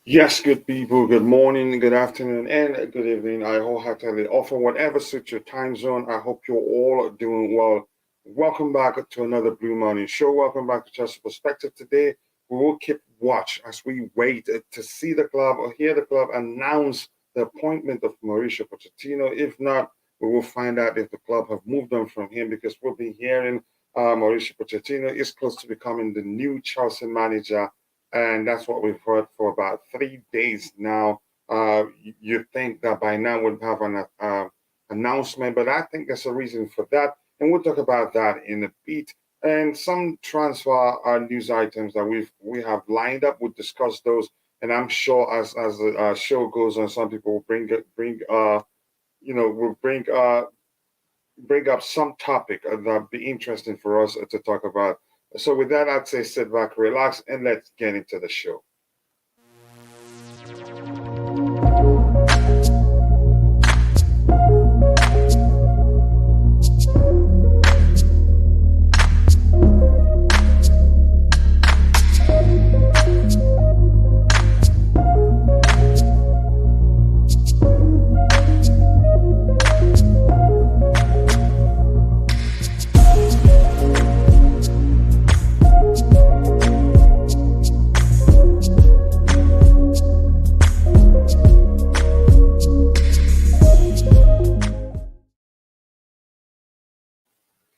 Yes, good people, good morning, good afternoon, and good evening. I wholeheartedly offer whatever suits your time zone. I hope you're all doing well. Welcome back to another Blue Morning Show. Welcome back to Chelsea Perspective. Today, we will keep watch as we wait to see the club or hear the club announce the appointment of Mauricio Pochettino. If not, we will find out if the club have moved on from him because we'll be hearing Mauricio Pochettino is close to becoming the new Chelsea manager, and that's what we've heard for about 3 days now. You think that by now we'd have an announcement, but I think there's a reason for that, and we'll talk about that in a bit. And some transfer news items that we have lined up. We'll discuss those, and I'm sure as the show goes on, some people will bring will bring up some topic that be interesting for us to talk about. So with that, I'd say sit back, relax, and let's get into the show.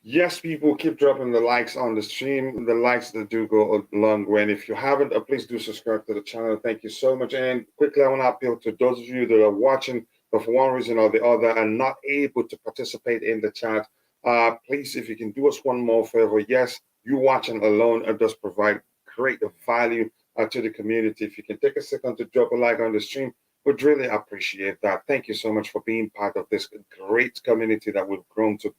Yes, people keep dropping the likes on the stream. The likes that do go a long way. And if you haven't, please do subscribe to the channel. Thank you so much. And quickly, I want to appeal to those of you that are watching, but for one reason or the other, and not able to participate in the chat. Please, if you can do us one more favor. Yes, you watching alone does provide great value to the community. If you can take a second to drop a like on the stream, would really appreciate that. Thank you so much for being part of this great community that we've grown to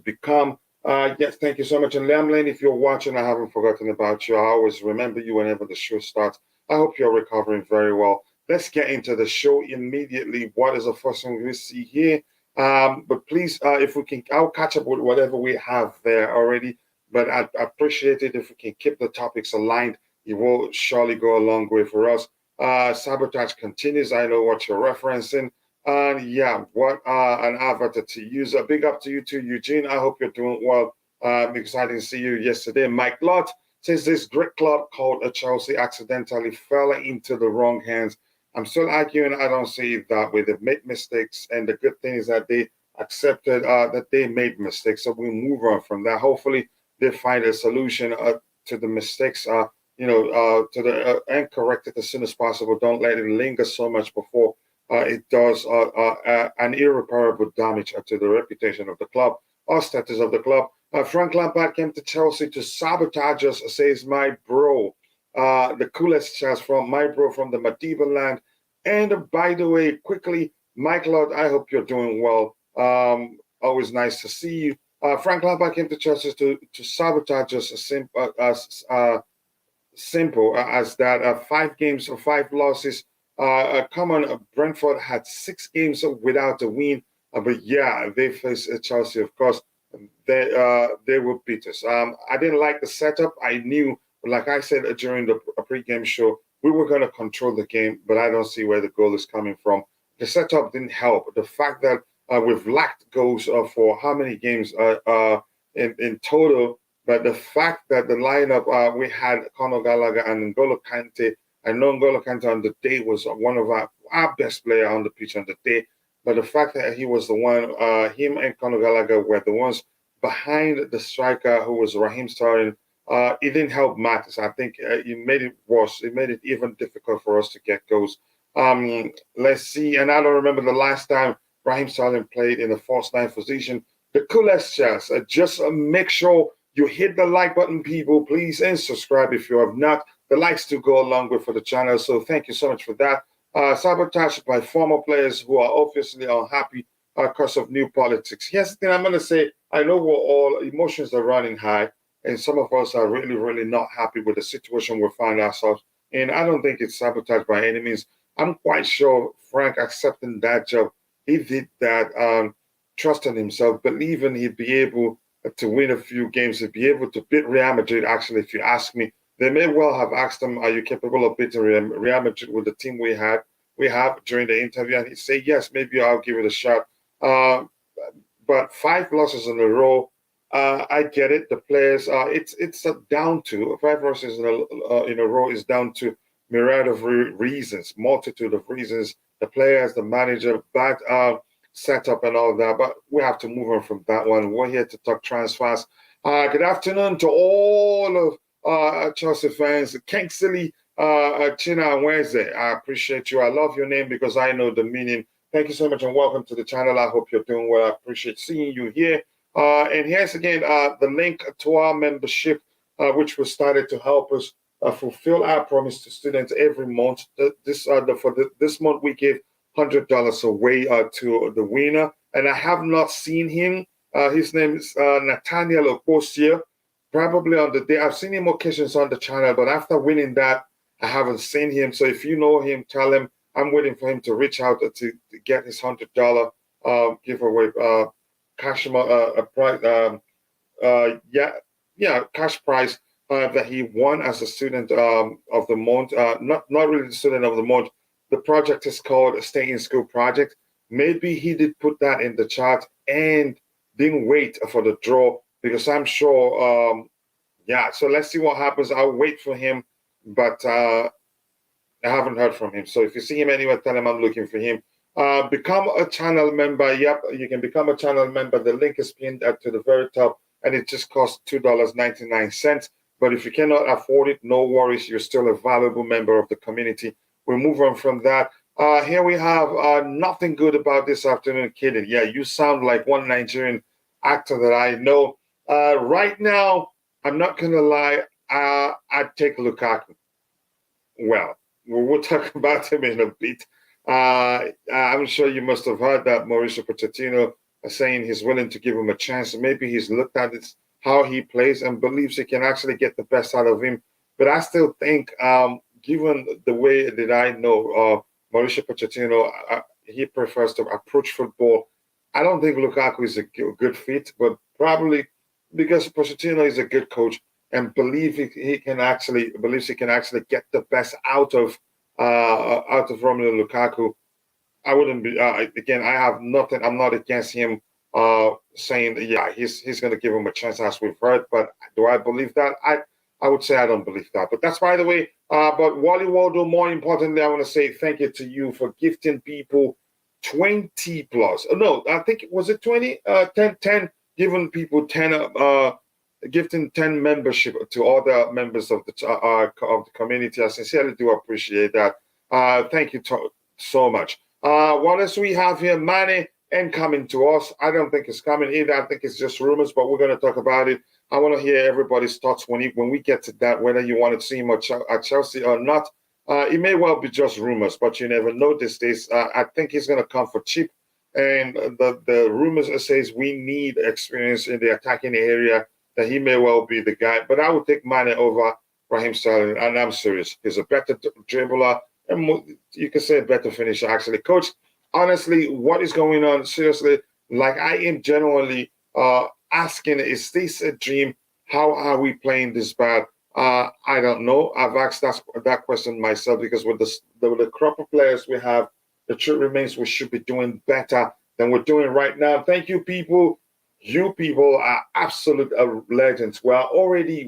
become. Yes, thank you so much. And Lamlane, if you're watching, I haven't forgotten about you. I always remember you whenever the show starts. I hope you're recovering very well. Let's get into the show immediately. What is the first thing we see here? But please, if we can, I'll catch up with whatever we have there already. But I'd appreciate it if we can keep the topics aligned. It will surely go a long way for us. Sabotage continues. I know what you're referencing. And yeah, what an avatar to use. A big up to you too, Eugene. I hope you're doing well. Exciting to see you yesterday. Mike Lott says this great club called Chelsea accidentally fell into the wrong hands. I'm still arguing. I don't see it that way. They've made mistakes, and the good thing is that they accepted that they made mistakes. So we move on from that. Hopefully, they find a solution to the mistakes. To the and correct it as soon as possible. Don't let it linger so much before it does an irreparable damage to the reputation of the club or status of the club. Frank Lampard came to Chelsea to sabotage us, says my bro. The coolest chance from my bro from the Madiba land. And by the way, quickly, Mike Lord, I hope you're doing well. Always nice to see you. Frank Lampard came to Chelsea to sabotage us, simple as that. 5 games or 5 losses. Come on, Brentford had 6 games without a win, but yeah, they faced Chelsea. Of course, they will beat us. I didn't like the setup. I knew, like I said during the pre-game show, we were going to control the game, but I don't see where the goal is coming from. The setup didn't help. The fact that we've lacked goals for how many games in total, but the fact that the lineup we had Conor Gallagher and N'Golo Kante. I know N'Golo Kante on the day was one of our best player on the pitch on the day, but the fact that he was the one, him and Conor Gallagher were the ones behind the striker who was Raheem Sterling, it didn't help matters. I think it made it worse. It made it even difficult for us to get goals. Let's see, and I don't remember the last time Raheem Sterling played in the false nine position. The coolest chance. Just make sure you hit the like button, people, please, and subscribe if you have not. The likes do go a long way for the channel, so thank you so much for that. Sabotage by former players who are obviously unhappy because of new politics. Here's the thing I'm going to say. I know we're all, emotions are running high, and some of us are really, really not happy with the situation we find ourselves in. I don't think it's sabotage by any means. I'm quite sure Frank accepting that job, he did that trusting himself, believing he'd be able to win a few games, he'd be able to beat Real Madrid, actually, if you ask me. They may well have asked him, "Are you capable of beating Real Madrid with the team we have during the interview?" And he said, "Yes, maybe I'll give it a shot." Uh, but 5 losses in a row, I get it. The players, it's down to 5 losses in a row is down to myriad of reasons, multitude of reasons. The players, the manager, bad setup, and all that. But we have to move on from that one. We're here to talk transfers. Good afternoon to all of Chelsea fans. Kingsley China Wednesday. I appreciate you. I love your name because I know the meaning. Thank you so much and welcome to the channel. I hope you're doing well. I appreciate seeing you here. And here's again the link to our membership, which was started to help us fulfill our promise to students every month. This month we give $100 away to the winner, and I have not seen him. His name is Nathaniel Okosia. Probably on the day I've seen him occasions on the channel, but after winning that, I haven't seen him. So if you know him, tell him I'm waiting for him to reach out to get his $100 giveaway cash prize. Cash prize that he won as a student of the month. Not really the student of the month. The project is called Stay in School Project. Maybe he did put that in the chat and didn't wait for the draw because I'm sure. So let's see what happens. I'll wait for him, but I haven't heard from him. So if you see him anywhere, tell him I'm looking for him. Become a channel member. Yep, you can become a channel member. The link is pinned to the very top, and it just costs $2.99. But if you cannot afford it, no worries. You're still a valuable member of the community. We'll move on from that. Here we have nothing good about this afternoon, Kaden. Yeah, you sound like one Nigerian actor that I know. Right now, I'm not going to lie, I'd take Lukaku. Well, we'll talk about him in a bit. I'm sure you must have heard that Mauricio Pochettino saying he's willing to give him a chance. Maybe he's looked at it, how he plays and believes he can actually get the best out of him. But I still think, given the way that I know Mauricio Pochettino, he prefers to approach football. I don't think Lukaku is a good fit, but probably because Pochettino is a good coach and believes he can actually get the best out of Romelu Lukaku. I wouldn't be again. I have nothing. I'm not against him saying he's going to give him a chance as we've heard. But do I believe that? I would say I don't believe that. But that's by the way. But Wally Waldo, more importantly, I want to say thank you to you for gifting people 20 plus. No, I think was it 20? 10, giving people 10. Gifting 10 membership to other members of the community. I sincerely do appreciate that. Thank you so much. What else we have here? Mane ain't coming to us. I don't think it's coming either. I think it's just rumors, but we're going to talk about it. I want to hear everybody's thoughts when we get to that, whether you want to see him at Chelsea or not. It may well be just rumors, but you never know these days. I think he's going to come for cheap. And the rumors says we need experience in the attacking area, that he may well be the guy. But I would take Mane over Raheem Sterling, and I'm serious. He's a better dribbler, and you can say a better finisher, actually. Coach, honestly, what is going on? Seriously, like I am genuinely asking, is this a dream? How are we playing this bad? I don't know. I've asked that question myself because with the crop of players we have, the truth remains we should be doing better than we're doing right now. Thank you, people. You people are absolute legends. We are already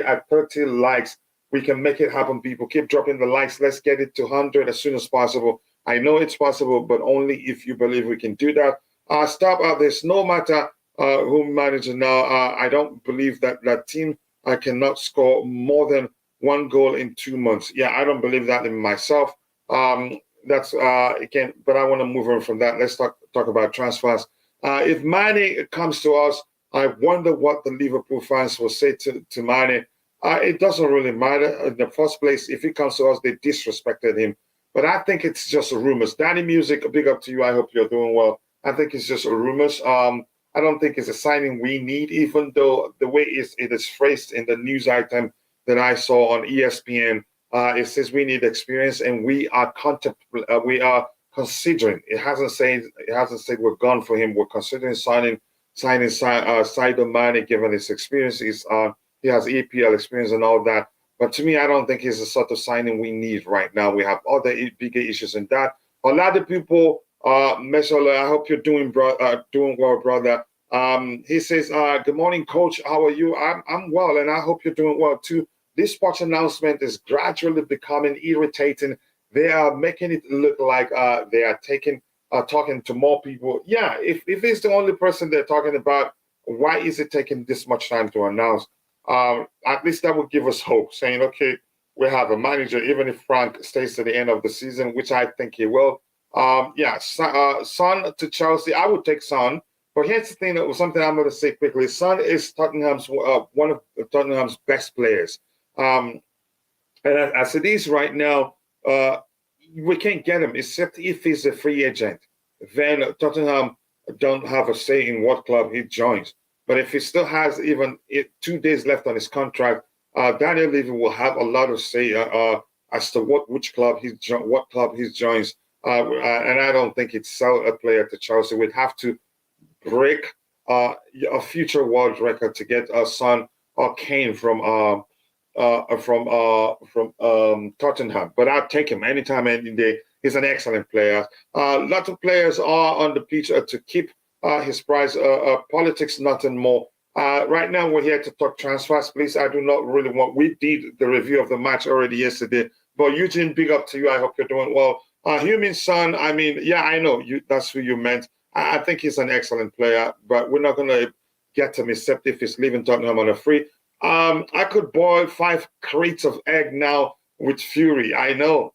at 30 likes. We can make it happen, people. Keep dropping the likes. Let's get it to 100 as soon as possible. I know it's possible, but only if you believe we can do that. Stop at this. No matter who manages now, I don't believe that team cannot score more than 1 goal in 2 months. Yeah, I don't believe that in myself. That's again, but I want to move on from that. Let's talk about transfers. If Mane comes to us, I wonder what the Liverpool fans will say to Mane. It doesn't really matter. In the first place, if he comes to us, they disrespected him. But I think it's just rumors. Danny Music, big up to you. I hope you're doing well. I think it's just rumors. I don't think it's a signing we need, even though the way it is phrased in the news item that I saw on ESPN, it says we need experience and we are considering. It hasn't said we're gone for him. We're considering signing Sadio Mane, given his experiences. He has EPL experience and all that. But to me, I don't think he's the sort of signing we need right now. We have other bigger issues than that. A lot of people, Meshola, I hope you're doing well, brother. He says, "Good morning, Coach. How are you? I'm well, and I hope you're doing well too. This sports announcement is gradually becoming irritating. They are making it look like they are talking to more people. Yeah, if it's the only person they're talking about, why is it taking this much time to announce? At least that would give us hope, saying, okay, we have a manager, even if Frank stays to the end of the season, which I think he will. Son to Chelsea, I would take Son. But here's the thing, something I'm going to say quickly. Son is Tottenham's one of Tottenham's best players. And as it is right now, we can't get him except if he's a free agent. Then Tottenham don't have a say in what club he joins. But if he still has even 2 days left on his contract, Daniel Levy will have a lot of say as to which club he joins. And I don't think he'd sell a player to Chelsea. We'd have to break a future world record to get a Son or Kane from Tottenham. But I'll take him anytime, any day. He's an excellent player. Lots of players are on the pitch to keep his price. Politics, nothing more. Right now, we're here to talk transfers, please. I do not really want. We did the review of the match already yesterday. But Eugene, big up to you. I hope you're doing well. Human Son, I mean, yeah, I know that's who you meant. I think he's an excellent player, but we're not going to get him except if he's leaving Tottenham on a free. I could boil 5 crates of egg now with fury. I know.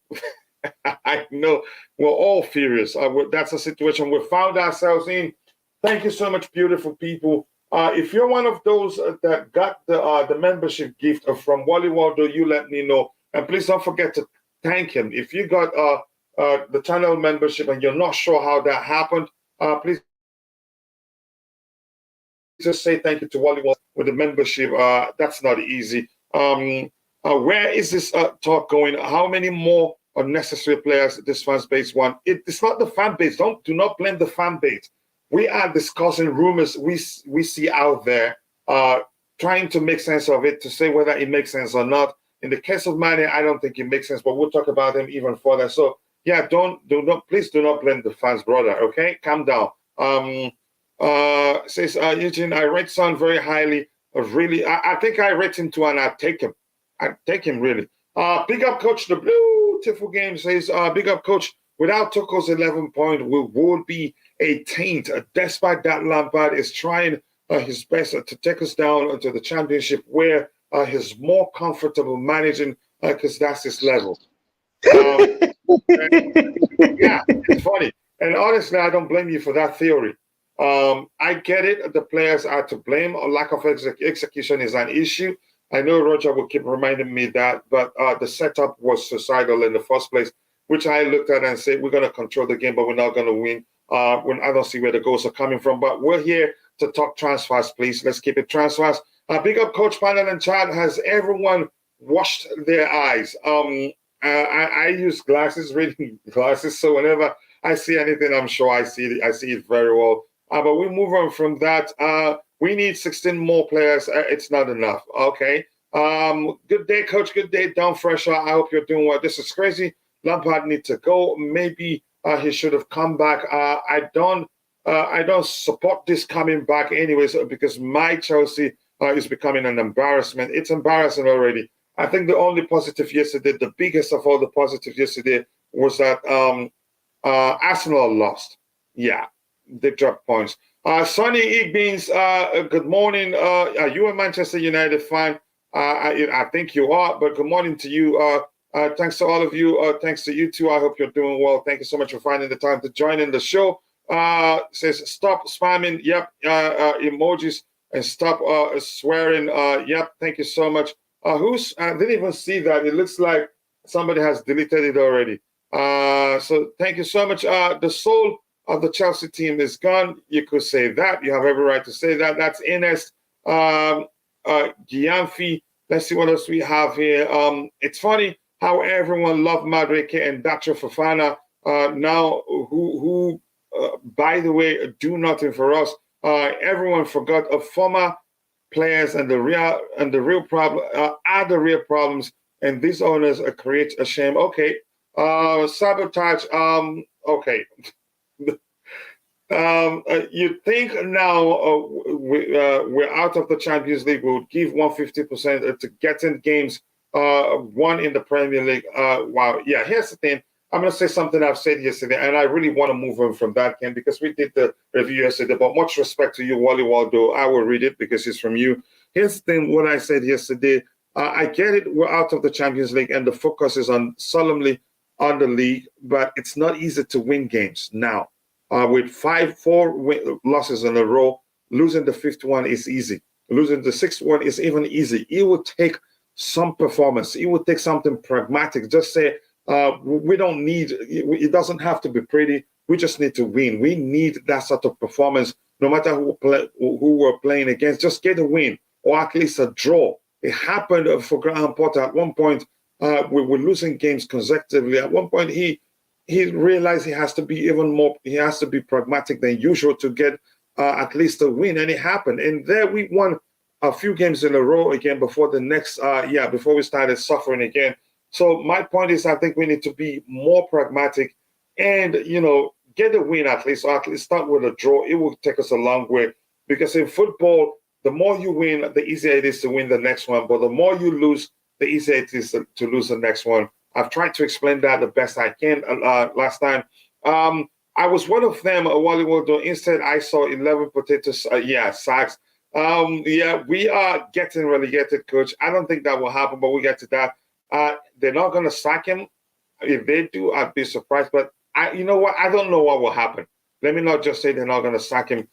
I know. We're all furious. That's a situation we found ourselves in. Thank you so much, beautiful people. If you're one of those that got the membership gift from Wally Waldo, you let me know. And please don't forget to thank him. If you got the channel membership and you're not sure how that happened, please just say thank you to Wally Waldo with the membership. That's not easy. Where is this talk going? How many more unnecessary players this fan base want? It's not the fan base. Do not blame the fan base. We are discussing rumors we see out there, trying to make sense of it, to say whether it makes sense or not. In the case of Mane, I don't think it makes sense, but we'll talk about him even further. So yeah, please do not blame the fans, brother. Okay, calm down. Says Eugene, I rate Son very highly. Really, I think I rate him too, and I'd take him. I'd take him really. Big up, coach. The beautiful game says, big up, coach. Without Tuchel's 11 point, we would be a taint. Despite that, Lampard is trying his best to take us down to the championship, where he's more comfortable managing because that's his level. Yeah, it's funny. And honestly, I don't blame you for that theory. I get it. The players are to blame. A lack of execution is an issue. I know Roger will keep reminding me that, but the setup was suicidal in the first place, which I looked at and said, we're going to control the game, but we're not going to win. When I don't see where the goals are coming from. But we're here to talk transfers, please. Let's keep it transfers. Big up, Coach Panel and Chad. Has everyone washed their eyes? I use glasses, reading glasses, so whenever I see anything, I'm sure I see it very well. But we move on from that. We need 16 more players. It's not enough. Okay. Good day, Coach. Good day, Down Fresher. I hope you're doing well. This is crazy. Lampard needs to go. Maybe he should have come back. I don't support this coming back anyways, because my Chelsea is becoming an embarrassment. It's embarrassing already. I think the only positive yesterday, the biggest of all the positives yesterday, was that Arsenal lost. Yeah, they dropped points. Sonny Igbeans, good morning. Are you a Manchester United fan? I think you are, but good morning to you. Thanks to all of you. Thanks to you too. I hope you're doing well. Thank you so much for finding the time to join in the show. Says stop spamming. Yep. Emojis and stop swearing. Yep. Thank you so much. I didn't even see that. It looks like somebody has deleted it already. So thank you so much. The soul of the Chelsea team is gone. You could say that. You have every right to say that. That's Ines Gianfi. Let's see what else we have here. It's funny how everyone loved Madueke and Dacho Fofana now, who by the way, do nothing for us. Everyone forgot of former players, and the real problem. are the real problems, and these owners create a shame. Okay, sabotage. Okay. You think now we're out of the Champions League? We would give 150% to getting games won in the Premier League. Wow. Yeah, here's the thing. I'm going to say something I've said yesterday, and I really want to move on from that, Ken, because we did the review yesterday. But much respect to you, Wally Waldo. I will read it because it's from you. Here's the thing, what I said yesterday. I get it. We're out of the Champions League, and the focus is on solemnly on the league, but it's not easy to win games now. With four losses in a row, losing the fifth one is easy. Losing the sixth one is even easy. It will take some performance. It will take something pragmatic. Just say, we don't need, it doesn't have to be pretty. We just need to win. We need that sort of performance, no matter who we're playing against. Just get a win or at least a draw. It happened for Graham Potter at one point. We were losing games consecutively. At one point, he realized he has to be even more, he has to be pragmatic than usual to get at least a win. And it happened. And there we won a few games in a row again before the next, before we started suffering again. So my point is, I think we need to be more pragmatic and, get a win at least, or at least start with a draw. It will take us a long way, because in football, the more you win, the easier it is to win the next one. But the more you lose, the easier it is to lose the next one. I've tried to explain that the best I can last time. I was one of them, Wally Waldo. Instead, I saw 11 potatoes, sacks. We are getting relegated, coach. I don't think that will happen, but we'll get to that. They're not going to sack him. If they do, I'd be surprised. But you know what? I don't know what will happen. Let me not just say they're not going to sack him,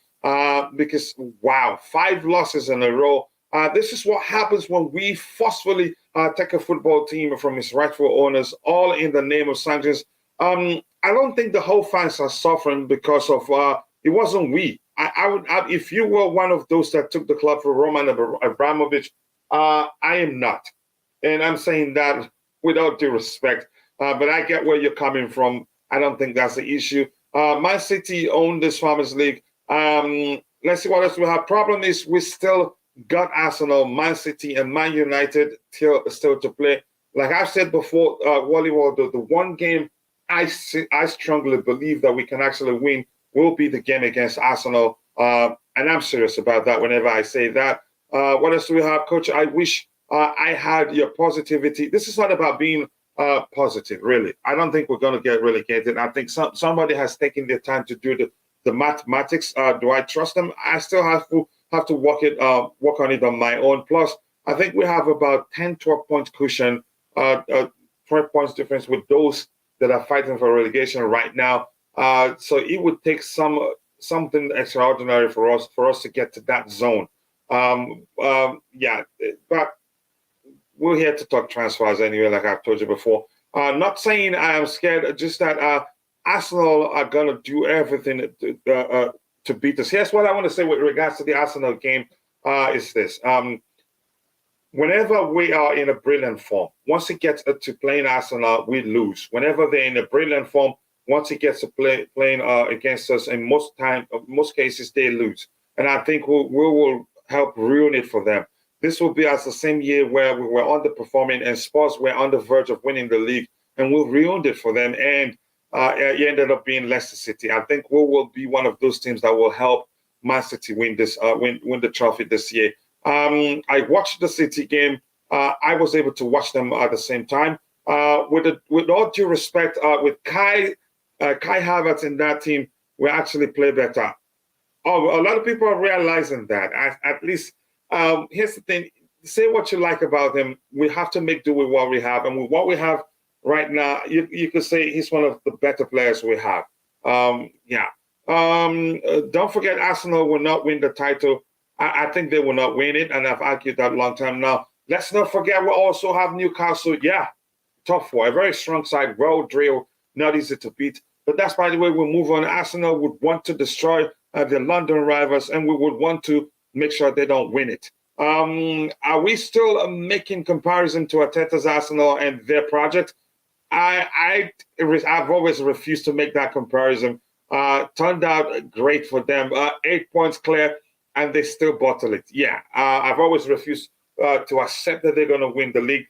because, wow, 5 losses in a row. This is what happens when we forcefully take a football team from its rightful owners, all in the name of Sanchez. I don't think the whole fans are suffering because of it wasn't we. I would, if you were one of those that took the club for Roman Abramovich, I am not. And I'm saying that without due respect. But I get where you're coming from. I don't think that's the issue. Man City own this Farmers League. Let's see what else we have. Problem is we still got Arsenal, Man City, and Man United still to play. Like I've said before, Wally Waldo, the one game I strongly believe that we can actually win will be the game against Arsenal. And I'm serious about that whenever I say that. What else do we have, Coach? I wish I had your positivity. This is not about being positive, really. I don't think we're going to get relegated. I think somebody has taken the time to do the mathematics. Do I trust them? I still have to work on it on my own. Plus, I think we have about 10, 12 points cushion, 12 points difference with those that are fighting for relegation right now. So it would take something extraordinary for us to get to that zone. But we're here to talk transfers anyway, like I've told you before. Not saying I am scared, just that Arsenal are going to do everything to beat us. Here's what I want to say with regards to the Arsenal game is this. Whenever we are in a brilliant form, once it gets to playing Arsenal, we lose. Whenever they're in a brilliant form, once it gets to playing against us, in most cases, they lose. And I think we will help ruin it for them. This will be as the same year where we were underperforming and Spurs were on the verge of winning the league, and we ruined it for them. And it ended up being Leicester City. I think we will be one of those teams that will help Man City win the trophy this year. I watched the City game. I was able to watch them at the same time. With all due respect, with Kai Havertz in that team, we actually play better. Oh, a lot of people are realizing that. At least, here's the thing. Say what you like about him. We have to make do with what we have. And with what we have right now, you could say he's one of the better players we have. Don't forget, Arsenal will not win the title. I think they will not win it, and I've argued that a long time now. Let's not forget we also have Newcastle. Yeah, top 4, a very strong side, well drilled, not easy to beat. But that's, by the way, we'll move on. Arsenal would want to destroy the London rivals, and we would want to make sure they don't win it. Are we still making comparison to Arteta's Arsenal and their project? I've always refused to make that comparison. Turned out great for them. 8 points clear, and they still bottle it. Yeah, I've always refused to accept that they're going to win the league.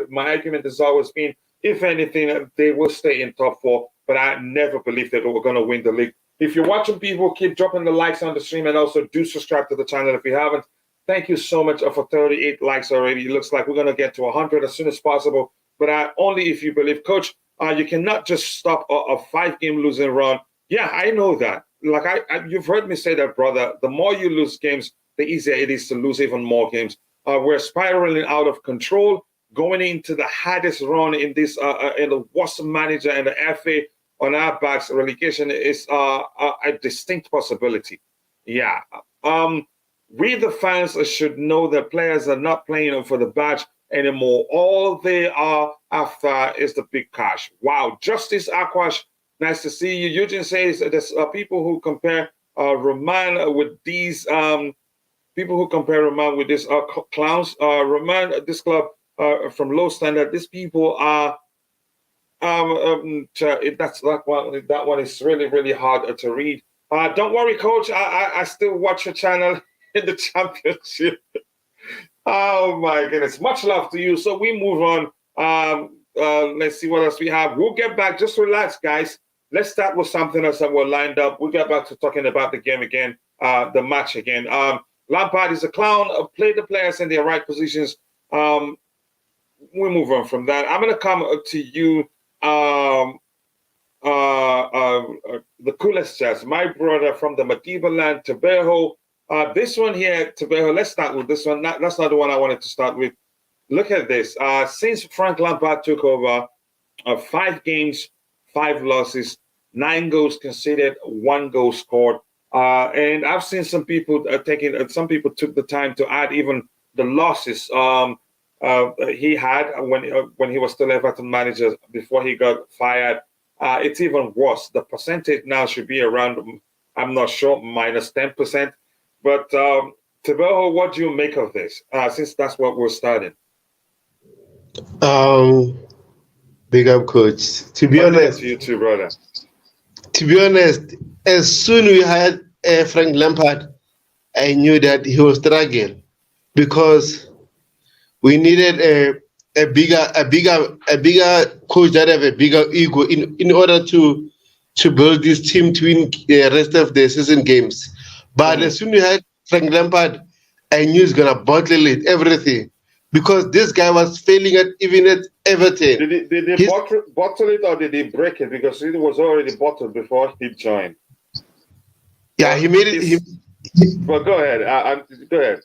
My argument has always been, if anything, they will stay in top four, but I never believed that they were going to win the league. If you're watching, people, keep dropping the likes on the stream, and also do subscribe to the channel if you haven't. Thank you so much for 38 likes already. It looks like we're going to get to 100 as soon as possible, but only if you believe. Coach, you cannot just stop a 5-game losing run. Yeah, I know that. Like you've heard me say that, brother. The more you lose games, the easier it is to lose even more games. We're spiraling out of control, going into the hardest run in this, in the worst manager and the FA on our backs. Relegation is a distinct possibility. Yeah. We, the fans, should know that players are not playing for the badge anymore. All they are after is the big cash. Wow. Justice Aquash, nice to see you. Eugene says there's people who compare Roman with these clowns. Roman, this club from low standard. These people are that one is really, really hard to read. Don't worry, coach. I still watch your channel in the championship. Oh my goodness. Much love to you. So we move on. Let's see what else we have. We'll get back. Just relax, guys. Let's start with something else that we're lined up. We'll get back to talking about the game again, the match again. Lampard is a clown. Play the players in their right positions. We'll move on from that. I'm going to come to you, the coolest chess, my brother from the Madiba land, Tabejo. This one here, Tabejo, let's start with this one. That's not the one I wanted to start with. Look at this. Since Frank Lampard took over, 5 games, 5 losses, 9 goals conceded, 1 goal scored. And I've seen some people some people took the time to add even the losses he had when he was still Everton manager before he got fired. It's even worse. The percentage now should be around, I'm not sure, minus 10%. But Tabejo, what do you make of this? Since that's what we're starting. Big up, coach. To be honest, you too, brother. To be honest, as soon we had Frank Lampard, I knew that he would struggle because we needed a bigger coach that have a bigger ego in order to build this team to win the rest of the season games. But as soon as we had Frank Lampard, I knew he's gonna bottle it, everything. Because this guy was failing even at Everton. Did they bottle it or did he break it? Because it was already bottled before he joined. Yeah, he made it. Well, go ahead. Go ahead.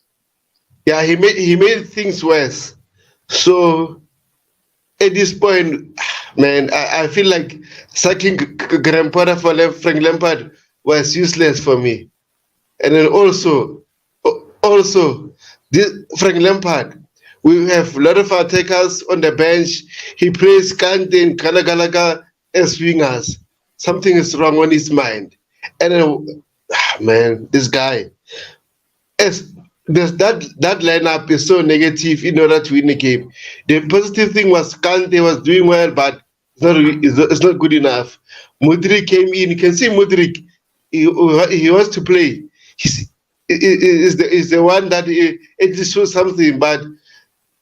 Yeah, he made things worse. So at this point, man, I feel like sacking Grandpa for Frank Lampard was useless for me. And then also this Frank Lampard. We have a lot of attackers on the bench. He plays Kante and Gallagher as wingers. Something is wrong on his mind. And then, man, this guy, that lineup is so negative in order to win the game. The positive thing was Kante was doing well, but it's not good enough. Mudryk came in. You can see Mudryk. He wants to play. He's the one that it shows something, but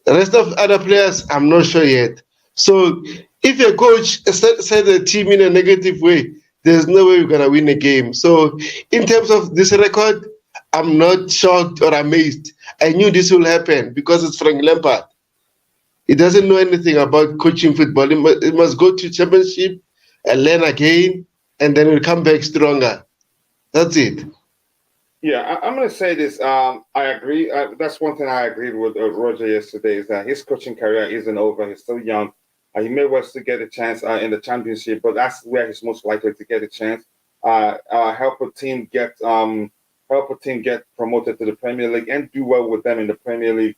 the rest of other players, I'm not sure yet. So if a coach set the team in a negative way, there's no way we're going to win a game. So in terms of this record, I'm not shocked or amazed. I knew this will happen because it's Frank Lampard. He doesn't know anything about coaching football. He must go to championship and learn again, and then he'll come back stronger. That's it. Yeah, I'm going to say this. I agree. That's one thing I agreed with Roger yesterday is that his coaching career isn't over. He's still young. He may well still get a chance in the championship, but that's where he's most likely to get a chance. Help a team get promoted to the Premier League and do well with them in the Premier League.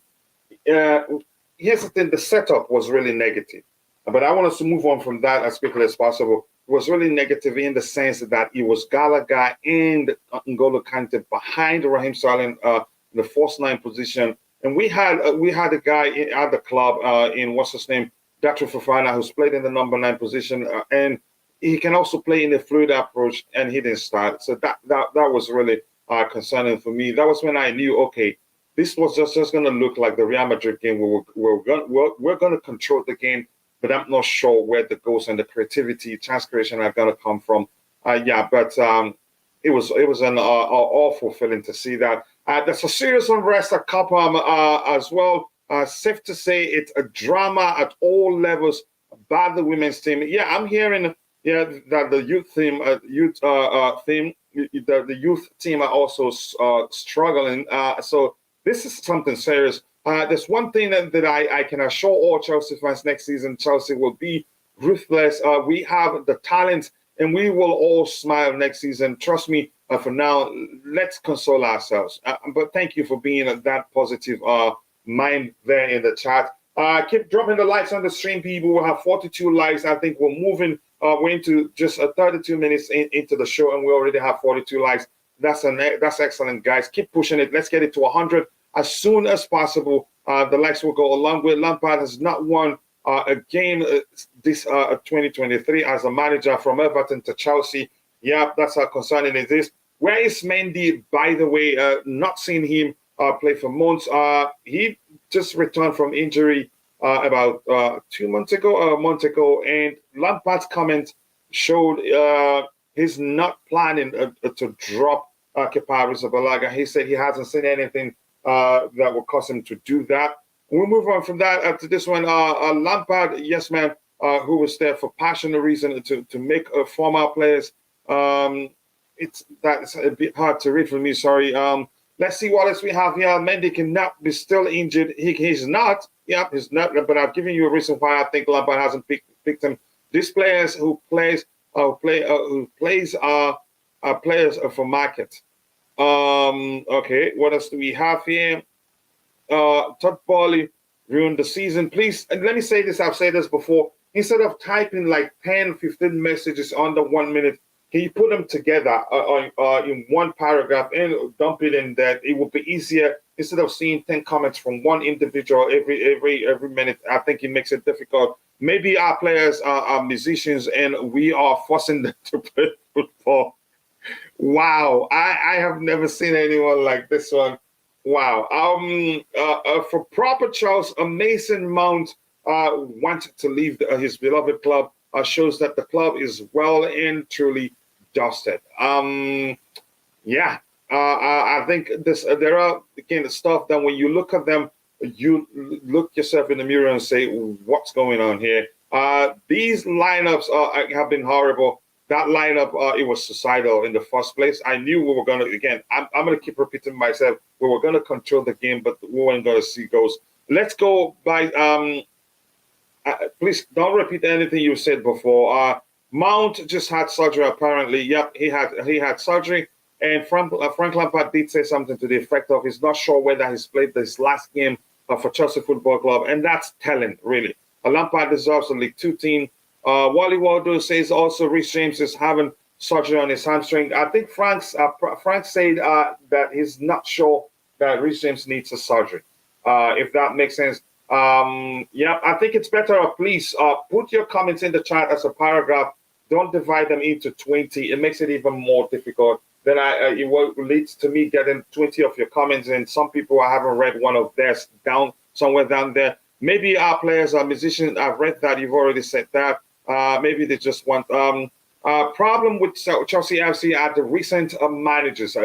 Here's the thing: the setup was really negative, but I want us to move on from that as quickly as possible. It was really negative in the sense that it was Gallagher and N'Golo Kante behind Raheem Sterling in the false 9 position, and we had a guy at the club in what's his name, Dr. Fofana, who's played in the number 9 position, and he can also play in a fluid approach, and he didn't start. So that was really concerning for me. That was when I knew, okay, this was just going to look like the Real Madrid game. We're going to control the game, but I'm not sure where the goals and the creativity, chance creation are going to come from. But it was an awful feeling to see that. There's a serious unrest at Cobham as well. Safe to say it's a drama at all levels by the women's team. Yeah, I'm hearing that the youth team, the youth team are also struggling. So this is something serious. There's one thing that I can assure all Chelsea fans next season: Chelsea will be ruthless. We have the talent, and we will all smile next season. Trust me. For now, let's console ourselves. But thank you for being that positive mind there in the chat. Keep dropping the likes on the stream, people. We'll have 42 likes. I think we're moving. We're into just 32 minutes into the show, and we already have 42 likes. That's excellent, guys. Keep pushing it. Let's get it to 100 as soon as possible. The likes will go a long way. Lampard has not won a game this 2023 as a manager from Everton to Chelsea. Yeah, that's how concerning it is. Where is Mendy, by the way? Not seen him play for months. He just returned from injury about 2 months ago, a month ago, and Lampard's comment showed he's not planning to drop Kepa Arrizabalaga. He said he hasn't seen anything that will cause him to do that. We'll move on from that to this one. Lampard, yes, man, who was there for passionate reason to make former players. That's a bit hard to read for me. Sorry. Let's see what else we have here. Mendy cannot be still injured. He's not. Yeah, he's not. But I've given you a reason why I think Lampard hasn't picked him. These players who plays are players for market. Okay. What else do we have here? Todd Bowley ruined the season. Please, and let me say this. I've said this before. Instead of typing like 10, 15 messages under 1 minute, can you put them together in one paragraph and dump it in there? It would be easier instead of seeing 10 comments from one individual every minute. I think it makes it difficult. Maybe our players are musicians and we are forcing them to play football. Wow, I have never seen anyone like this one. Wow. For proper Charles, a Mason Mount wanted to leave his beloved club. Shows that the club is well and truly dusted. I think there are again stuff that when you look at them, you look yourself in the mirror and say, "What's going on here?" These lineups have been horrible. That lineup, it was suicidal in the first place. I knew we were gonna I'm gonna keep repeating myself. We were gonna control the game, but we weren't gonna see goals. Let's go by. Please don't repeat anything you said before. Mount just had surgery, apparently. Yep, he had surgery. And Frank Lampard did say something to the effect of he's not sure whether he's played this last game for Chelsea Football Club. And that's telling, really. Lampard deserves a League Two team. Wally Waldo says also Reece James is having surgery on his hamstring. I think Frank said that he's not sure that Reece James needs a surgery, if that makes sense. I think it's better, please, put your comments in the chat as a paragraph. Don't divide them into 20. It makes it even more difficult. Then it will lead to me getting 20 of your comments, and some people I haven't read one of theirs down somewhere down there. Maybe our players are musicians. I've read that. You've already said that. Maybe they just want problem with Chelsea FC are the recent managers.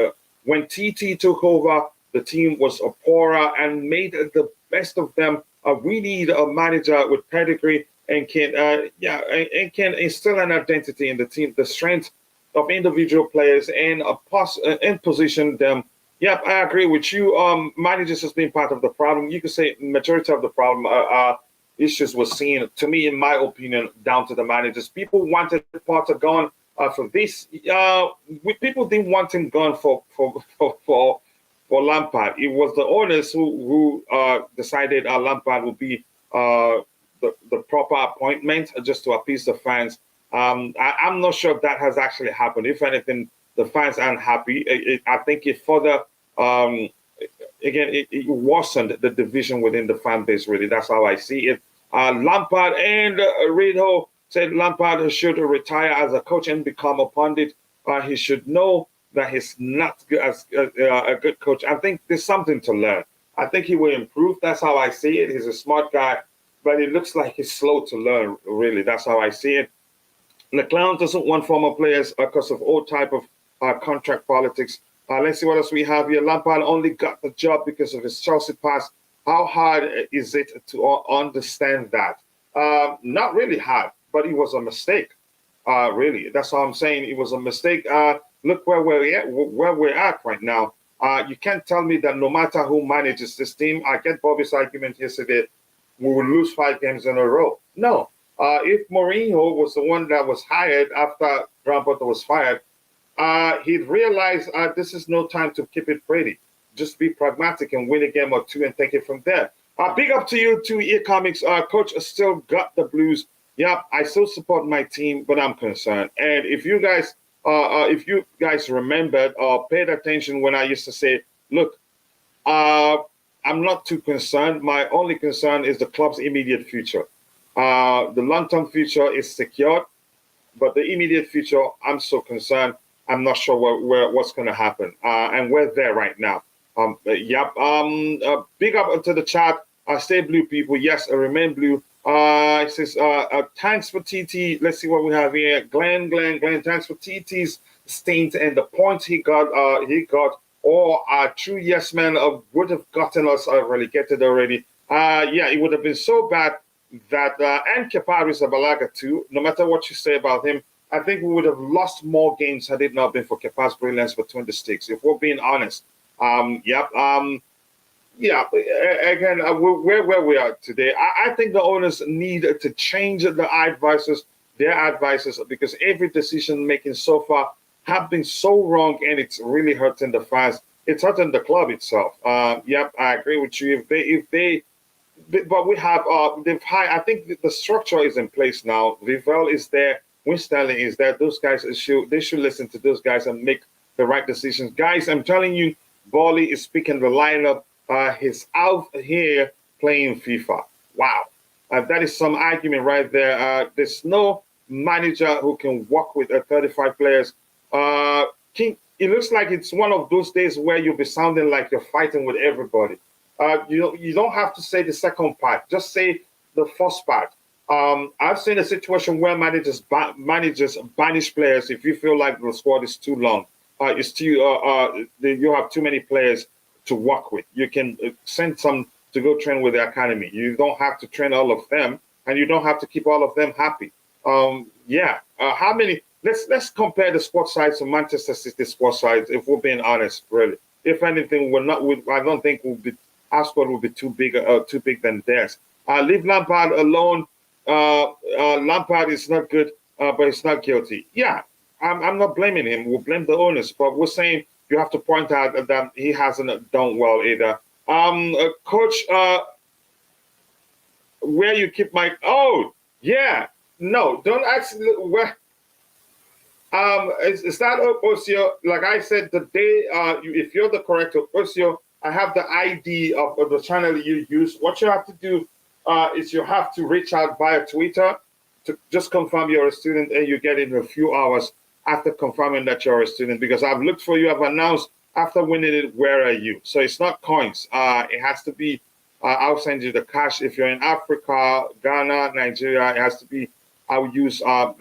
When TT took over, the team was poorer and made the best of them. We need a manager with pedigree and can instill an identity in the team, the strength of individual players and position them. Yep, I agree with you. Managers has been part of the problem. You could say majority of the problem issues were seen, to me, in my opinion, down to the managers. People wanted Potter gone for this. People didn't want him gone for Lampard. It was the owners who decided Lampard would be the proper appointment just to appease the fans. I'm not sure if that has actually happened. If anything, the fans aren't happy. I think it further, it worsened the division within the fan base, really. That's how I see it. Lampard and Ridho said Lampard should retire as a coach and become a pundit. He should know that he's not as a good coach. I think there's something to learn. I think he will improve. That's how I see it. He's a smart guy, but it looks like he's slow to learn, really. That's how I see it. The Clown doesn't want former players because of all type of contract politics. Let's see what else we have here. Lampard only got the job because of his Chelsea past. How hard is it to understand that? Not really hard, but it was a mistake. Really, that's all I'm saying. It was a mistake. Look where we're at right now. You can't tell me that no matter who manages this team, I get Bobby's argument yesterday, we will lose 5 games in a row. No. If Mourinho was the one that was hired after Lampard was fired, he'd realize this is no time to keep it pretty. Just be pragmatic and win a game or two and take it from there. Big up to you too, Ear Comics. Coach still got the blues. Yeah, I still support my team, but I'm concerned. And if you guys remembered or paid attention when I used to say, look, I'm not too concerned. My only concern is the club's immediate future. The long-term future is secured, but the immediate future, I'm so concerned. I'm not sure what's going to happen. And we're there right now. Big up to the chat. Stay blue, people. Yes, remain blue. It says, thanks for TT. Let's see what we have here. Glenn, thanks for TT's stint and the points he got. Or a true yes man would have gotten us relegated already. It would have been so bad that, and Kepa is a Balaga too. No matter what you say about him, I think we would have lost more games had it not been for Kepa's brilliance between the sticks, if we're being honest. Again, where we are today, I think the owners need to change their advices, because every decision making so far have been so wrong, and it's really hurting the fans. It's hurting the club itself. I agree with you. But we have I think the structure is in place now. Vivel is there. Winstanley is there. Those guys they should listen to those guys and make the right decisions. Guys, I'm telling you, Bolly is picking the lineup. He's out here playing FIFA. Wow. That is some argument right there. There's no manager who can work with 35 players. It looks like it's one of those days where you'll be sounding like you're fighting with everybody. You don't have to say the second part. Just say the first part. I've seen a situation where managers banish players if you feel like the squad is too long. You have too many players to work with. You can send some to go train with the academy. You don't have to train all of them, and you don't have to keep all of them happy. How many? Let's compare the squad size of Manchester City squad size. If we're being honest, really, if anything, I don't think our squad will be too big than theirs. Leave Lampard alone. Lampard is not good, but he's not guilty. Yeah, I'm not blaming him. We'll blame the owners, but we're saying you have to point out that he hasn't done well either. Coach, where you keep my? Oh, yeah. No, don't ask where. It's not Osio. Like I said, the day if you're the correct Osio, I have the ID of the channel you use. What you have to do is you have to reach out via Twitter to just confirm you're a student, and you get it in a few hours after confirming that you're a student, because I've looked for you, I've announced after winning it, where are you? So it's not coins. It has to be, I'll send you the cash. If you're in Africa, Ghana, Nigeria, it has to be, I'll use, I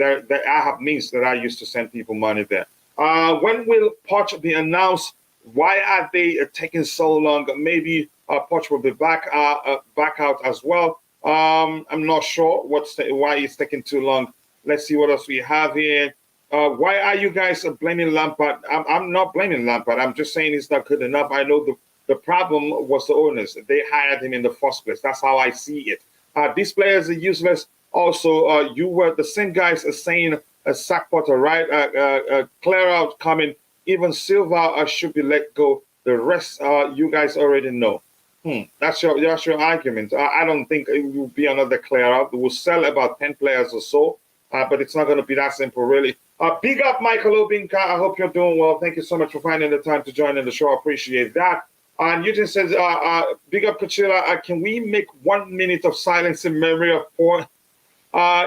have means that I use to send people money there. When will Poch be announced? Why are they taking so long? Maybe Poch will be back out as well. I'm not sure why it's taking too long. Let's see what else we have here. Why are you guys blaming Lampard? I'm not blaming Lampard. I'm just saying he's not good enough. I know the problem was the owners. They hired him in the first place. That's how I see it. These players are useless. Also, you were the same guys as saying sack Potter, right? Clear out coming. Even Silva should be let go. The rest, you guys already know. That's your argument. I don't think it will be another clear out. We'll sell about 10 players or so, but it's not going to be that simple, really. Big up, Michael Obinka. I hope you're doing well. Thank you so much for finding the time to join in the show. I appreciate that. And Eugene says, big up, Kachila. Can we make 1 minute of silence in memory of poor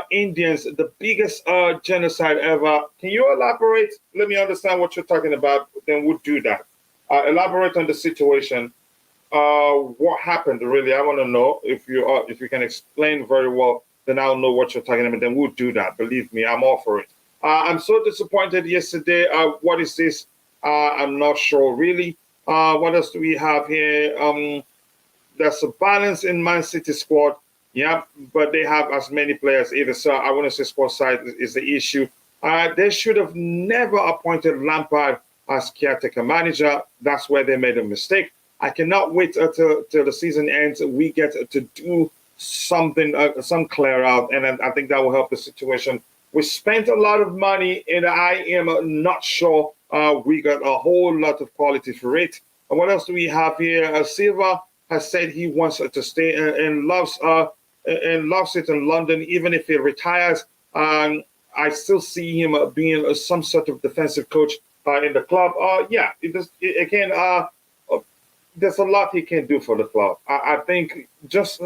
Indians, the biggest genocide ever? Can you elaborate? Let me understand what you're talking about. Then we'll do that. Elaborate on the situation. what happened really. I want to know if you can explain very well, then I'll know what you're talking about. Then we'll do that. Believe me, I'm all for it. I'm so disappointed yesterday. What is this? I'm not sure really. What else do we have here? There's a balance in Man City squad. Yeah, but they have as many players either. So I want to say squad size is the issue. They should have never appointed Lampard as caretaker manager. That's where they made a mistake. I cannot wait till the season ends. We get to do something, some clear out, and I think that will help the situation. We spent a lot of money, and I am not sure we got a whole lot of quality for it. And what else do we have here? Silva has said he wants to stay and loves it in London, even if he retires. I still see him being some sort of defensive coach in the club. Yeah, again, there's a lot he can do for the club. I think just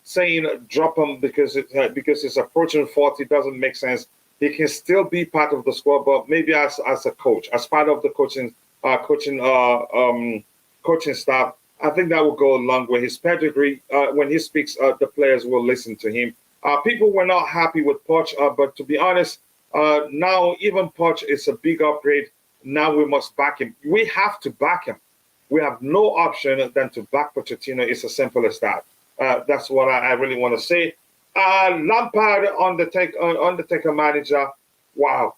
saying drop him because it's approaching 40 doesn't make sense. He can still be part of the squad, but maybe as a coach, as part of the coaching staff. I think that will go a long way. His pedigree, when he speaks, the players will listen to him. People were not happy with Poch, but to be honest, now even Poch is a big upgrade. Now we must back him. We have to back him. We have no option than to back Pochettino. It's as simple as that. That's what I really want to say. Lampard, Undertaker manager. Wow.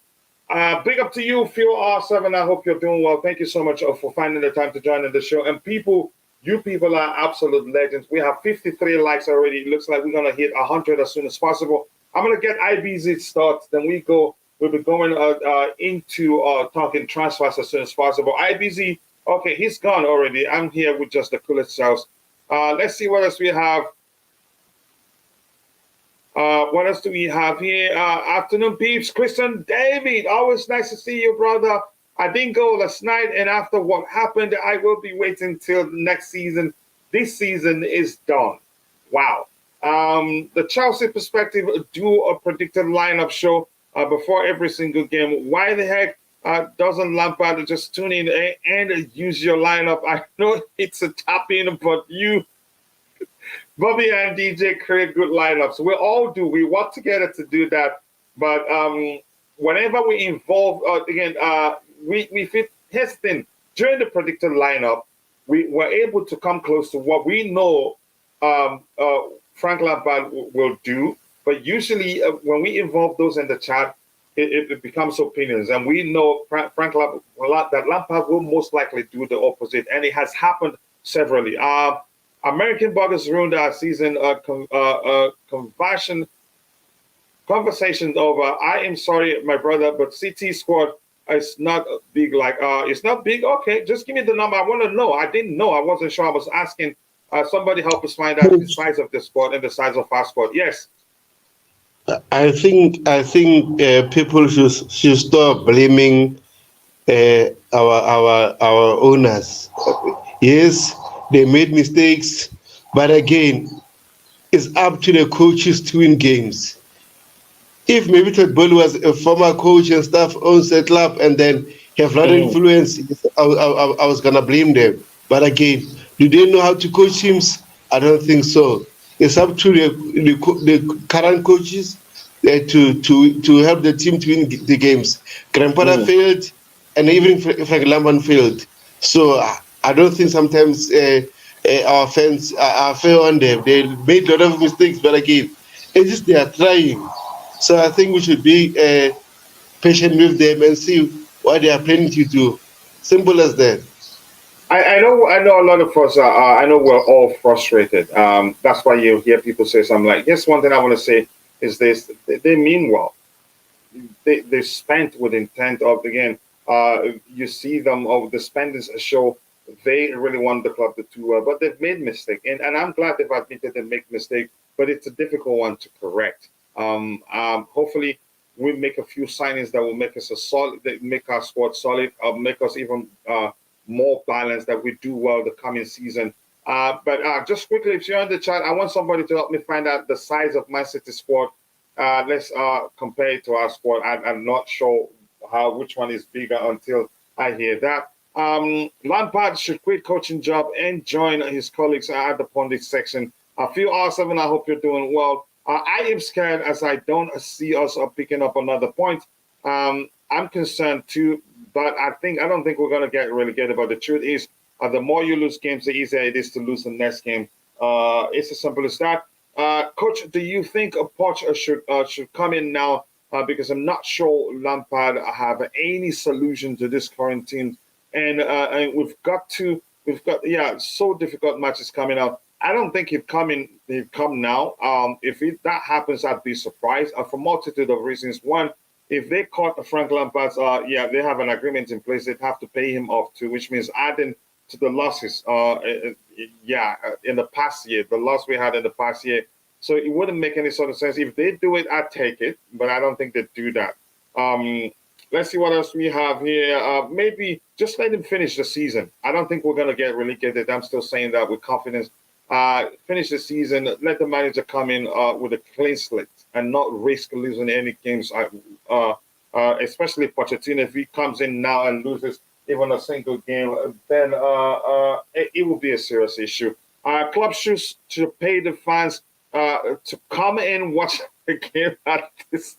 Big up to you, Phil R7. I hope you're doing well. Thank you so much for finding the time to join in the show. And you people are absolute legends. We have 53 likes already. It looks like we're going to hit 100 as soon as possible. I'm going to get IBZ started. Then we'll be going into talking transfers as soon as possible. IBZ, okay, he's gone already. I'm here with just the coolest cells. Let's see what else we have. What else do we have here? Afternoon peeps. Christian David, always nice to see you, brother. I didn't go last night, and after what happened, I will be waiting till next season. This season is done. Wow. The Chelsea perspective, do a predicted lineup show before every single game. Why the heck doesn't Lampard just tune in and use your lineup? I know it's a tap in, but you, Bobby and DJ, create good lineups. We all do. We work together to do that. But whenever we involve, we feel hesitant during the predicted lineup. We were able to come close to what we know Frank Lampard will do. But usually when we involve those in the chat, it becomes opinions. And we know Frank Lampard, that Lampard will most likely do the opposite. And it has happened severally. American Buggers ruined our season. Conversations over. I am sorry, my brother, but CT squad is not big. It's not big. Okay, just give me the number. I want to know. I didn't know. I wasn't sure. I was asking. Somebody help us find out the size of the squad and the size of our squad. Yes. I think people should stop blaming our owners. Yes, they made mistakes, but again, it's up to the coaches to win games. If maybe Todd Bowley was a former coach and stuff, owns the club, and then have a lot of influence, I was gonna blame them. But again, do they know how to coach teams? I don't think so. It's up to the current coaches to help the team to win the games. Grandpa failed, and even Frank Lampard failed. So I don't think sometimes our fans are fair on them. They made a lot of mistakes, but again, it's just they are trying. So I think we should be patient with them and see what they are planning to do. Simple as that. I know a lot of us are, I know we're all frustrated. That's why you hear people say something like, yes, one thing I want to say is this. They mean well. They spent with intent of, again, you see them, the spendings show they really want the club to do well, but they've made mistakes. And I'm glad they've admitted they make mistakes, but it's a difficult one to correct. Hopefully we make a few signings that will make us make our squad solid, make us even more balanced, that we do well the coming season. But just quickly, if you're in the chat, I want somebody to help me find out the size of Man City squad. Let's compare it to our squad. I'm not sure which one is bigger until I hear that. Lampard should quit coaching job and join his colleagues at the pundit section. A few R7, I hope you're doing well. I am scared as I don't see us picking up another point. I'm concerned too, but I don't think we're going to get relegated. But the truth is, the more you lose games, the easier it is to lose the next game. It's as simple as that. Coach, do you think a Poch should come in now? Because I'm not sure Lampard have any solution to this current team, and we've got so difficult matches coming up. I don't think he'd come now. If that happens, I'd be surprised for a multitude of reasons. One, if they caught Frank Lampard's, they have an agreement in place. They'd have to pay him off too, which means adding to the losses. In the past year, the loss we had in the past year. So it wouldn't make any sort of sense. If they do it, I'd take it, but I don't think they'd do that. Let's see what else we have here. Maybe just let him finish the season. I don't think we're going to get relegated. I'm still saying that with confidence. Finish the season, let the manager come in with a clean slate and not risk losing any games, especially Pochettino. If he comes in now and loses even a single game, then it will be a serious issue. Clubs should pay the fans to come and watch the game at this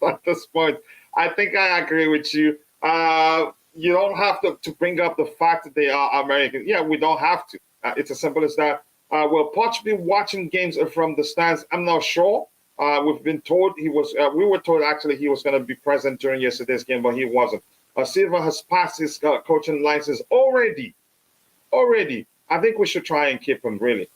point. I think I agree with you. You don't have to bring up the fact that they are American. Yeah, we don't have to. It's as simple as that. Will Poch be watching games from the stands? I'm not sure. We've been told he was. We were told actually he was going to be present during yesterday's game, but he wasn't. Silva has passed his coaching license already. I think we should try and keep him, really.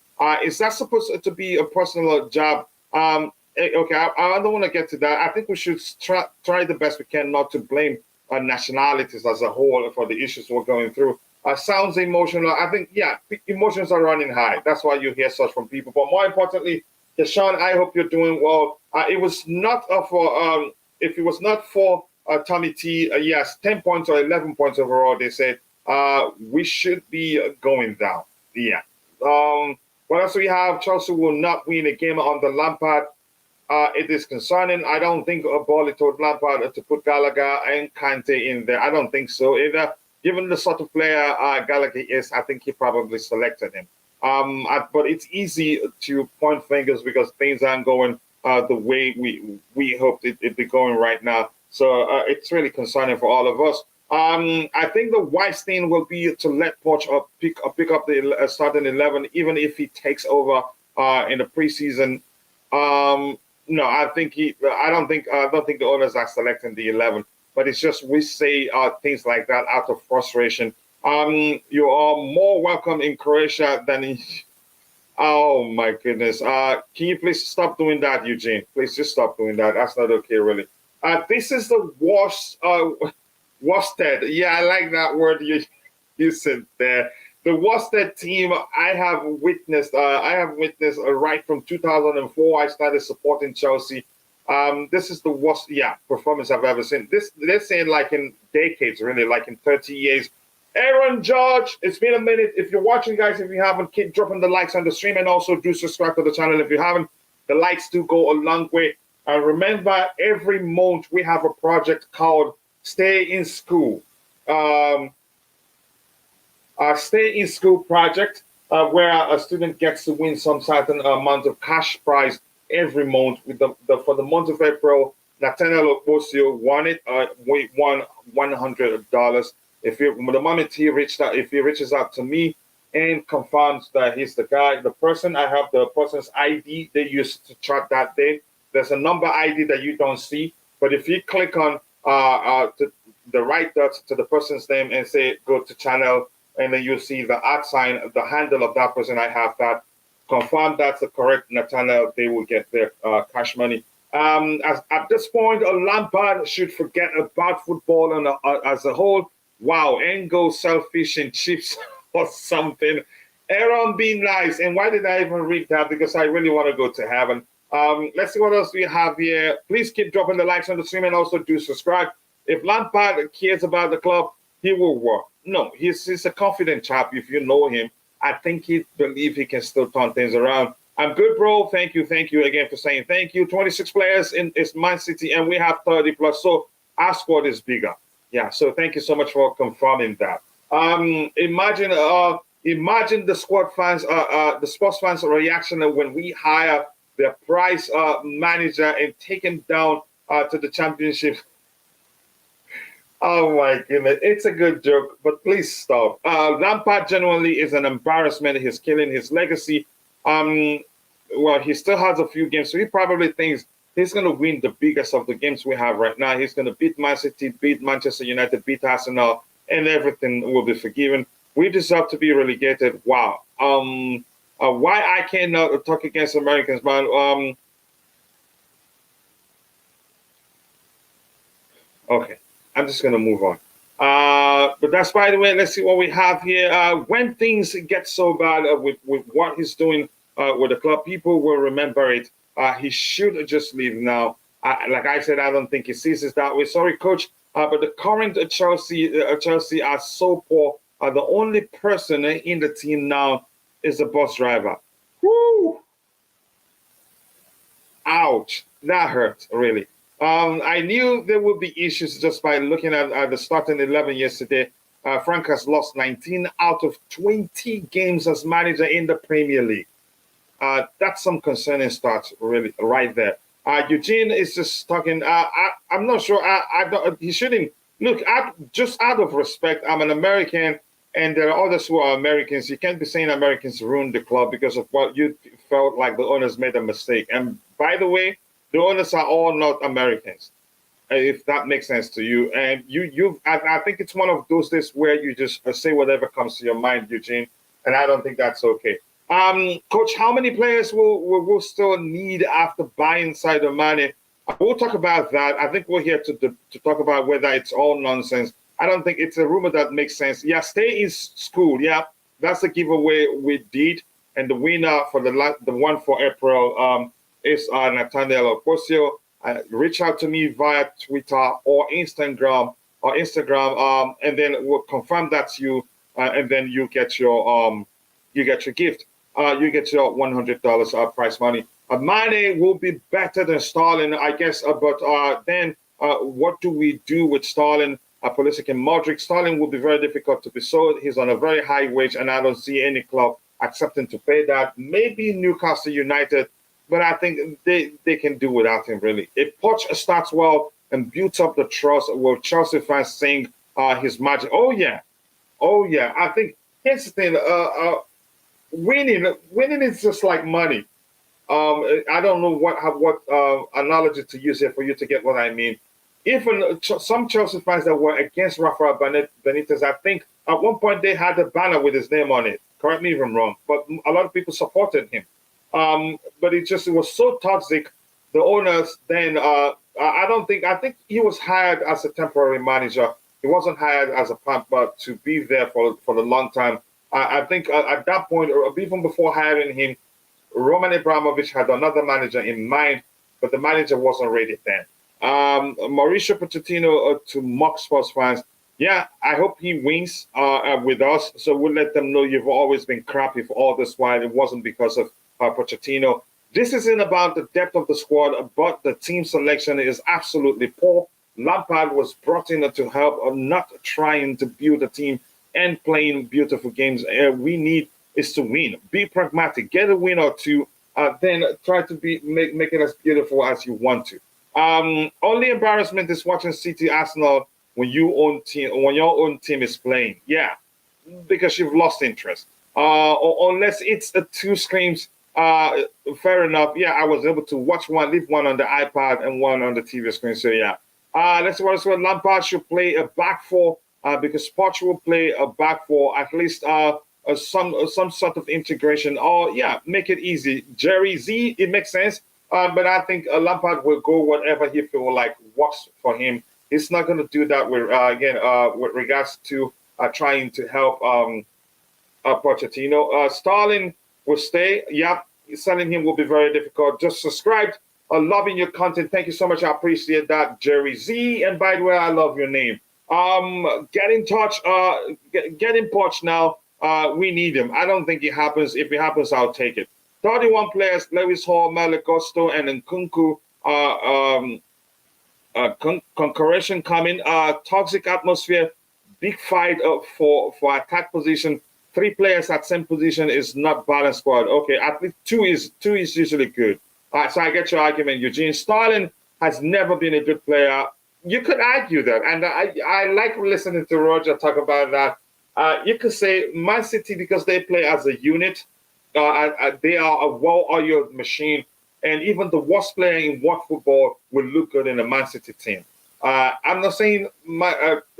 Is that supposed to be a personal job? Okay, I don't want to get to that. I think we should try the best we can not to blame nationalities as a whole for the issues we're going through. Sounds emotional. I think, emotions are running high. That's why you hear such from people. But more importantly, Deshaun, I hope you're doing well. It was not for, if it was not for Tommy T, yes, 10 points or 11 points overall, they said we should be going down. Yeah. What else we have? Chelsea will not win a game under Lampard. It is concerning. I don't think Bally told Lampard to put Gallagher and Kante in there. I don't think so either. Given the sort of player Gallagher is, I think he probably selected him. But it's easy to point fingers because things aren't going the way we hoped it'd be going right now. So it's really concerning for all of us. I think the wise thing will be to let Poch pick up the starting 11, even if he takes over in the preseason. No, I don't think the owners are selecting the 11. But it's just we say things like that out of frustration. You are more welcome in Croatia than in. Oh my goodness! Can you please stop doing that, Eugene? Please just stop doing that. That's not okay, really. This is the worsted. Yeah, I like that word you said there. The worsted team I have witnessed. Right from 2004. I started supporting Chelsea. This is the worst, performance I've ever seen. They're saying like in decades, really, like in 30 years. Aaron George, it's been a minute. If you're watching, guys, if you haven't, keep dropping the likes on the stream and also do subscribe to the channel. If you haven't, the likes do go a long way. And remember, every month we have a project called Stay in School. Our Stay in School project, where a student gets to win some certain amount of cash prize every month. For the month of April, Nathaniel Okposio won it. We won $100. The moment he reaches out to me and confirms that he's the guy, the person, I have the person's ID they used to track that day. There's a number ID that you don't see, but if you click on the right dot to the person's name and say go to channel, and then you see the @ the handle of that person, I have that. Confirm that's the correct Nathaniel, they will get their cash money. At this point, Lampard should forget about football as a whole. Wow, and go sell fish and chips or something. Aaron, be nice. And why did I even read that? Because I really want to go to heaven. Let's see what else we have here. Please keep dropping the likes on the stream and also do subscribe. If Lampard cares about the club, he will work. No, he's a confident chap if you know him. I think he believes he can still turn things around. I'm good, bro. Thank you again for saying thank you. 26 players is Man City, and we have 30 plus. So our squad is bigger. Yeah. So thank you so much for confirming that. Imagine the squad fans, the sports fans' reaction when we hire the price manager and take him down to the championship. Oh my goodness, it's a good joke, but please stop. Lampard genuinely is an embarrassment. He's killing his legacy. Well, he still has a few games, so he probably thinks he's going to win the biggest of the games we have right now. He's going to beat Man City, beat Manchester United, beat Arsenal, and everything will be forgiven. We deserve to be relegated. Wow. Why I cannot talk against Americans, man? Okay, I'm just going to move on. But that's, by the way, let's see what we have here. When things get so bad with what he's doing with the club, people will remember it. He should just leave now. Like I said, I don't think he sees it that way. Sorry, coach, but the current Chelsea are so poor. The only person in the team now is the bus driver. Woo! Ouch, that hurt, really. I knew there would be issues just by looking at the starting 11 yesterday. Frank has lost 19 out of 20 games as manager in the Premier League. That's some concerning stats, really, right there. Eugene is just talking. I'm not sure. He shouldn't look. Just out of respect, I'm an American, and there are others who are Americans. You can't be saying Americans ruined the club because of what you felt like the owners made a mistake. And by the way, the owners are all not Americans, if that makes sense to you. And I think it's one of those days where you just say whatever comes to your mind, Eugene. And I don't think that's okay. Coach, how many players will still need after buying Sadio Mane? We'll talk about that. I think we're here to talk about whether it's all nonsense. I don't think it's a rumor that makes sense. Yeah, stay in school. Yeah, that's the giveaway we did. And the winner for the one for April is Nathaniel Oposio. Reach out to me via Twitter or Instagram, and then we'll confirm that's you, and then you get your gift. You get your $100 prize money. Mane will be better than Sterling, I guess. But then what do we do with Sterling, Pulisic, and Modric? Sterling will be very difficult to be sold. He's on a very high wage, and I don't see any club accepting to pay that. Maybe Newcastle United, but I think they can do without him, really. If Poch starts well and builds up the trust, will Chelsea fans sing his magic? Oh, yeah. I think here's the thing. Winning is just like money. I don't know what analogy to use here for you to get what I mean. Even some Chelsea fans that were against Rafael Benitez, I think at one point they had a banner with his name on it. Correct me if I'm wrong, but a lot of people supported him. But it was so toxic. The owners then, I think he was hired as a temporary manager. He wasn't hired as a pump, but to be there for the long time. I think at that point, or even before hiring him, Roman Abramovich had another manager in mind, but the manager wasn't ready then. Mauricio Pochettino to mock Spurs fans. Yeah, I hope he wins with us. So we'll let them know you've always been crappy for all this while. It wasn't because of Pochettino. This isn't about the depth of the squad, but the team selection is absolutely poor. Lampard was brought in to help, not trying to build a team and playing beautiful games. We need is to win. Be pragmatic. Get a win or two. Then try to make it as beautiful as you want to. Only embarrassment is watching City Arsenal when your own team is playing. Yeah, because you've lost interest. Or unless it's two screens. Fair enough. Yeah, I was able to leave one on the iPad and one on the TV screen. So yeah. Let's see what Lampard should play a back four because Poch will play a back four, at least some sort of integration. Or yeah, make it easy. Jerry Z, it makes sense. But I think Lampard will go whatever he feel like works for him. He's not going to do that with regards to trying to help Pochettino. Sterling will stay. Yeah, selling him will be very difficult. Just subscribe. Loving your content. Thank you so much. I appreciate that, Jerry Z. And by the way, I love your name. Get in touch. Get in touch now. We need him. I don't think it happens. If it happens, I'll take it. 31 players: Lewis Hall, Malagosto, and Nkunku. Concurrence coming. Toxic atmosphere. big fight for attack position. 3 players at same position is not balanced squad. Okay, at least two is usually good. So I get your argument, Eugene. Sterling has never been a good player. You could argue that, and I like listening to Roger talk about that. You could say Man City, because they play as a unit, they are a well-oiled machine, and even the worst player in world football will look good in a Man City team. I'm not saying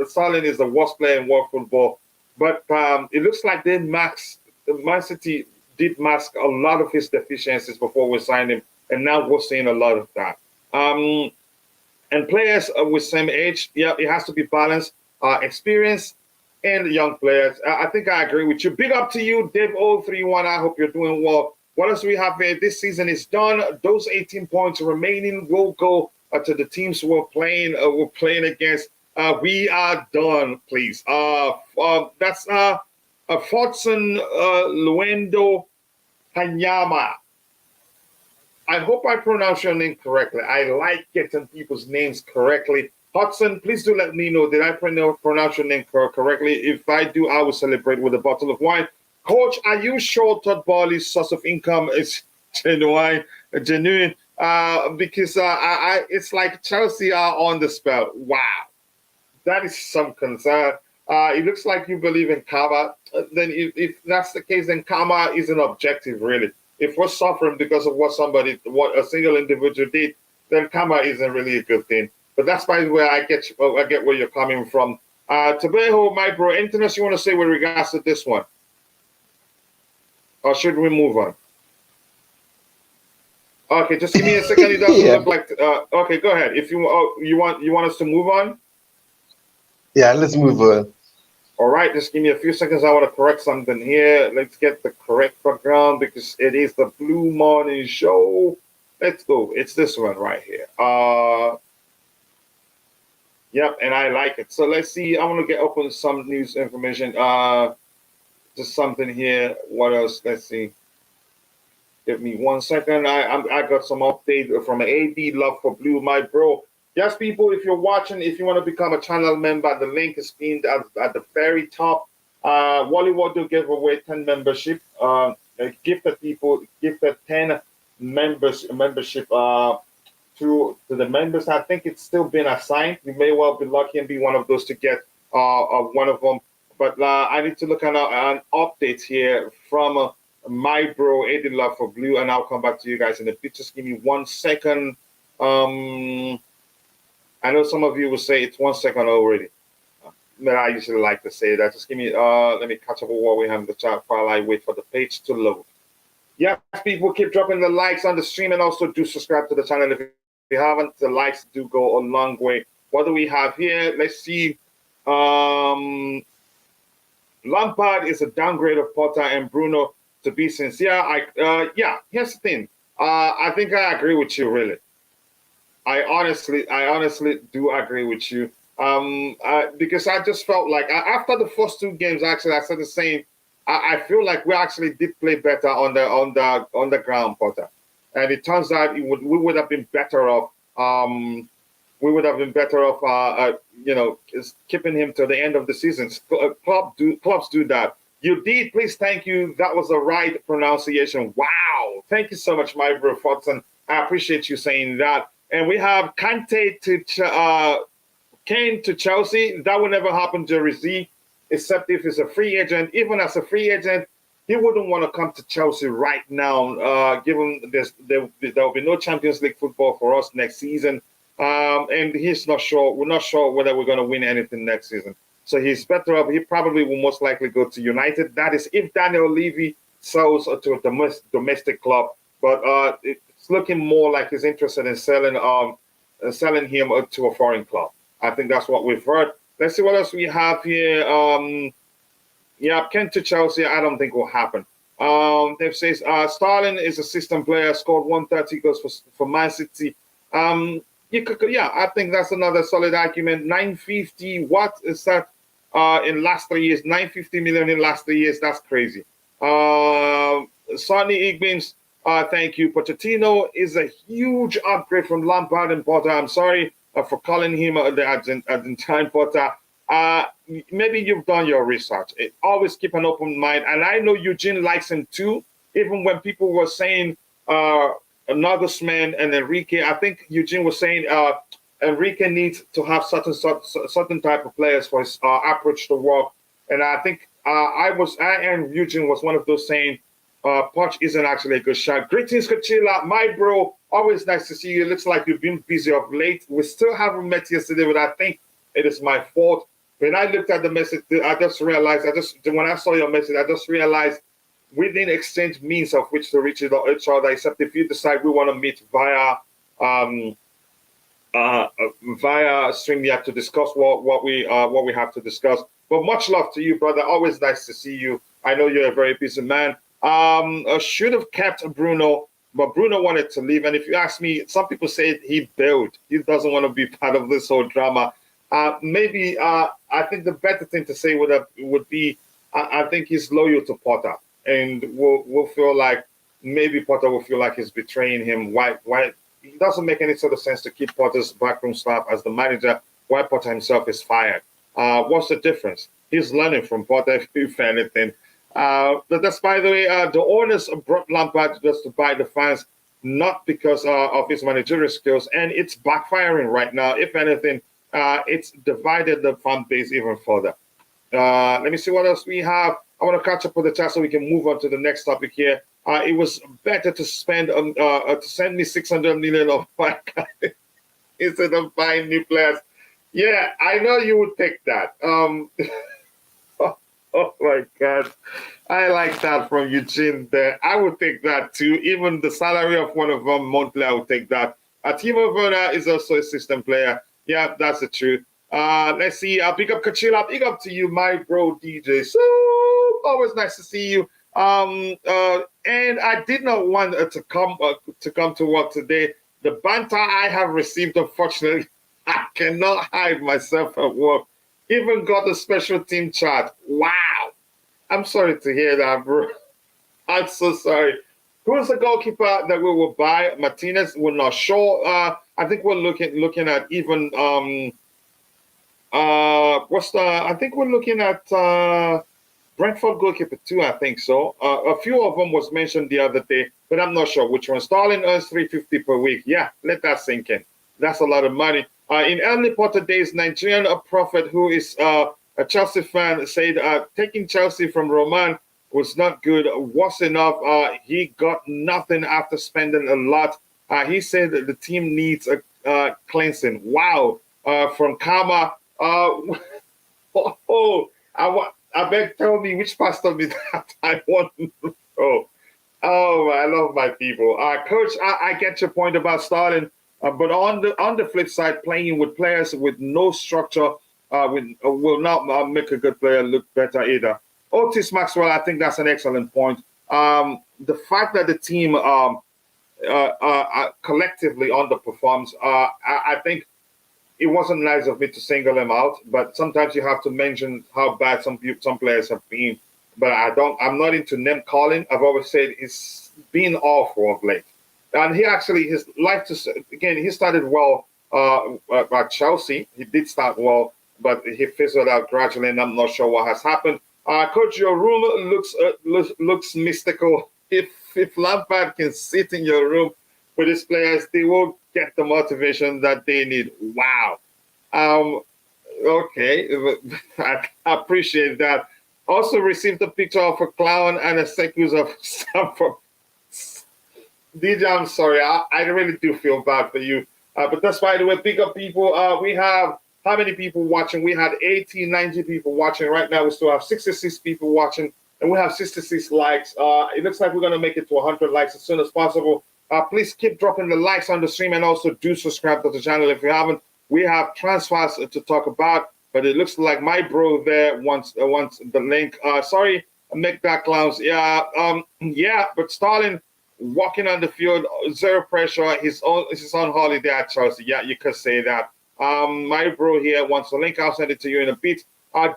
Sterling is the worst player in world football, but it looks like Man City did mask a lot of his deficiencies before we signed him, and now we're seeing a lot of that. And players with same age, yeah, it has to be balanced, experience, and young players. I think I agree with you. Big up to you, Dave031. I hope you're doing well. What else we have here? This season is done. Those 18 points remaining will go to the teams we're playing against. We are done, please. That's Fortson Luendo Hanyama. I hope I pronounce your name correctly. I like getting people's names correctly. Hudson, please do let me know. Did I pronounce your name correctly? If I do, I will celebrate with a bottle of wine. Coach, are you sure Todd Bowley's source of income is genuine? Because it's like Chelsea are on the spell. Wow. That is some concern. It looks like you believe in karma. Then if that's the case, then karma isn't objective, really. If we're suffering because of what a single individual did, then karma isn't really a good thing. But that's by the way I get where you're coming from. Tabeho, my bro, anything else you want to say with regards to this one? Or should we move on? Okay, just give me a second. It doesn't look like. Okay, go ahead. If you want us to move on. Yeah, let's move on. All right, just give me a few seconds. I want to correct something here. Let's get the correct background because it is the Blue Morning Show. Let's go. It's this one right here. Yep, and I like it. So let's see. I want to get open some news information. Just something here. What else? Let's see. Give me 1 second. I got some update from AD Love for Blue, my bro. Yes, people, if you're watching, if you want to become a channel member, the link is pinned at the very top. Wally Wado gave away 10 membership. Gifted 10 membership to the members. I think it's still been assigned. You may well be lucky and be one of those to get one of them. But I need to look at an update here from my bro, AD Love for Blue, and I'll come back to you guys in a bit. Just give me 1 second. I know some of you will say it's 1 second already. But I usually like to say that. Just give me, let me catch up with what we have in the chat while I wait for the page to load. Yes, people, keep dropping the likes on the stream and also do subscribe to the channel if you haven't. The likes do go a long way. What do we have here? Let's see. Lampard is a downgrade of Potter and Bruno, to be sincere. Here's the thing. I think I agree with you, really. I honestly do agree with you. Because I just felt like after the first 2 games, actually, I started saying I feel like we actually did play better on the ground, Potter, and it turns out we would have been better off. We would have been better off, keeping him to the end of the season. Clubs do that. You did. Please, thank you. That was the right pronunciation. Wow. Thank you so much, my bro, Fortson. I appreciate you saying that. And we have Kante Kane to Chelsea. That will never happen, Jerry Z, except if he's a free agent. Even as a free agent, he wouldn't want to come to Chelsea right now, given there will be no Champions League football for us next season. And he's not sure. We're not sure whether we're going to win anything next season. So he's better off. He probably will most likely go to United. That is if Daniel Levy sells to a domestic club. But it's looking more like he's interested in selling him to a foreign club. I think that's what we've heard. Let's see what else we have here. Kent to Chelsea, I don't think will happen. Dave says Sterling is a system player, scored 130 goals for Man City. I think that's another solid argument. 950, what is that in last 3 years? 950 million in last 3 years, that's crazy. Sonny Igbeams, thank you. Pochettino is a huge upgrade from Lampard and Potter. I'm sorry for calling him the Argentine Potter. maybe you've done your research. Always keep an open mind. And I know Eugene likes him too. Even when people were saying Nagelsmann and Enrique, I think Eugene was saying Enrique needs to have certain type of players for his approach to work. And I think I and Eugene was one of those saying Poch isn't actually a good shot. Greetings, Kachila, my bro. Always nice to see you. It looks like you've been busy of late. We still haven't met yesterday, but I think it is my fault. When I looked at the message, I just realized, when I saw your message, I just realized we didn't exchange means of which to reach each other, except if you decide we want to meet via StreamYard to discuss what we have to discuss. But much love to you, brother. Always nice to see you. I know you're a very busy man. Should have kept Bruno, but Bruno wanted to leave. And if you ask me, some people say he bailed. He doesn't want to be part of this whole drama. Maybe I think the better thing to say would be I think he's loyal to Potter, and we'll feel like maybe Potter will feel like he's betraying him. Why? It doesn't make any sort of sense to keep Potter's backroom staff as the manager while Potter himself is fired. What's the difference? He's learning from Potter, if anything. But that's, by the way, the owners brought Lampard just to buy the fans, not because of his managerial skills, and it's backfiring right now. If anything, it's divided the fan base even further. Let me see what else we have. I want to catch up with the chat so we can move on to the next topic here. It was better to spend to send me 600 million of instead of buying new players. Yeah, I know you would take that. Oh my God, I like that from Eugene there. I would take that too. Even the salary of one of them monthly, I would take that. Timo Werner is also a system player. Yeah, that's the truth. Let's see. I'll pick up Kachila. Big up to you, my bro DJ. So always nice to see you. And I did not want to come to work today. The banter I have received, unfortunately, I cannot hide myself at work. Even got a special team chat. Wow. I'm sorry to hear that, bro. I'm so sorry. Who's the goalkeeper that we will buy? Martinez, we're not sure. I think we're looking at even I think we're looking at Brentford goalkeeper too, I think so. A few of them was mentioned the other day, but I'm not sure which one. Starling earns $350 per week. Yeah, let that sink in. That's a lot of money. In early Potter days, Nigerian prophet who is a Chelsea fan said taking Chelsea from Roman was not good, was enough. He got nothing after spending a lot. He said that the team needs a cleansing. Wow. From Kama. I beg, tell me which pastor did that. I want to know. Oh, I love my people. Coach, I get your point about starting. But on the flip side, playing with players with no structure will not make a good player look better either. Otis Maxwell, I think that's an excellent point. The fact that the team collectively underperforms, I think it wasn't nice of me to single them out. But sometimes you have to mention how bad some players have been. But I'm not into name calling. I've always said it's been awful of late. And he started well at Chelsea. He did start well, but he fizzled out gradually, and I'm not sure what has happened. Coach, your room looks mystical. If Lampard can sit in your room with his players, they will get the motivation that they need. Wow. Okay, I appreciate that. Also received a picture of a clown and a sequence of Stamford. DJ, I'm sorry. I really do feel bad for you. But that's, by the way, pick up people. We have how many people watching? We had 80, 90 people watching. Right now, we still have 66 people watching, and we have 66 likes. It looks like we're going to make it to 100 likes as soon as possible. Please keep dropping the likes on the stream, and also do subscribe to the channel if you haven't. We have transfers to talk about, but it looks like my bro there wants the link. Sorry, make that clowns. Yeah, but Starling walking on the field, zero pressure. He's on holiday at Chelsea. Yeah, you could say that. My bro here wants the link. I'll send it to you in a bit.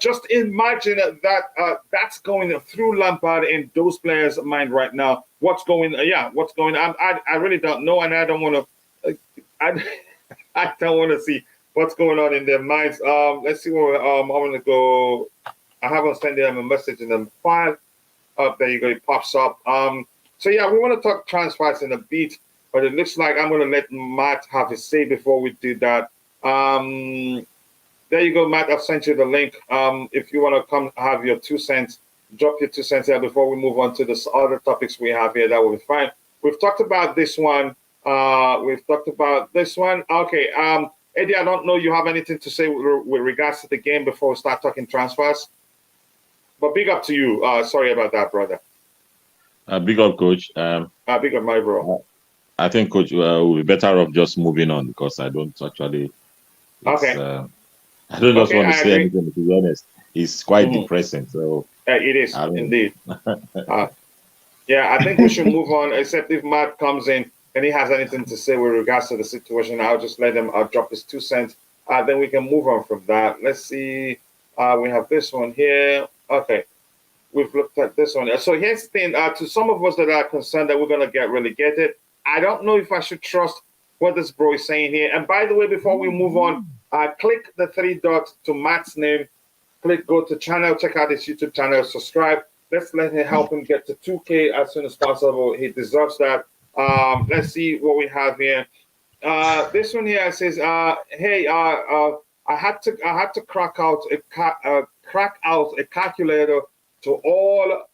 Just imagine that that's going through Lampard and those players' mind right now. What's going on? I really don't know, and I don't want to. I don't want to see what's going on in their minds. Let's see where I'm gonna go. I haven't sent them a message in the file. Up there you go, it pops up. So yeah, we want to talk transfers in a bit, but it looks like I'm gonna let Matt have his say before we do that. There you go, Matt. I've sent you the link. If you want to come have your 2 cents, drop your 2 cents here before we move on to the other topics we have here. That will be fine. We've talked about this one. Okay. Eddie, I don't know you have anything to say with regards to the game before we start talking transfers. But big up to you. Sorry about that, brother. Big up, coach. Big up, my bro. I think, coach, we'll be better off just moving on because I don't actually. Okay. I don't just Okay, want to I say agree. anything. To be honest, it's quite depressing. So It is I don't. indeed. Yeah, I think we should move on. Except if Matt comes in and he has anything to say with regards to the situation, I'll just let him drop his 2 cents. Then we can move on from that. Let's see. We have this one here. Okay. We've looked at this one. So here's the thing. To some of us that are concerned that we're going to get relegated, I don't know if I should trust what this bro is saying here. And by the way, before we move on, click the 3 dots to Matt's name. Click go to channel, check out his YouTube channel, subscribe. Let's let him help him get to 2K as soon as possible. He deserves that. Let's see what we have here. This one here says, "Hey, I had to crack out a calculator to all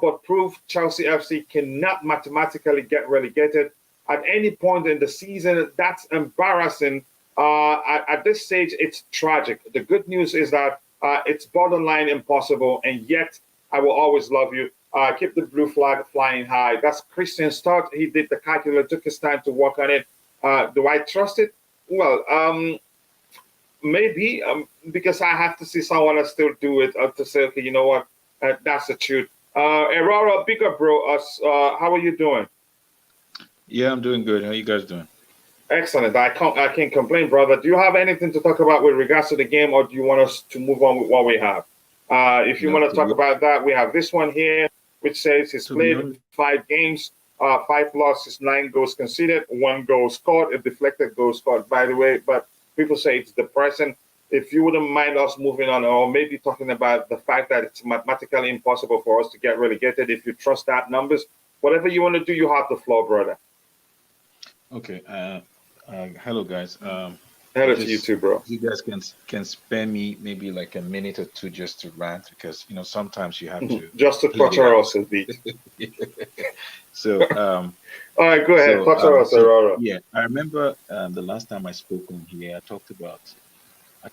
but prove Chelsea FC cannot mathematically get relegated at any point in the season. That's embarrassing. At this stage, it's tragic. The good news is that it's borderline impossible, and yet I will always love you. Keep the blue flag flying high." That's Christian Stott. He did the calculator, took his time to work on it. Do I trust it? Well, maybe because I have to see someone else still do it to say, okay, you know what, that's the truth. Aurora, bigger bro, how are you doing? Yeah, I'm doing good. How you guys doing? Excellent. I can't complain, brother. Do you have anything to talk about with regards to the game, or do you want us to move on with what we have? If you No, want to talk about that, we have this one here, which says he's to be played honest, 5 games, 5 losses, 9 goals conceded, 1 goal scored, a deflected goal scored, by the way. But people say it's depressing. If you wouldn't mind us moving on, or maybe talking about the fact that it's mathematically impossible for us to get relegated, if you trust that numbers, whatever you want to do, you have the floor, brother. okay. Hello guys. Hello to you too, bro. You guys can spare me maybe like a minute or two just to rant because sometimes you have to Just to let it torture out. us a bit. So All right, go ahead, torture us, Aurora. yeah, I remember the last time I spoke on here, I talked about I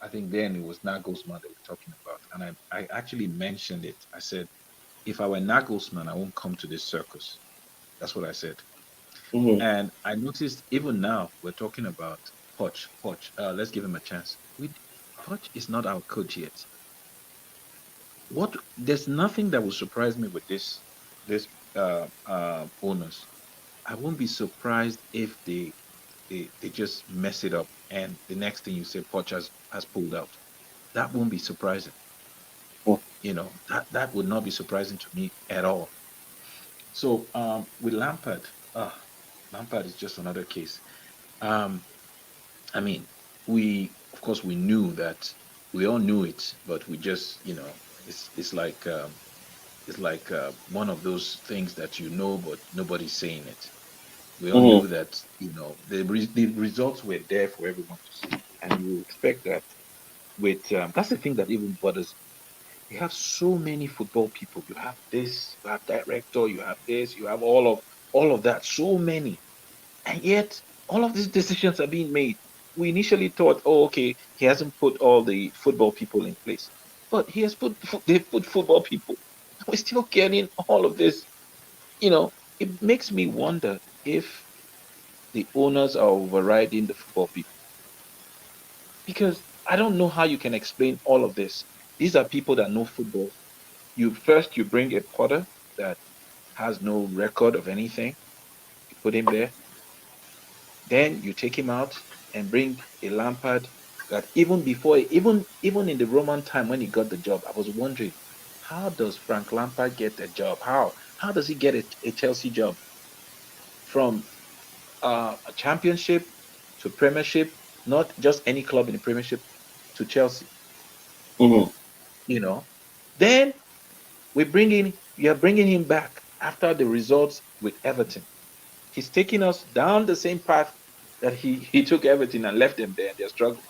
think then it was Nagelsmann that we're talking about, and I actually mentioned it. I said if I were Nagelsmann, I won't come to this circus. That's what I said. Mhm. And I noticed even now we're talking about Poch. Let's give him a chance. Poch is not our coach yet. There's nothing that will surprise me with this owners. I won't be surprised if they just mess it up and the next thing you say Poch has pulled out. That won't be surprising. That would not be surprising to me at all. So with Lampard, Lampard is just another case. Um, I mean, of course we knew that we all knew it, but we just it's like one of those things that but nobody's saying it. We all Mhm. knew that the results were there for everyone to see, and you expect that with that's the thing that even bothers me. You have so many football people. You have this, you have director, you have this, you have all of that. So many. And yet, all of these decisions are being made. We initially thought, oh, okay, he hasn't put all the football people in place, but he has they've put football people. We're still getting all of this. It makes me wonder if the owners are overriding the football people because I don't know how you can explain all of this. These are people that know football. You bring a Potter that has no record of anything. You put him there. Then you take him out and bring a Lampard that even in the Roman time when he got the job, I was wondering, how does Frank Lampard get a job? How does he get a Chelsea job from a championship to Premiership, not just any club in the Premiership, to Chelsea. Mhm. You know, then you're bringing him back after the results with Everton. He's taking us down the same path that he took Everton and left them there and they're struggling.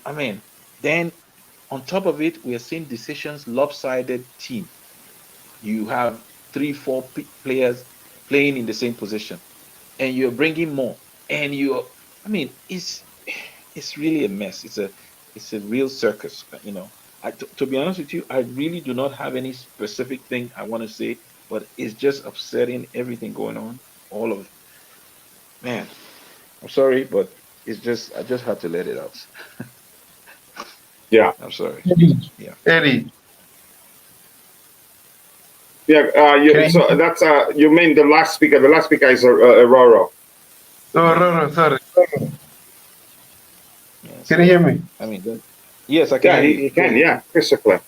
I mean, then on top of it, we are seeing decisions lopsided team. You have three, four players playing in the same position, and you're bringing more, and I mean, it's really a mess. It's a real circus. To be honest with you, I really do not have any specific thing I want to say, but it's just upsetting everything going on. All of Man, I'm sorry, but it's just I just had to let it out. Yeah. I'm sorry. Eddie, Yeah. Eddie, Yeah. can So you, that's you mean the last speaker? The last speaker is Aurora. oh, Yeah. Roro, sorry. Yeah. Can you So hear me? I mean, yes, I can Yeah, hear you. he Go can. ahead. Yeah, crystal clear.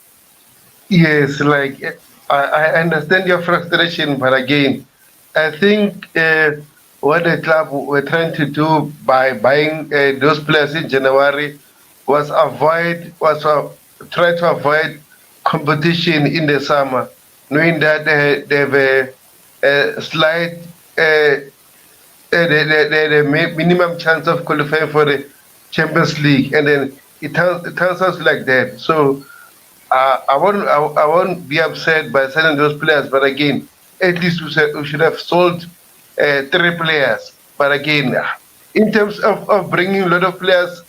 Yes, like I understand your frustration, but again, I think what the club were trying to do by buying those players in January was try to avoid competition in the summer, knowing that they have a slight the minimum chance of qualifying for the Champions League, and then it turns out like that. So I won't be upset by selling those players, but again, at least we should have sold three players. But again, in terms of bringing a lot of players,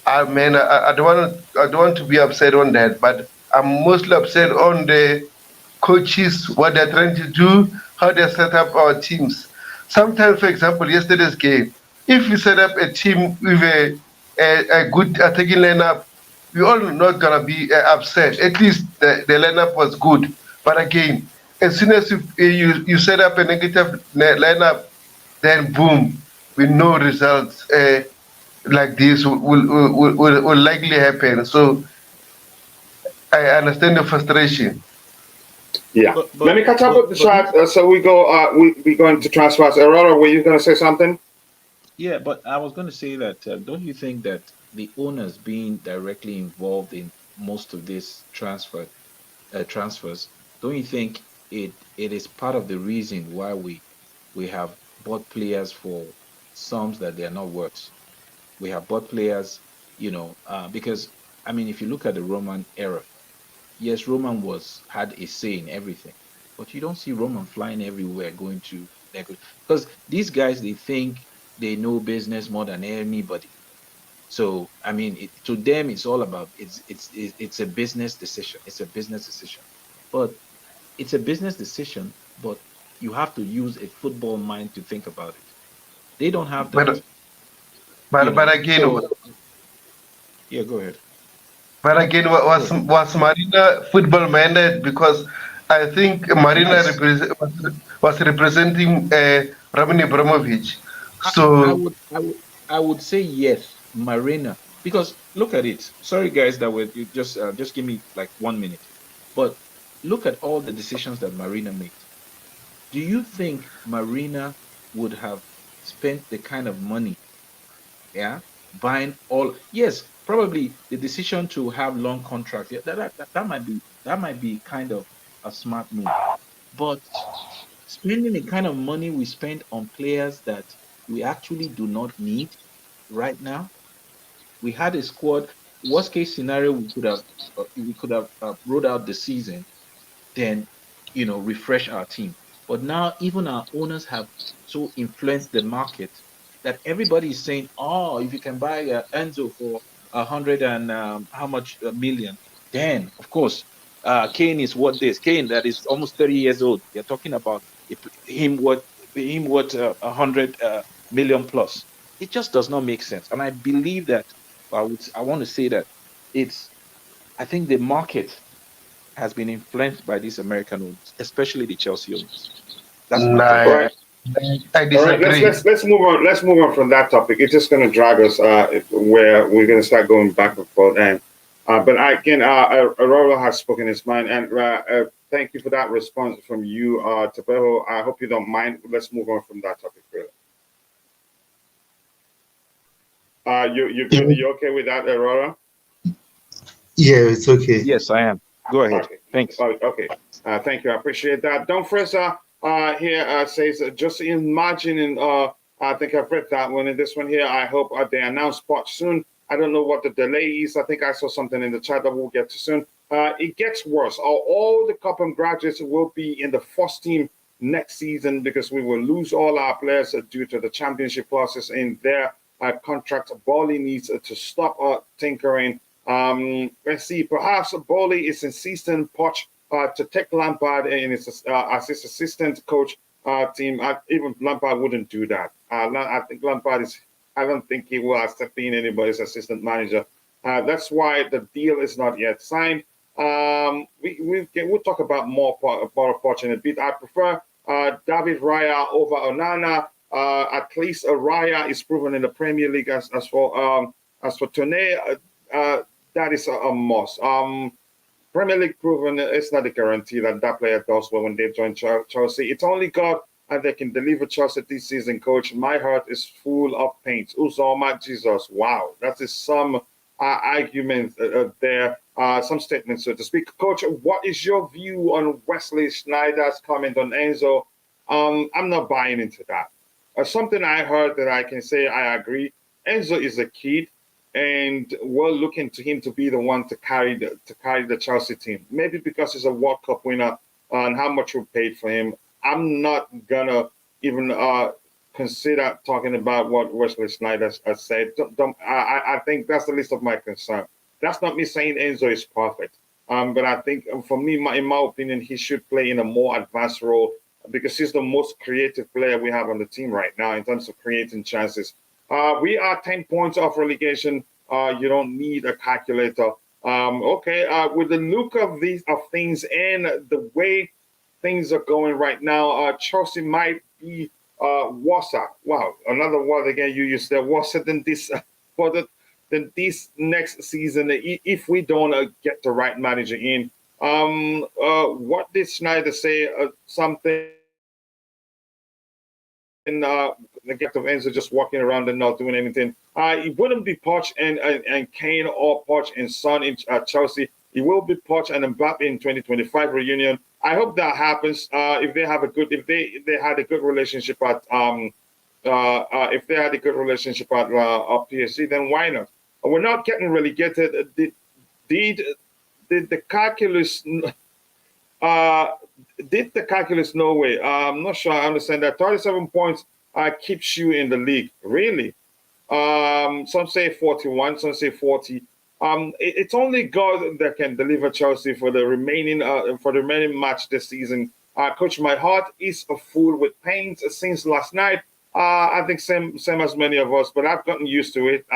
I don't want to be upset on that. But I'm mostly upset on the coaches, what they're trying to do, how they set up our teams. Sometimes, for example, yesterday's game, if we set up a team with a good attacking lineup, we're all not gonna be upset. At least the lineup was good. But again, as soon as you set up a negative lineup, then boom, with no results like this will likely happen. So I understand the frustration. Yeah. But Let but me catch up with the but chat. So we go. We go into transfers. Aurora, were you going to say something? yeah, but I was going to say that don't you think that the owners being directly involved in most of these transfers, don't you think it is part of the reason why we have bought players for sums that they are not worth? We have bought players, because I mean, if you look at the Roman era, yes, Roman had a say in everything, but you don't see Roman flying everywhere going to because these guys they think they know business more than anybody. So I mean, to them, it's all about it's a business decision. It's a business decision, but it's a business decision. But you have to use a football mind to think about it. They don't have that, But but again, So yeah, go ahead. Go was ahead. Marina football minded? Because I think Marina Yes, was representing Roman Abramovich. I So would, I would say yes, Marina, because look at it. Sorry, guys, that were you just give me like 1 minute, but look at all the decisions that Marina made. Do you think Marina would have spent the kind of money, yeah, buying all? Yes, probably the decision to have long contracts. Yeah, that might be kind of a smart move, but spending the kind of money we spend on players that we actually do not need right now. We had a squad. Worst case scenario, we could have rolled out the season, then refresh our team. But now even our owners have so influenced the market that everybody is saying, "Oh, if you can buy Enzo for 100 and how much million, then of course Kane is what this Kane that is almost 30 years old. You're talking about him what 100 million plus. It just does not make sense. And I believe that I want to say that it's I think the market has been influenced by these American owners, especially the Chelsea owners. That's my All thought. nah, right. I All right. Let's disagree. let's let's move on. Let's move on from that topic. It's just going to drag us where we're going to start going back and forth. And but again, Aurora has spoken his mind, and thank you for that response from you, Tabeho. I hope you don't mind. Let's move on from that topic. Really. You okay with that, Aurora? Yeah, it's okay. Yes, I am. Go ahead. Okay. Thanks. Okay. Thank you. I appreciate that. Don Fraser here says, just imagining, I think I've read that one. And this one here, I hope they announce Poch soon. I don't know what the delay is. I think I saw something in the chat that we'll get to soon. It gets worse. All the Cobham graduates will be in the first team next season because we will lose all our players due to the championship clauses in their contract. Bowley needs to stop tinkering. Let's see, perhaps Bowley is insisting Poch to take Lampard in his as his assistant coach team. Even Lampard wouldn't do that. I think Lampard is. I don't think he will accept being anybody's assistant manager. That's why the deal is not yet signed. We'll talk about more Poch in a bit. I prefer David Raya over Onana. At least Raya is proven in the Premier League. As for Tone, that is a must. Premier League proven, it's not a guarantee that that player does well when they join Chelsea. It's only God and they can deliver Chelsea this season, coach. My heart is full of pain. Uzoma Jesus. Wow. That is some argument there, some statements, so to speak. Coach, what is your view on Wesley Sneijder's comment on Enzo? I'm not buying into that. Something I heard that I can say I agree. Enzo is a kid, and we're looking to him to be the one to carry the Chelsea team. Maybe because he's a World Cup winner and how much we paid for him. I'm not gonna even consider talking about what Wesley Sneijder has said. I think that's the least of my concern. That's not me saying Enzo is perfect, but I think for me, in my opinion, he should play in a more advanced role because he's the most creative player we have on the team right now in terms of creating chances. We are 10 points off relegation. You don't need a calculator. With the look of things and the way things are going right now, Chelsea might be worse. Wow, another word again you used there. Worse than this than this next season if we don't get the right manager in. What did Sneijder say? Something. The gift of Enzo just walking around and not doing anything. It wouldn't be Poch and Kane or Poch and Son in Chelsea. It will be Poch and Mbappe in 2025 reunion. I hope that happens. If they had a good relationship at PSG, then why not? We're not getting relegated. Did the calculus? Did the calculus no way? I'm not sure I understand that. 37 points keeps you in the league. Really? Some say 41, some say 40. It's only God that can deliver Chelsea for the remaining match this season. Coach, my heart is full with pain since last night. I think same as many of us, but I've gotten used to it.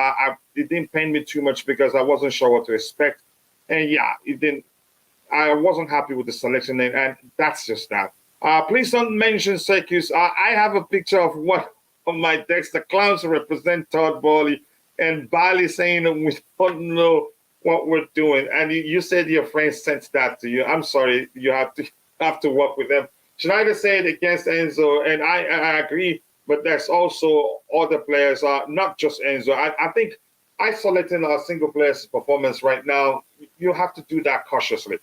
It didn't pain me too much because I wasn't sure what to expect. And yeah, it didn't. I wasn't happy with the selection, and that's just that. Please don't mention Sekus. I have a picture of one of my decks. The clowns represent Todd Bowley, and Bali saying that we don't know what we're doing. And you said your friend sent that to you. I'm sorry, you have to work with them. Schneider said against Enzo, and I agree, but there's also other players, not just Enzo. I think isolating our single player's performance right now, you have to do that cautiously.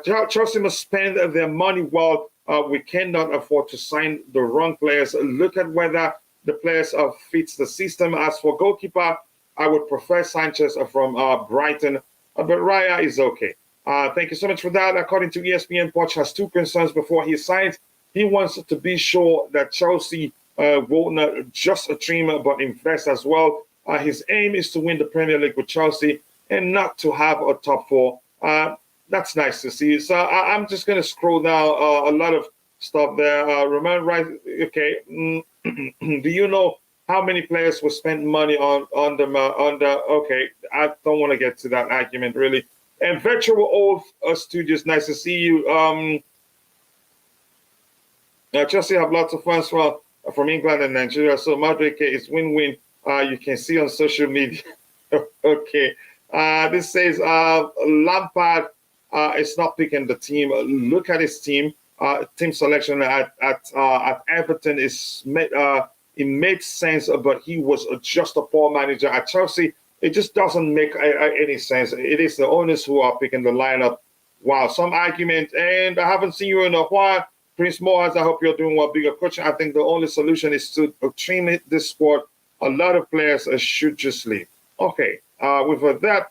Chelsea must spend their money well. We cannot afford to sign the wrong players. Look at whether the players fits the system. As for goalkeeper, I would prefer Sanchez from Brighton, but Raya is okay. Thank you so much for that. According to ESPN, Poch has two concerns before he signs. He wants to be sure that Chelsea will not just dream but invest as well. His aim is to win the Premier League with Chelsea and not to have a top four. That's nice to see. So I'm just going to scroll down a lot of stuff there. Roman, right? Okay. Do you know how many players will spend money on the? Okay, I don't want to get to that argument really. And Virtual Old Studios, nice to see you. Chelsea have lots of fans from England and Nigeria, so Madrid is win-win. You can see on social media. Okay. This says Lampard is not picking the team. Look at his team. Team selection at Everton is It made sense, but he was just a poor manager at Chelsea. It just doesn't make any sense. It is the owners who are picking the lineup. Wow, some argument, and I haven't seen you in a while. Prince Moaz, I hope you're doing well. Bigger coach, I think the only solution is to trim this squad. A lot of players should just leave. Okay, with that,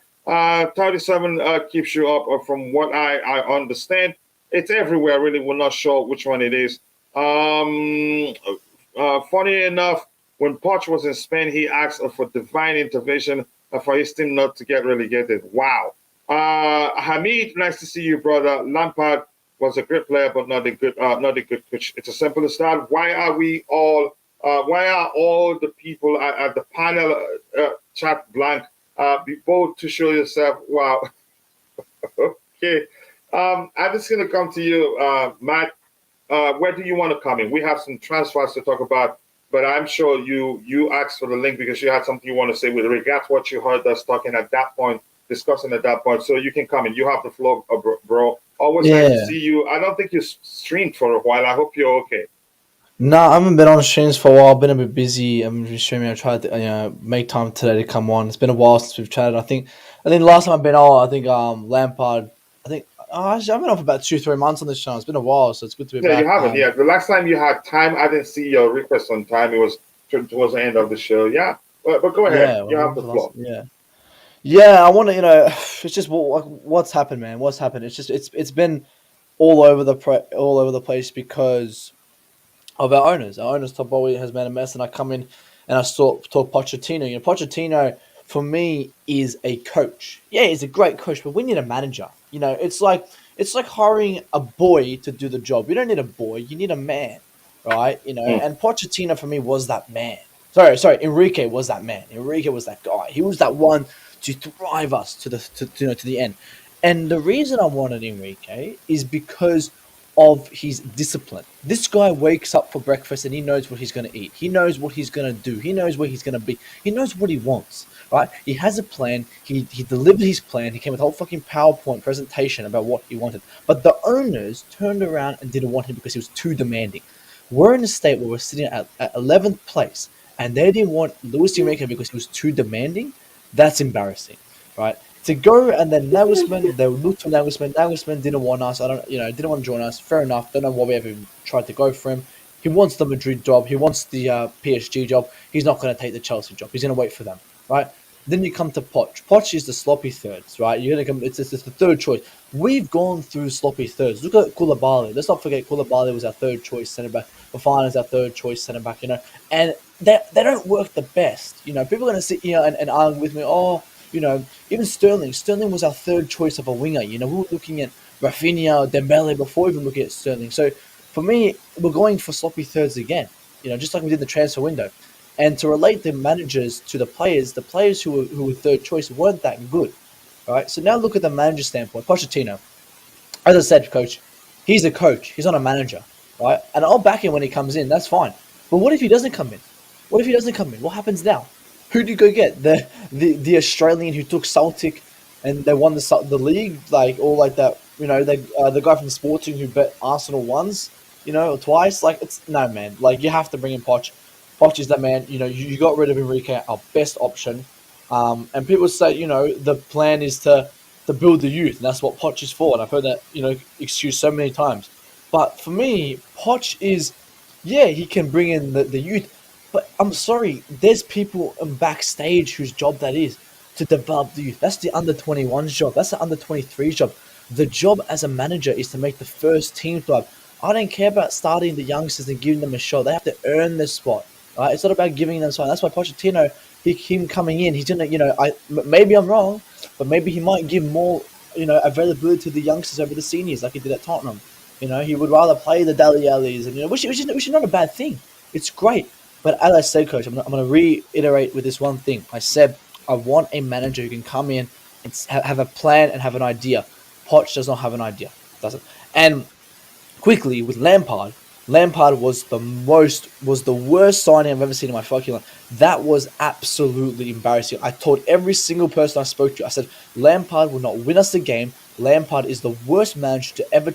37 keeps you up from what I understand. It's everywhere, really. We're not sure which one it is. Funny enough, when Poch was in Spain, he asked for divine intervention for his team not to get relegated. Wow. Hamid, nice to see you, brother. Lampard was a great player, but not a good coach. It's as simple as that. Why are all the people at the panel chat blank? Be bold to show yourself. Wow. Okay. I'm just gonna come to you, Matt. Where do you want to come in? We have some transfers to talk about, but I'm sure you asked for the link because you had something you want to say with regard to what you heard us talking at that point, discussing at that point. So you can come in. You have the floor, bro. Always nice to see you. I don't think you streamed for a while. I hope you're okay. No, I haven't been on streams for a while. I've been a bit busy. I'm just streaming. I tried to make time today to come on. It's been a while since we've chatted. I think last time I've been on, Lampard. Actually, I've been on for about 2-3 months on this channel. It's been a while, so it's good to be back. Yeah, you haven't. Yeah, the last time you had time, I didn't see your request on time. It was towards the end of the show. Yeah, but go ahead. You have the floor. Yeah. I want to. It's just what's happened, man. What's happened? It's just it's been all over the place because of our owners. Our owners top boy has made a mess, and I come in and I talk Pochettino. Pochettino for me is a coach. Yeah, he's a great coach, but we need a manager. It's like hiring a boy to do the job. You don't need a boy, you need a man, right? And Pochettino for me was that man. Sorry, Enrique was that man. Enrique was that guy. He was that one to drive us to the end. And the reason I wanted Enrique is because of his discipline. This guy wakes up for breakfast and he knows what he's going to eat. He knows what he's going to do. He knows where he's going to be. He knows what he wants, right? He has a plan. He delivered his plan. He came with a whole fucking PowerPoint presentation about what he wanted. But the owners turned around and didn't want him because he was too demanding. We're in a state where we're sitting at 11th place and they didn't want Luis Enrique because he was too demanding. That's embarrassing, right? To go and then Nagelsmann, they looked for Nagelsmann. Nagelsmann didn't want us. Didn't want to join us. Fair enough. Don't know why we ever tried to go for him. He wants the Madrid job. He wants the PSG job. He's not going to take the Chelsea job. He's going to wait for them, right? Then you come to Poch. Poch is the sloppy thirds, right? You're going to come. It's the third choice. We've gone through sloppy thirds. Look at Koulibaly. Let's not forget Koulibaly was our third choice centre back. Fofana is our third choice centre back. And they don't work the best. People are going to sit here and argue with me. Oh. Even Sterling. Sterling was our third choice of a winger. We were looking at Rafinha, Dembele before even looking at Sterling. So for me, we're going for sloppy thirds again. Just like we did the transfer window. And to relate the managers to the players who were third choice weren't that good. All right. So now look at the manager standpoint. Pochettino, as I said, coach, he's a coach. He's not a manager, right? And I'll back him when he comes in. That's fine. But what if he doesn't come in? What happens now? Who do you go get? The Australian who took Celtic and they won the league, the guy from Sporting who bet Arsenal once, or twice. It's no, man. You have to bring in Poch. Poch is that man. You got rid of Enrique, our best option. And people say, the plan is to build the youth, and that's what Poch is for. And I've heard that, excuse so many times. But for me, Poch is, he can bring in the youth. But I'm sorry, there's people backstage whose job that is to develop the youth. That's the under-21's job. That's the under-23's job. The job as a manager is to make the first team club. I don't care about starting the youngsters and giving them a shot. They have to earn their spot. Right? It's not about giving them a spot. That's why Pochettino, him coming in, he's gonna, maybe I'm wrong, but maybe he might give more, availability to the youngsters over the seniors like he did at Tottenham. He would rather play the Dele Allis, and which is not a bad thing. It's great. But as I said, coach, I'm going to reiterate with this one thing. I said I want a manager who can come in and have a plan and have an idea. Poch does not have an idea, doesn't. And quickly with Lampard was the worst signing I've ever seen in my fucking life. That was absolutely embarrassing. I told every single person I spoke to, I said Lampard will not win us the game. Lampard is the worst manager to ever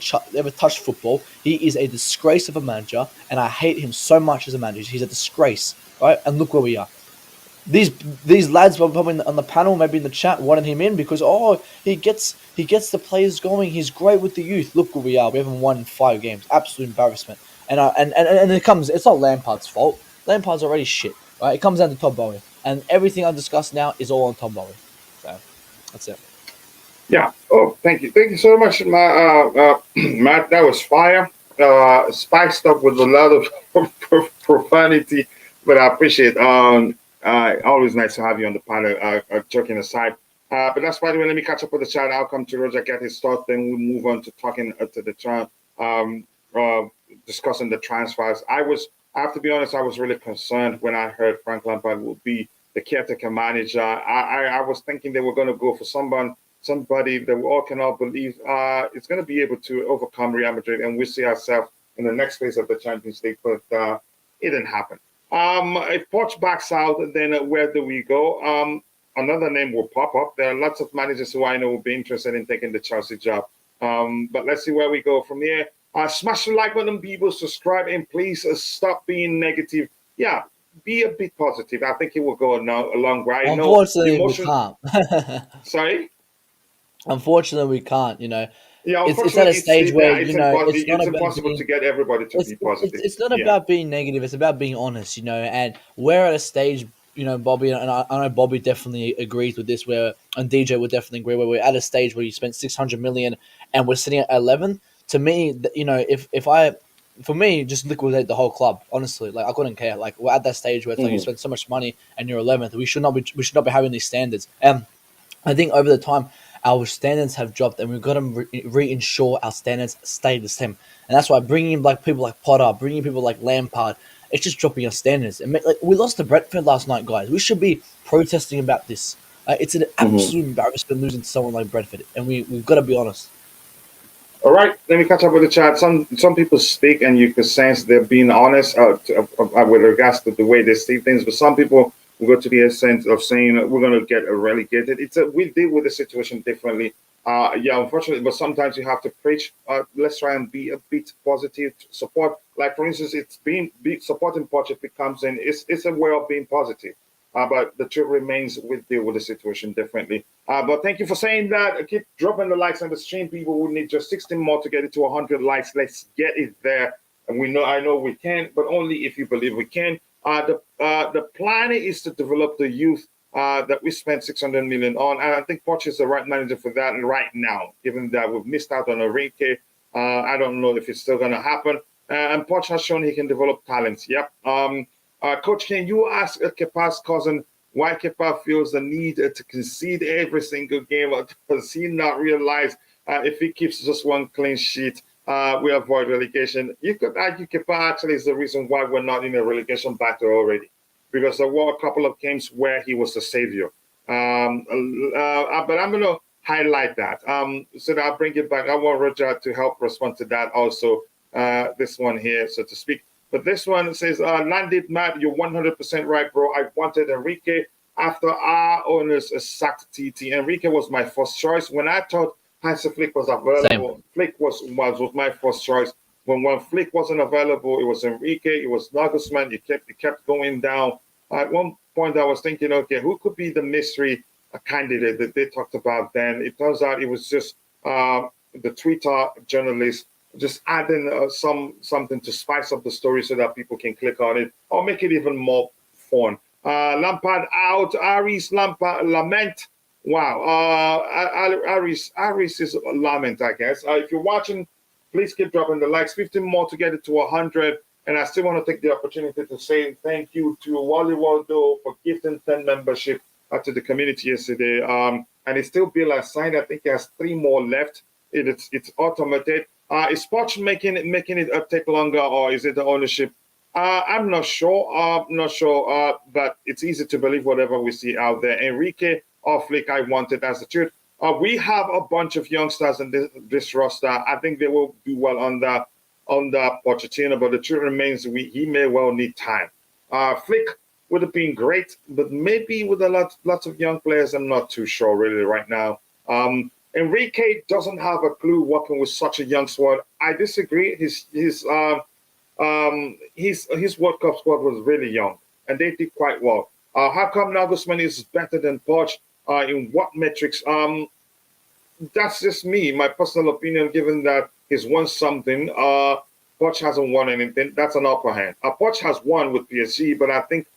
touch football. He is a disgrace of a manager, and I hate him so much as a manager. He's a disgrace. right? And look where we are. These lads were probably on the panel, maybe in the chat, wanted him in because he gets the players going. He's great with the youth. Look where we are. We haven't won 5 games. Absolute embarrassment. And it comes. It's not Lampard's fault. Lampard's already shit. Right? It comes down to Todd Boehly, and everything I discuss now is all on Todd Boehly. So that's it. Yeah. Oh, thank you so much, Matt. That was fire. Spiced up with a lot of profanity, but I appreciate. Always nice to have you on the panel. Joking aside, but that's by the way. Let me catch up with the chat. I'll come to Roger, get his thoughts, then we'll move on to talking to the discussing the transfers. I have to be honest. I was really concerned when I heard Frank Lampard will be the caretaker manager. I was thinking they were going to go for somebody that we all cannot believe is going to be able to overcome Real Madrid, and we see ourselves in the next phase of the Champions League, but it didn't happen. If Poch backs out, then where do we go? Another name will pop up. There are lots of managers who I know will be interested in taking the Chelsea job. But let's see where we go from here. Smash the like button, people, subscribe, and please stop being negative. Yeah, be a bit positive. I think it will go a long way. Unfortunately, we can't. Sorry? Unfortunately, we can't. Yeah, it's at a stage where it's it's not impossible being, to get everybody to be positive. It's not about being negative. It's about being honest. And we're at a stage. Bobby, and I know Bobby definitely agrees with this. And DJ would definitely agree. Where we're at a stage where you spent 600 million and we're sitting at 11. To me, for me, just liquidate the whole club. Honestly, like I couldn't care. Like we're at that stage where it's like you spend so much money and you're 11th. We should not be having these standards. I think over the time, our standards have dropped, and we've got to reinsure our standards stay the same. And that's why bringing in people like Potter, bringing in people like Lampard, it's just dropping our standards. And we lost to Brentford last night, guys. We should be protesting about this. It's an absolute embarrassment losing to someone like Brentford, and we've got to be honest. All right, let me catch up with the chat. Some people speak, and you can sense they're being honest with regards to the way they see things. But some people will go to the essence of saying we're going to get relegated. We deal with the situation differently. Yeah, unfortunately, but sometimes you have to preach. Let's try and be a bit positive. Support, like for instance, it's supporting Pochettino comes in. It's a way of being positive. But the truth remains, we deal with the situation differently. But thank you for saying that. Keep dropping the likes on the stream. People will need just 16 more to get it to 100 likes. Let's get it there. And I know we can, but only if you believe we can. The plan is to develop the youth that we spent 600 million on. And I think Poch is the right manager for that right now, given that we've missed out on Enrique. I don't know if it's still going to happen. And Poch has shown he can develop talents. Yep. Coach, can you ask Kepa's cousin why Kepa feels the need to concede every single game? Does he not realize if he keeps just one clean sheet, we avoid relegation? You could argue Kepa actually is the reason why we're not in a relegation battle already, because there were a couple of games where he was the savior. But I'm going to highlight that. So that I'll bring it back. I want Roger to help respond to that also, this one here, so to speak. But this one says, landed Matt, you're 100% right, bro. I wanted Enrique after our owners sacked TT. Enrique was my first choice. When I thought Hansi Flick was available, Flick was my first choice. When Flick wasn't available, it was Enrique, it was Nagelsmann. It kept going down. At one point, I was thinking, okay, who could be the mystery candidate that they talked about then? It turns out it was just the Twitter journalist just adding something to spice up the story so that people can click on it or make it even more fun. Lampard out. Aris Lampard lament. Wow. Aris is a lament, I guess. If you're watching, please keep dropping the likes. 15 more to get it to 100. And I still want to take the opportunity to say thank you to Wally Waldo for gifting 10 membership to the community yesterday. And it's still Bill has signed. I think he has 3 more left. It's automated. Is Poch making it take longer, or is it the ownership? I'm not sure. But it's easy to believe whatever we see out there. Enrique or Flick, I wanted as the truth. We have a bunch of youngsters in this roster. I think they will do well under Pochettino, but the truth remains he may well need time. Flick would have been great, but maybe with lots of young players, I'm not too sure really right now. Enrique doesn't have a clue working with such a young squad. I disagree. His World Cup squad was really young. and they did quite well. How come Nagelsmann is better than Poch? In what metrics? That's just me, my personal opinion, given that he's won something. Poch hasn't won anything. That's an upper hand. Poch has won with PSG, but I think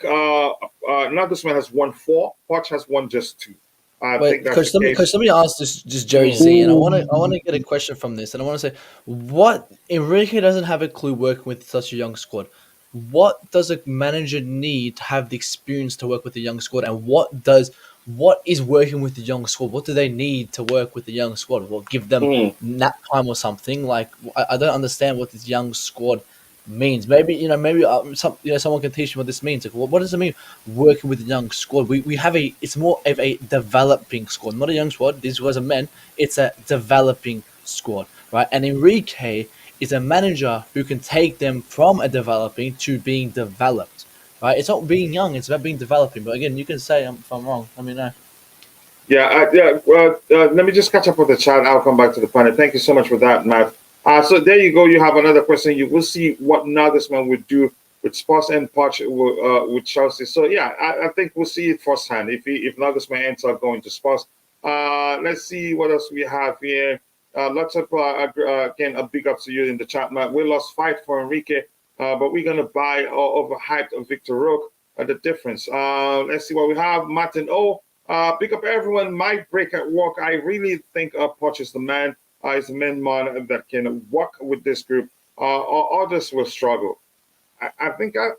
Nagelsmann has won 4. Poch has won just 2. I Wait, think that's the case. Coach, let me ask this just Jerry Z, and I want to get a question from this, and I want to say, what Enrique doesn't have a clue working with such a young squad. What does a manager need to have the experience to work with a young squad, and what is working with the young squad? What do they need to work with the young squad? Well, give them nap time or something. Like I don't understand what this young squad means. Maybe someone can teach me what this means. Like, what does it mean working with a young squad? We have it's more of a developing squad, not a young squad. These guys are men. It's a developing squad, right? And Enrique is a manager who can take them from a developing to being developed, right? It's not being young; it's about being developing. But again, you can say if I'm wrong. Let me know. Yeah. Let me just catch up with the chat. I'll come back to the panel. Thank you so much for that, Matt. So there you go. You have another question. You will see what Nagelsmann would do with Spurs and Poch with Chelsea. So yeah, I think we'll see it firsthand if Nagelsmann ends up going to Spurs. Let's see what else we have here. Lots of again, a big up to you in the chat, Matt. We lost 5 for Enrique, but we're gonna buy overhyped Victor Roque. The difference. Let's see what we have. Martin O. Big up everyone. My break at work. I really think Poch is the man. Is the main man that can work with this group. Or others will struggle. I think I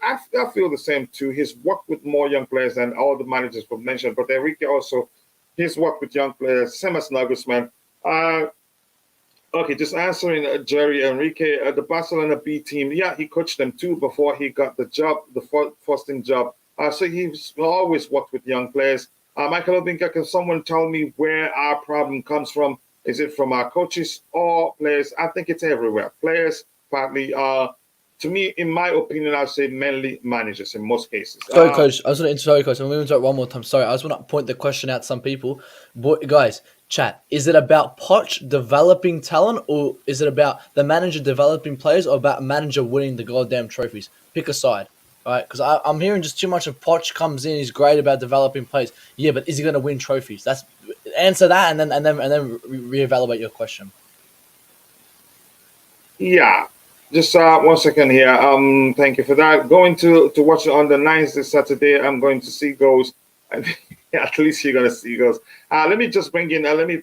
feel the same too. He's worked with more young players than all the managers we've mentioned, but Enrique also, he's worked with young players, same as Nagelsmann. Okay, just answering Jerry Enrique, the Barcelona B team. Yeah, he coached them too before he got the job, the first-team job. So he's always worked with young players. Michael Obinka, can someone tell me where our problem comes from? Is it from our coaches or players? I think it's everywhere. Players, partly. To me, in my opinion, I'd say mainly managers in most cases. Sorry, Coach. I was going to interrupt, Coach. I'm going to interrupt one more time. Sorry, I just want to point the question out to some people. But guys, chat, is it about Poch developing talent, or is it about the manager developing players, or about manager winning the goddamn trophies? Pick a side, all right? Because I'm hearing just too much of Poch comes in, he's great about developing players. Yeah, but is he going to win trophies? Answer that, and then reevaluate your question. Yeah. Just 1 second here. Thank you for that. Going to watch it on the 9th this Saturday. I'm going to see goals. At least you're gonna see goals. Let me bring in. Let me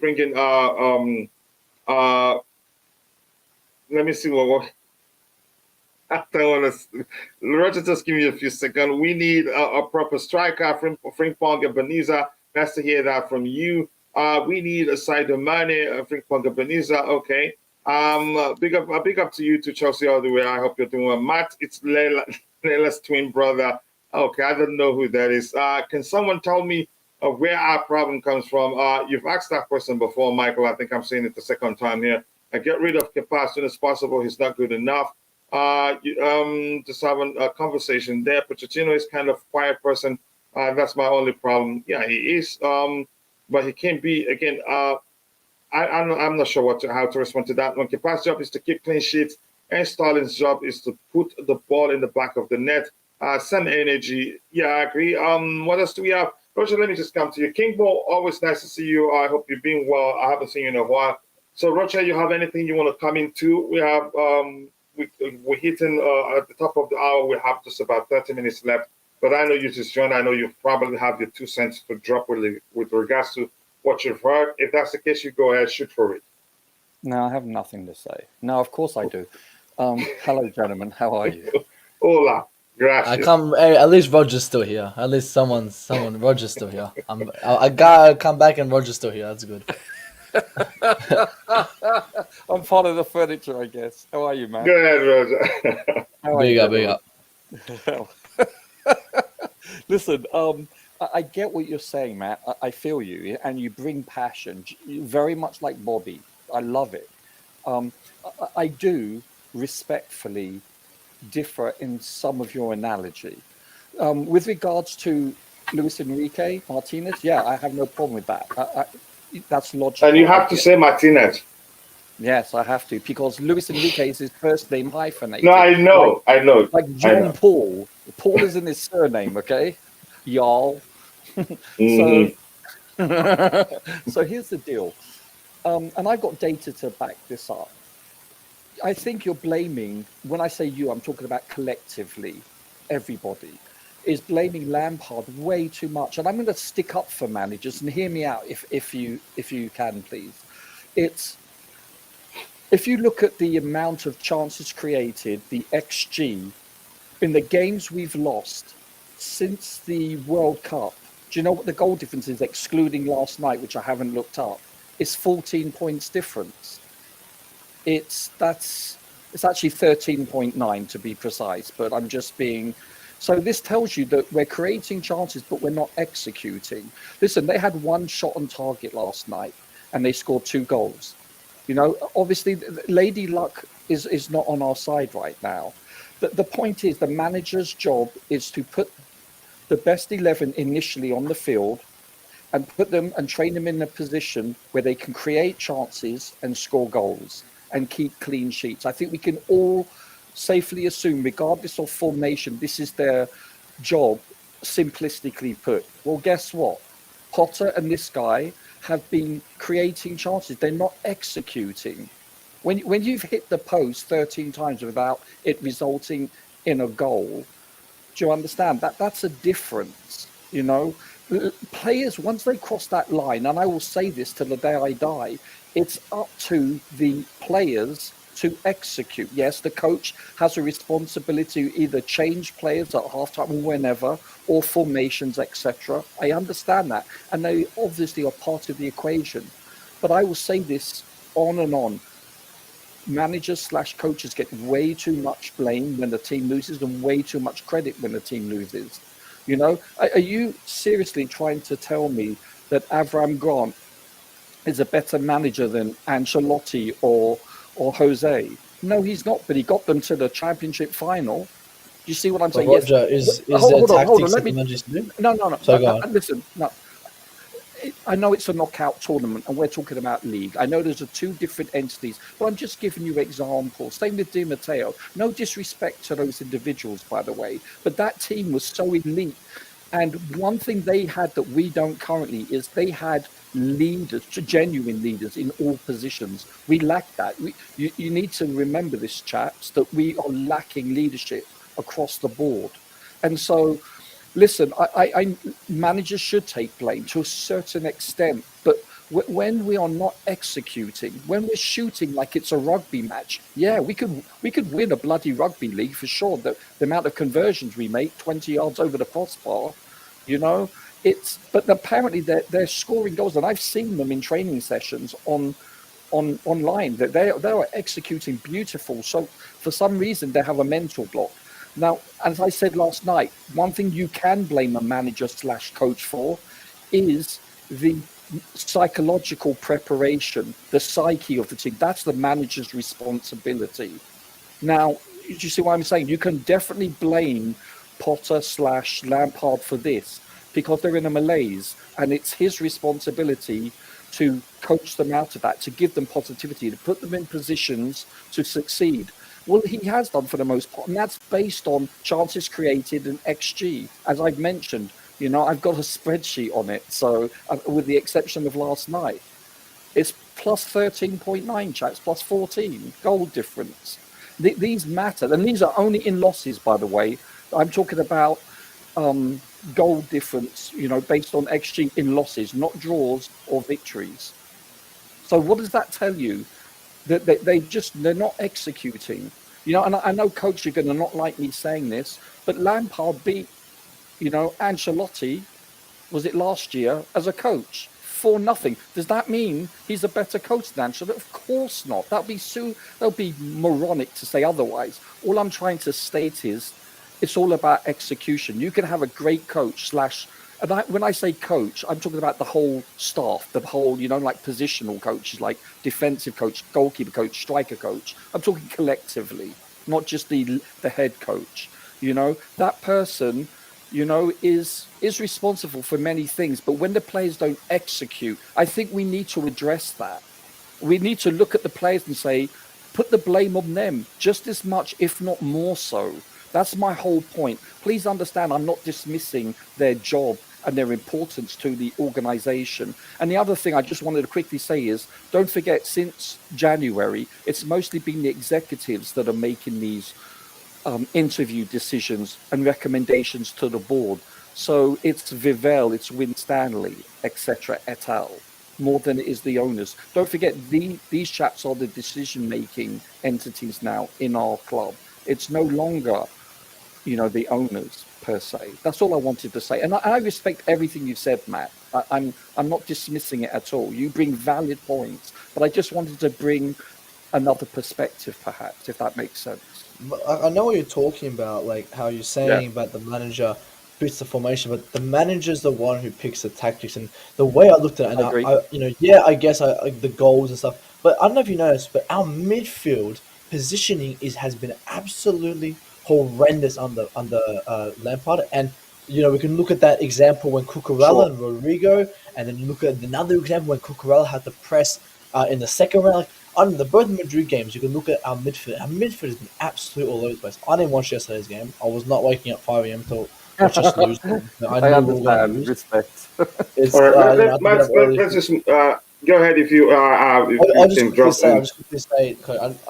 see what. I don't want to. Roger, just give me a few seconds. We need a proper striker. Frimpong Ebenezer. Nice to hear that from you. We need a Sadio Mane. Frimpong Ebenezer. Okay. Big up to you to Chelsea all the way. I hope you're doing well. Matt, it's Leila's twin brother. Okay, I don't know who that is. Can someone tell me where our problem comes from? You've asked that question before, Michael. I think I'm saying it the second time here. Get rid of Kepa as soon as possible. He's not good enough. Just having a conversation there. Pochettino is kind of a quiet person. That's my only problem. Yeah, he is. But he can't be, again, I'm not sure how to respond to that one. Kepa's job is to keep clean sheets, and Sterling's job is to put the ball in the back of the net. Some energy. Yeah, I agree. What else do we have? Roger, let me just come to you. Kingbo, always nice to see you. I hope you're being well. I haven't seen you in a while. So, Roger, you have anything you want to come into? We have we're hitting at the top of the hour. We have just about 30 minutes left. But I know you just joined. I know you probably have your 2 cents to drop with regards to what you've heard. If that's the case, you go ahead, shoot for it. No, I have nothing to say. No, of course I do. Hello, gentlemen. How are you? Hola. Gracias. I come. Hey, at least Roger's still here. At least someone. Roger's still here. I gotta come back and Roger's still here. That's good. I'm part of the furniture, I guess. How are you, man? Go ahead, Roger. Big up. Listen, I get what you're saying, Matt. I feel you, and you bring passion, very much like Bobby. I love it. I do respectfully differ in some of your analogy. With regards to Luis Enrique Martinez, yeah, I have no problem with that. That's logical. And you have to say Martinez. Yes, I have to, because Luis Enrique is his first name hyphenated. No, I know. Like John Paul. Paul is in his surname, okay? Y'all. So, so here's the deal. And I've got data to back this up. I think you're blaming, when I say you, I'm talking about collectively, everybody is blaming Lampard way too much. And I'm going to stick up for managers, and hear me out if you can, please. It's, if you look at the amount of chances created, the XG, in the games we've lost since the World Cup, do you know what the goal difference is, excluding last night, which I haven't looked up? It's 14 points difference. It's actually 13.9 to be precise, but I'm just being. So this tells you that we're creating chances, but we're not executing. Listen, they had one shot on target last night, and they scored 2 goals. You know, obviously, Lady Luck is not on our side right now. But the point is, the manager's job is to put the best 11 initially on the field, and put them and train them in a position where they can create chances and score goals and keep clean sheets. I think we can all safely assume, regardless of formation, this is their job, simplistically put. Well, guess what? Potter and this guy have been creating chances. They're not executing. When you've hit the post 13 times without it resulting in a goal, do you understand? That's a difference, you know? Players, once they cross that line, and I will say this till the day I die, it's up to the players to execute. Yes, the coach has a responsibility to either change players at halftime or whenever, or formations, etc. I understand that, and they obviously are part of the equation. But I will say this on and on. Managers / coaches get way too much blame when the team loses, and way too much credit when the team loses. You know, are you seriously trying to tell me that Avram Grant is a better manager than Ancelotti or Jose? No, he's not, but he got them to the championship final. Do you see what I'm saying? Roger, Yes. is there Hold on. tactics Let that the me. managers do? No. So go on. Listen, no. I know it's a knockout tournament, and we're talking about league. I know there's 2 different entities, but I'm just giving you examples. Same with Di Matteo. No disrespect to those individuals, by the way, but that team was so elite. And one thing they had that we don't currently is they had leaders, genuine leaders in all positions. We lack that. You need to remember this, chaps, that we are lacking leadership across the board. And so, listen, I managers should take blame to a certain extent, but when we are not executing, when we're shooting like it's a rugby match, yeah, we could win a bloody rugby league for sure. The amount of conversions we make, 20 yards over the crossbar, you know, but apparently they're scoring goals, and I've seen them in training sessions online that they are executing beautiful. So for some reason they have a mental block. Now, as I said last night, one thing you can blame a manager / coach for is the psychological preparation, the psyche of the team. That's the manager's responsibility. Now, do you see what I'm saying? You can definitely blame Potter / Lampard for this, because they're in a malaise, and it's his responsibility to coach them out of that, to give them positivity, to put them in positions to succeed. Well, he has done for the most part, and that's based on chances created and XG. As I've mentioned, you know, I've got a spreadsheet on it. So, with the exception of last night, it's plus 13.9, chaps, plus 14 goal difference. These matter, and these are only in losses, by the way. I'm talking about goal difference, you know, based on XG in losses, not draws or victories. So, what does that tell you? That they're not executing, you know. And I know, coach, you're going to not like me saying this, but Lampard beat, you know, Ancelotti, was it last year, as a coach 4-0. Does that mean he's a better coach than Ancelotti? Of course not. That'd be moronic to say otherwise. All I'm trying to state is it's all about execution. You can have a great coach / and when I say coach, I'm talking about the whole staff, the whole, you know, like positional coaches, like defensive coach, goalkeeper coach, striker coach. I'm talking collectively, not just the head coach. You know, that person, you know, is responsible for many things. But when the players don't execute, I think we need to address that. We need to look at the players and say, put the blame on them just as much, if not more so. That's my whole point. Please understand, I'm not dismissing their job and their importance to the organization. And the other thing I just wanted to quickly say is, don't forget, since January, it's mostly been the executives that are making these interview decisions and recommendations to the board. So it's Vivell, it's Winstanley, etc., et al., more than it is the owners. Don't forget, these chaps are the decision-making entities now in our club. It's no longer, the owners per se. That's all I wanted to say. And I respect everything you've said, Matt. I'm not dismissing it at all. You bring valid points, but I just wanted to bring another perspective, perhaps, if that makes sense. I know what you're talking about, like how you're saying about the manager picks the formation, but the manager's the one who picks the tactics. And the way I looked at it, and Agree. I guess the goals and stuff, but I don't know if you noticed, but our midfield positioning has been absolutely horrendous under Lampard. And we can look at that example when Cucurella and Rodrigo, and then look at another example when Cucurella had to press in the second round. On the both Madrid games, you can look at our midfield. Our midfield has been absolutely all over the place. I didn't watch yesterday's game. I was not waking up 5 a.m. to watch us lose. I understand. Respect. It's, All right, let's just go ahead if you I'll just can drop in. quickly say,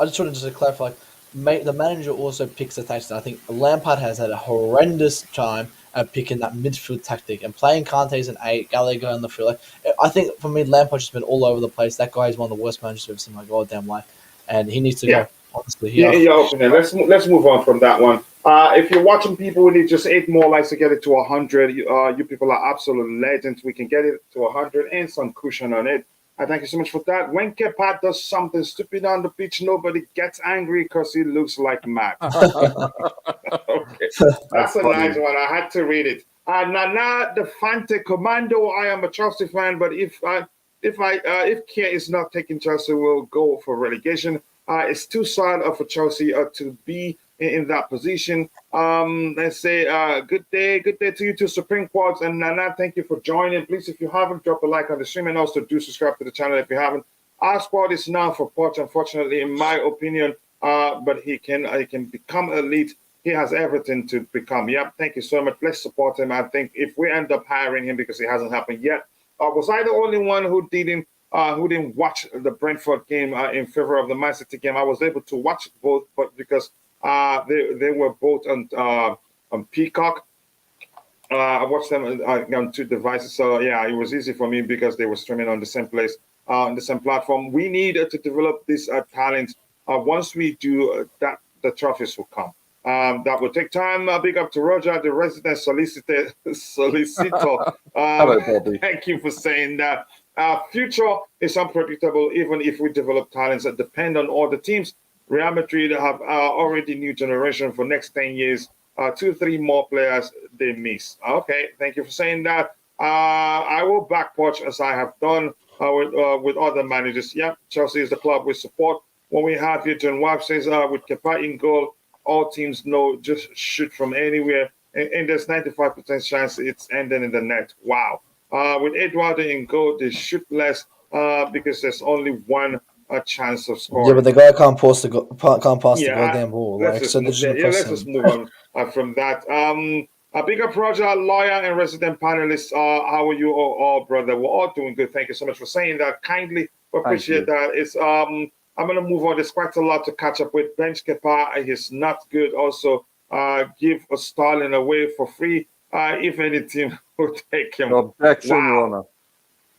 I just wanted to clarify. The manager also picks the tactics. I think Lampard has had a horrendous time at picking that midfield tactic and playing Kante's an 8, Gallagher on the field. I think for me, Lampard's just been all over the place. That guy is one of the worst managers I've ever seen in my goddamn life, and he needs to go. Honestly, Let's move on from that one. If you're watching, people, we need just 8 more likes to get it to 100. You people are absolute legends. We can get it to 100 and some cushion on it. I thank you so much for that. When Kepa does something stupid on the pitch, nobody gets angry because he looks like Matt. Okay, that's a nice one. I had to read it. Nana, the Fante Commando. I am a Chelsea fan, but if Kepa is not taking Chelsea, we'll go for relegation. It's too sad for Chelsea to be in that position. Let's say good day to you two, Supreme Quads, and Nana, thank you for joining. Please, if you haven't, drop a like on the stream, and also do subscribe to the channel if you haven't. Our squad is now for Poch, unfortunately, in my opinion, but he can become elite. He has everything to become. Yep, thank you so much. Let's support him. I think if we end up hiring him, because it hasn't happened yet, was I the only one who didn't watch the Brentford game in favor of the Man City game? I was able to watch both, but because they were both on Peacock. I watched them on 2 devices, so yeah, it was easy for me because they were streaming on the same place, on the same platform. We need to develop this talent. Once we do that, the trophies will come. That will take time. Big up to Roger, the resident solicitor. Thank you for saying that. Our future is unpredictable, even if we develop talents that depend on all the teams. Real Madrid have already new generation for next 10 years. 2-3 more players they miss. Okay, thank you for saying that. I will back Poch as I have done with other managers. Yeah, Chelsea is the club we support. What we have here, John Webb says, with Kepa in goal, all teams know just shoot from anywhere. And there's 95% chance it's ending in the net. Wow. With Eduardo in goal, they shoot less because there's only one chance of scoring. Yeah, but the guy can't pass the goddamn ball. Let's just move on from that. A big up, Roger, lawyer and resident panelists. How are you all, brother? We're all doing good. Thank you so much for saying that. Kindly appreciate that. It's I'm gonna move on. There's quite a lot to catch up with. Bench Kepa, he's not good. Also, give a Starling away for free. If any team will take him. Objection, Your Honor.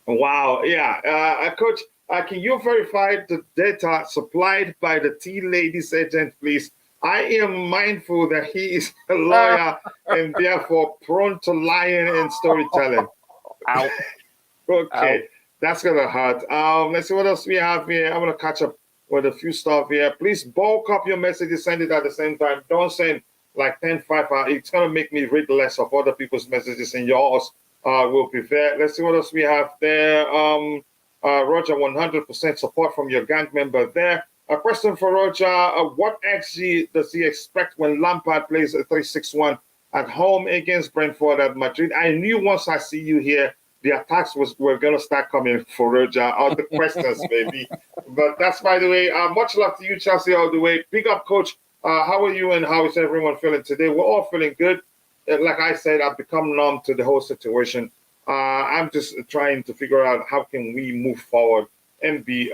Wow. Yeah. Coach, can you verify the data supplied by the tea ladies agent, please? I am mindful that he is a lawyer and therefore prone to lying and storytelling. Ow. Okay. Ow. That's gonna hurt. Let's see what else we have here. I'm gonna catch up with a few stuff here. Please bulk up your messages, send it at the same time. Don't send like 10-5. It's gonna make me read less of other people's messages, and yours will be there. Let's see what else we have there. Roger, 100% support from your gang member there. A question for Roger: what XG does he expect when Lampard plays a 3-6-1 at home against Brentford at Madrid? I knew once I see you here the attacks were going to start coming for Roger, or the questions maybe. But that's, by the way, much love to you, Chelsea, all the way. Big up, Coach. How are you and how is everyone feeling today? We're all feeling good. Like I said, I've become numb to the whole situation. I'm just trying to figure out how can we move forward and be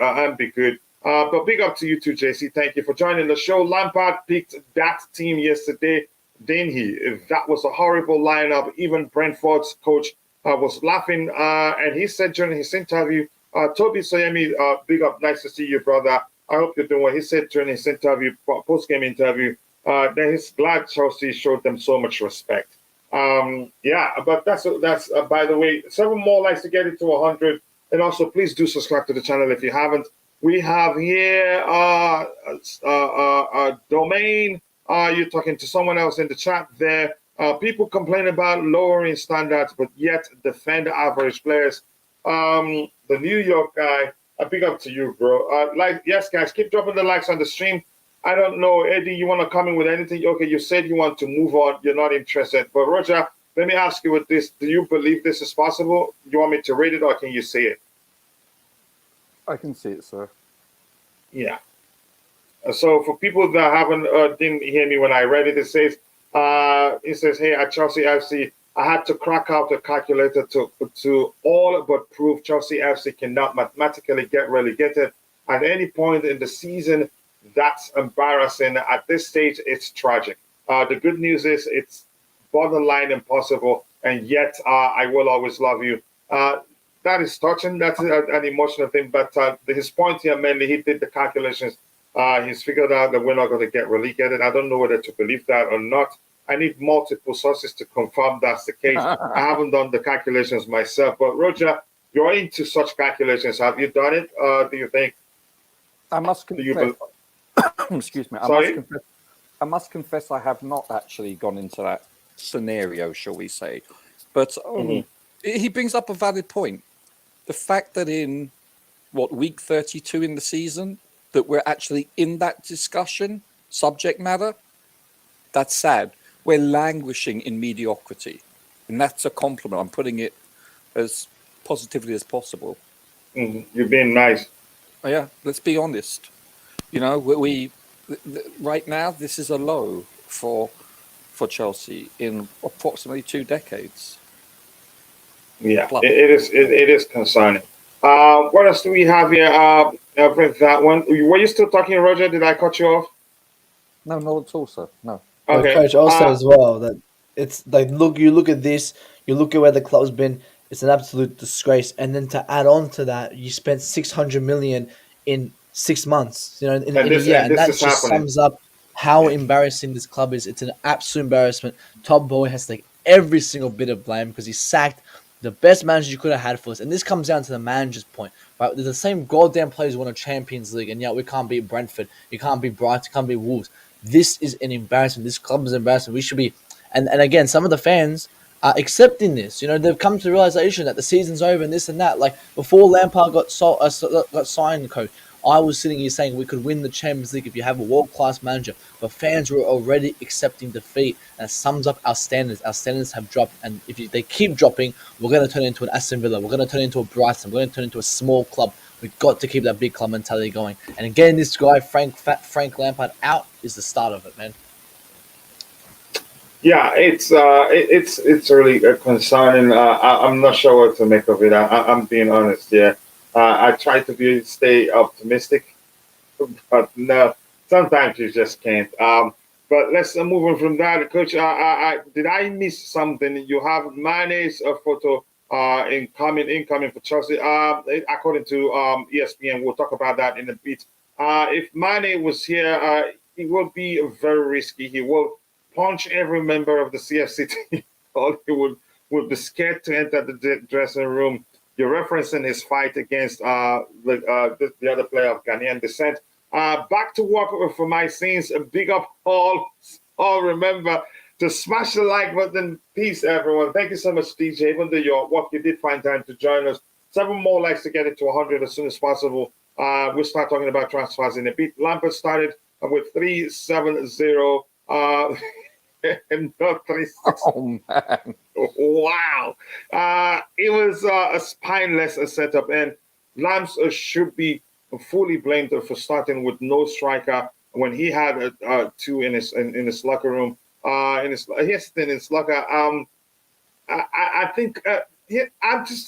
good. But big up to you too, JC. Thank you for joining the show. Lampard picked that team yesterday, didn't he? That was a horrible lineup. Even Brentford's coach was laughing, and he said during his interview, Toby Soyemi, big up, nice to see you, brother. I hope you're doing well. He said during his interview, post-game interview, that he's glad Chelsea showed them so much respect. Yeah, but that's by the way, 7 more likes to get it to 100. And also, please do subscribe to the channel if you haven't. We have here Domain. You're talking to someone else in the chat there. People complain about lowering standards, but yet defend average players. The New York guy, big up to you, bro. Yes, guys, keep dropping the likes on the stream. I don't know, Eddie, you want to come in with anything? Okay, you said you want to move on. You're not interested. But, Roger, let me ask you with this. Do you believe this is possible? You want me to read it or can you say it? I can see it, sir. Yeah. So for people that didn't hear me when I read it, it says, hey, at Chelsea FC, I had to crack out a calculator to all but prove Chelsea FC cannot mathematically get relegated at any point in the season. That's embarrassing. At this stage, it's tragic. The good news is it's borderline impossible, and yet I will always love you. That is touching. That's an emotional thing. But his point here, mainly, he did the calculations. He's figured out that we're not going to get relegated. I don't know whether to believe that or not. I need multiple sources to confirm that's the case. I haven't done the calculations myself. But, Roger, you're into such calculations. Have you done it? Do you think? I must confess. Excuse me. I must confess I have not actually gone into that scenario, shall we say. But he brings up a valid point. The fact that in, week 32 in the season, that we're actually in that discussion, subject matter, that's sad. We're languishing in mediocrity. And that's a compliment. I'm putting it as positively as possible. You're being nice. Oh, yeah, let's be honest. You know, right now, this is a low for Chelsea in approximately 2 decades. Yeah, it is concerning. What else do we have here? With that one, were you still talking, Roger? Did I cut you off? No, not at all, sir. No. Okay. Coach, I'll say as well that it's like you look at this, you look at where the club's been. It's an absolute disgrace, and then to add on to that, you spent 600 million in 6 months. You know, in a year, and that just sums up how embarrassing this club is. It's an absolute embarrassment. Todd Boehly has to take every single bit of blame because he sacked the best manager you could have had for us. And this comes down to the manager's point, right? They're the same goddamn players who won a Champions League, and yet we can't beat Brentford. You can't beat Brighton. You can't beat Wolves. This is an embarrassment. This club is embarrassing. We should be, and again, some of the fans are accepting this. You know, they've come to the realization that the season's over and this and that. Like before Lampard got signed, coach, I was sitting here saying we could win the Champions League if you have a world-class manager. But fans were already accepting defeat. And it sums up our standards. Our standards have dropped. And if they keep dropping, we're going to turn into an Aston Villa. We're going to turn into a Brighton. We're going to turn into a small club. We've got to keep that big club mentality going. And getting this guy, Frank Lampard, out is the start of it, man. Yeah, it's really concerning. I'm not sure what to make of it. I'm being honest. Yeah, I try to stay optimistic, but no, sometimes you just can't. But let's move on from that, Coach. Did I miss something? You have Mane's photo incoming for Chelsea. According to ESPN, we'll talk about that in a bit. If Mane was here, it would be very risky. He will punch every member of the CFC team. Or he would be scared to enter the dressing room. You're referencing his fight against the other player of Ghanaian descent. Back to work for my scenes. A big up all remember to smash the like button. Peace, everyone. Thank you so much, DJ. Even though your work, you did find time to join us. 7 more likes to get it to 100 as soon as possible. We'll start talking about transfers in a bit. Lampard started with 3-7-0. And not 3-6. Oh, man. Wow. it was a spineless setup, and Lams should be fully blamed for starting with no striker when he had two in his locker room. In his locker. I think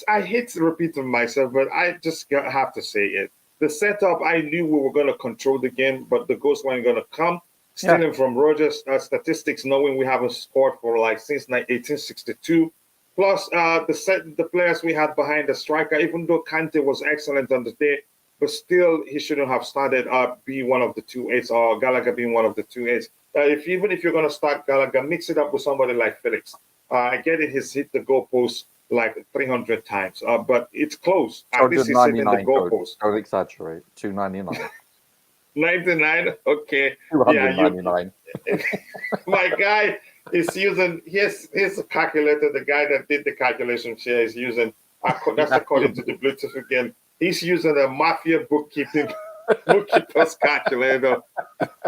I hate to repeat myself, but I just have to say it. The setup, I knew we were going to control the game, but the goals weren't going to come. Stealing from Rogers' statistics, knowing we haven't scored for since 1862. Plus, the players we had behind the striker, even though Kante was excellent on the day, but still he shouldn't have started being one of the 2-8s or Gallagher being one of the 2-8s. Even if you're going to start Gallagher, mix it up with somebody like Felix. I get it, he's hit the goalpost like 300 times, but it's close. At least he's hitting the goalpost. Don't exaggerate. 299. 99? Okay. 299. My guy is using, here's a calculator. The guy that did the calculation here is using, that's according to the Bluetooth again. He's using a mafia bookkeeper's calculator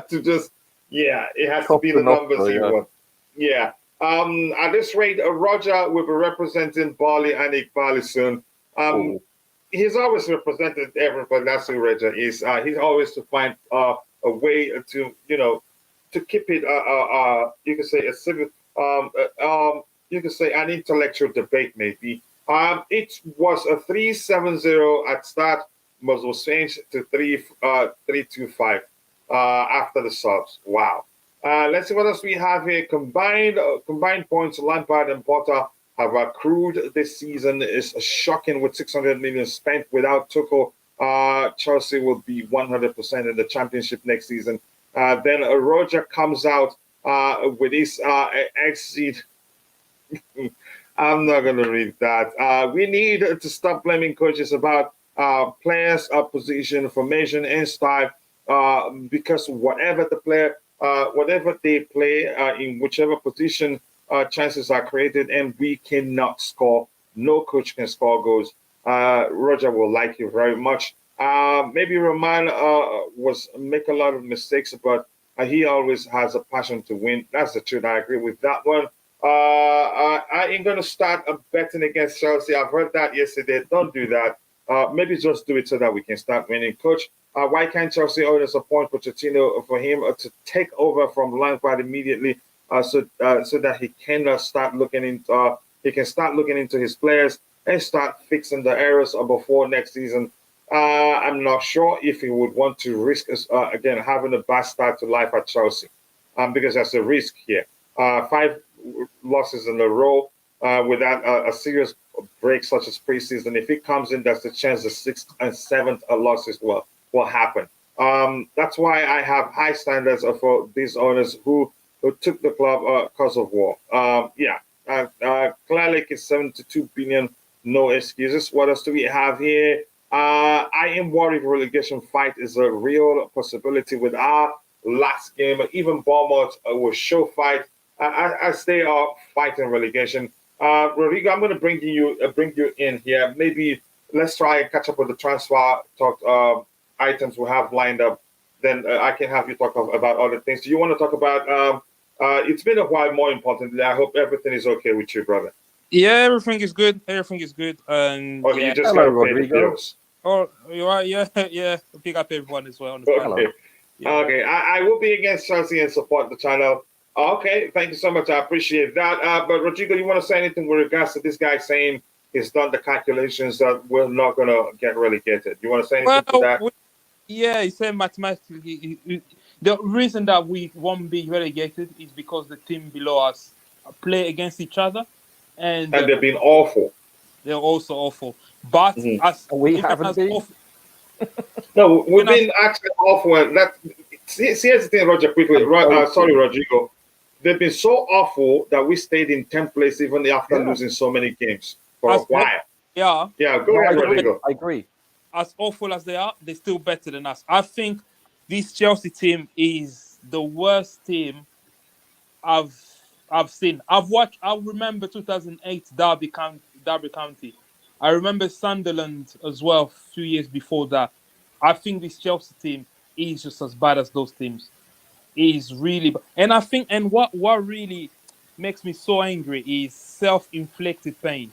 to just, it has to be the numbers he wants. Yeah. At this rate, Roger will be representing Bali and Iqbal soon. He's always represented everybody. That's who Roger is. He's always to find a way to, to keep it, you could say a civil, you could say an intellectual debate, maybe. It was a 3-7-0 at start, but was changed to 3-2-5 after the subs. Wow. Let's see what else we have here. Combined points, Lampard and Potter have accrued this season is shocking with 600 million spent without Tuchel. Chelsea will be 100% in the championship next season. Then Roger comes out with his exit. I'm not going to read that. We need to stop blaming coaches about players' position, formation, and style because whatever they play in whichever position, chances are created, and we cannot score. No coach can score goals. Roger will like you very much. Maybe Roman was make a lot of mistakes, but he always has a passion to win. That's the truth. I agree with that one. I ain't going to start betting against Chelsea. I've heard that yesterday. Don't do that. Maybe just do it so that we can start winning. Coach, why can't Chelsea owners appoint Pochettino for him to take over from Lampard immediately so that he can start looking into his players and start fixing the errors before next season? I'm not sure if he would want to risk again having a bad start to life at Chelsea because that's a risk here. 5 losses in a row without a serious break such as preseason. If he comes in, that's the chance the 6th and 7th losses will happen. That's why I have high standards for these owners who took the club because of war. Clearly, it's 72 billion. No excuses. What else do we have here? I am worried relegation fight is a real possibility with our last game. Even Bournemouth will show fight. I stay fighting relegation. Rodrigo, I'm going to bring you in here. Maybe let's try and catch up with the transfer talk items we have lined up. Then I can have you talk about other things. Do you want to talk about? It's been a while. More importantly, I hope everything is okay with you, brother. Yeah, everything is good. Everything is good. And you just got to pay the bills. Oh, you are? Yeah. Pick up everyone as well on the panel. Okay. Yeah. Okay. I will be against Chelsea and support the channel. Okay. Thank you so much. I appreciate that. But Rodrigo, you want to say anything with regards to this guy saying he's done the calculations that we're not going to get relegated? You want to say anything to that? He said mathematically, the reason that we won't be relegated is because the team below us play against each other. And they've been awful. They're also awful. But as we haven't been. No, we've been actually awful. Here's the thing, Roger, quickly. Sorry, Rodrigo. They've been so awful that we stayed in 10th place even after losing so many games for a while. Yeah. Yeah, go ahead, Rodrigo. I agree. As awful as they are, they're still better than us. I think this Chelsea team is the worst team I've seen. I remember 2008 Derby County. I remember Sunderland as well a few years before that. I think this Chelsea team is just as bad as those teams. It is really bad. And I think, what really makes me so angry is self-inflicted pain.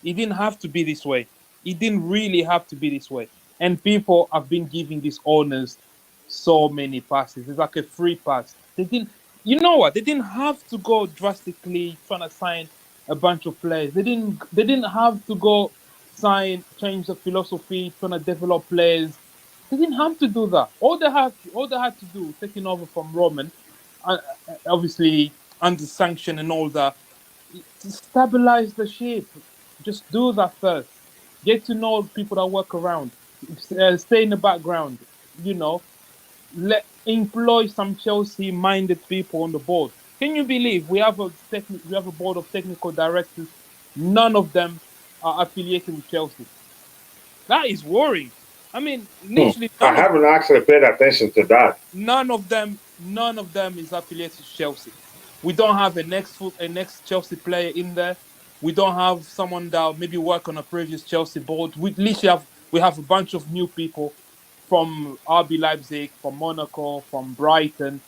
It didn't have to be this way. It didn't really have to be this way. And people have been giving these owners so many passes. It's like a free pass. They didn't. You know what? They didn't have to go drastically trying to sign a bunch of players. They didn't. They didn't have to go change the philosophy, trying to develop players. They didn't have to do that. All they had to do, taking over from Roman, obviously under sanction and all that, to stabilize the ship. Just do that first. Get to know people that work around. Stay in the background. You know, employ some Chelsea-minded people on the board. Can you believe we have a board of technical directors? None of them are affiliated with Chelsea. That is worrying. I mean, literally, I haven't actually paid attention to that. none of them is affiliated to Chelsea. We don't have a next Chelsea player in there. We don't have someone that maybe work on a previous Chelsea board. We literally have a bunch of new people from RB Leipzig, from Monaco, from Brighton.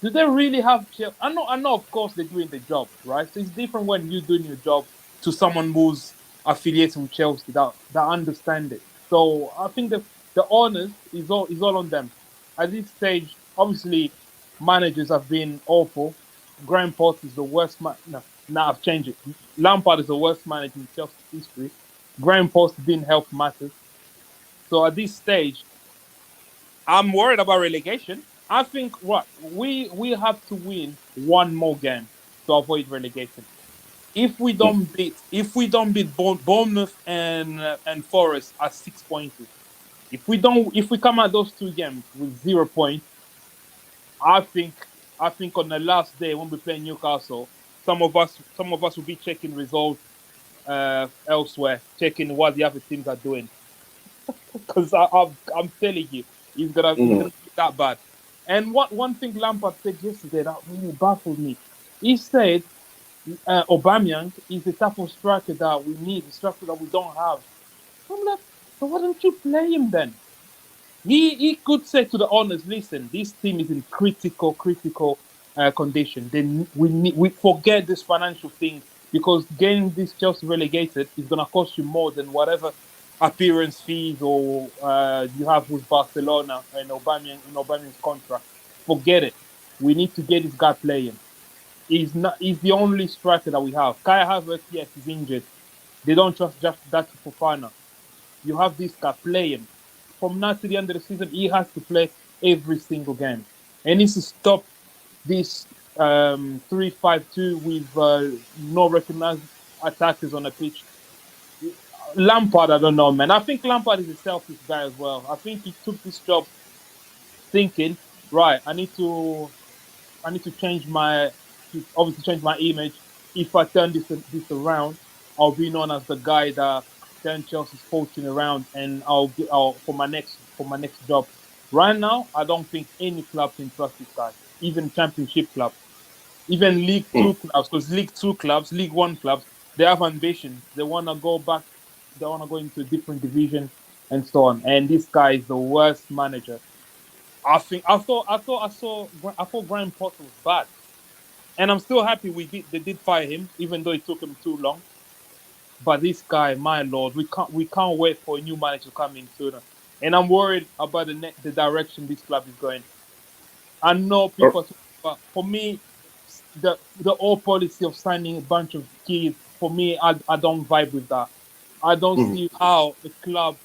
Do they really have Chelsea? I know, of course, they're doing the job, right? So it's different when you're doing your job to someone who's affiliated with Chelsea that understand it. So I think the honors is all on them. At this stage, obviously, managers have been awful. Graham Potter is the worst man. No, now I've changed it. Lampard is the worst manager in Chelsea history. Graham Potter didn't help matters. So at this stage, I'm worried about relegation. I think we have to win one more game to avoid relegation. If we don't beat Bournemouth and Forest at 6 points, if we come out those two games with 0 points, I think on the last day when we play Newcastle, some of us will be checking results elsewhere, checking what the other teams are doing. Because I'm telling you, it's gonna be that bad. And one thing Lampard said yesterday that really baffled me. He said Aubameyang is the type of striker that we need, the striker that we don't have. I'm like, so why don't you play him then? He could say to the owners, listen, this team is in critical condition. Then we forget this financial thing, because getting this Chelsea relegated is gonna cost you more than whatever appearance fees or you have with Barcelona and Aubameyang's contract. Forget it. We need to get this guy playing. He's the only striker that we have. Kai Havertz, yes, he's injured. They don't trust just that Fofana. You have this guy playing. From now to the end of the season, he has to play every single game. And needs to stop this 3-5-2 with no recognized attackers on the pitch. Lampard, I don't know, man. I think Lampard is a selfish guy as well. I think he took this job thinking, right, I need to change my image. If I turn this around, I'll be known as the guy that turned Chelsea's fortune around, and I'll for my next job. Right now, I don't think any club can trust this guy, even Championship clubs, even League Two clubs, because League Two clubs, League One clubs, they have ambitions. They want to go back. They want to go into a different division and so on. And this guy is the worst manager. I thought Graham Potter was bad, and I'm still happy they did fire him, even though it took him too long. But this guy, my lord, we can't wait for a new manager to come in sooner. And I'm worried about the direction this club is going. I know people, but for me, the old policy of signing a bunch of kids, for me, I don't vibe with that. I don't see how a club,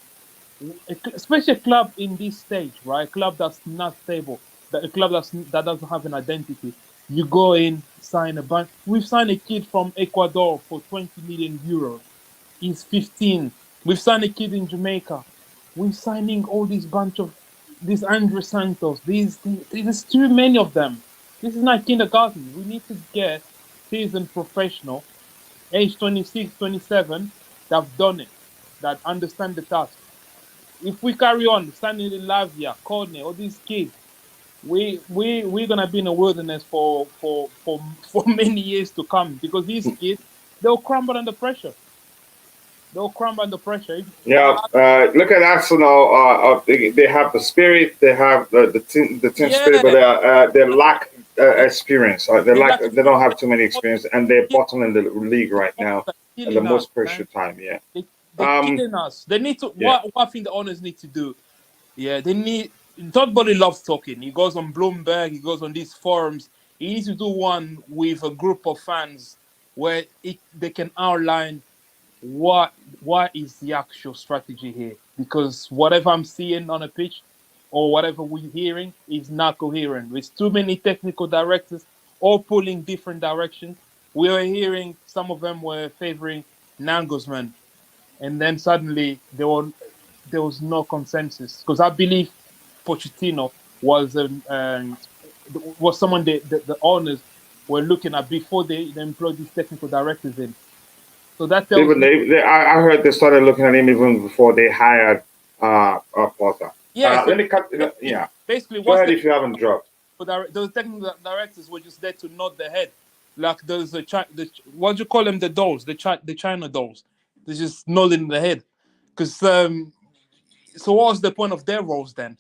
especially a club in this stage, right? A club that's not stable, a club that doesn't have an identity. You go in, sign a bunch. We've signed a kid from Ecuador for 20 million euros. He's 15. We've signed a kid in Jamaica. We're signing all these bunch of these Andre Santos. There's too many of them. This is not kindergarten. We need to get seasoned professional, age 26, 27, that have done it, that understand the task. If we carry on signing Lavia, Corne, all these kids, we're gonna be in the wilderness for many years to come, because these kids, they'll crumble under pressure. Yeah, look at Arsenal. They have the spirit, they have the team spirit, but they lack experience. They don't have too many experience, and they're bottom in the league right now. at the killing most us, man. crucial time. Yeah. They're killing us. They need to. Yeah. What I think the owners need to do. Yeah, they need. Todd Bowley loves talking. He goes on Bloomberg. He goes on these forums. He needs to do one with a group of fans where they can outline what is the actual strategy here. Because whatever I'm seeing on a pitch or whatever we're hearing is not coherent. There's too many technical directors all pulling different directions. We were hearing some of them were favoring Nangosman, and then suddenly there was no consensus because I believe Pochettino was someone the owners were looking at before they employed these technical directors in. So that tells Even I heard they started looking at him even before they hired Potter. yeah. Let me cut. Yeah. Basically, Go ahead if you haven't dropped. those technical directors were just there to nod their head, like there's what do you call them? The dolls, the China dolls. They're just nodding their head, because so what's the point of their roles then?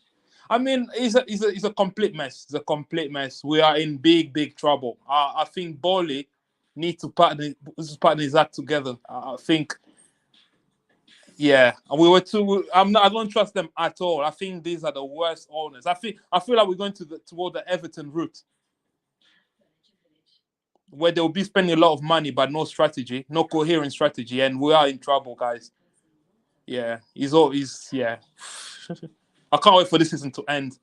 I mean, it's a complete mess. It's a complete mess. We are in big trouble. I think Bowley need to partner his act together. I think, yeah, we were too. I don't trust them at all. I think these are the worst owners. I feel like we're going toward the Everton route, where they'll be spending a lot of money but no strategy, no coherent strategy, and we are in trouble, guys. Yeah, yeah. I can't wait for this season to end.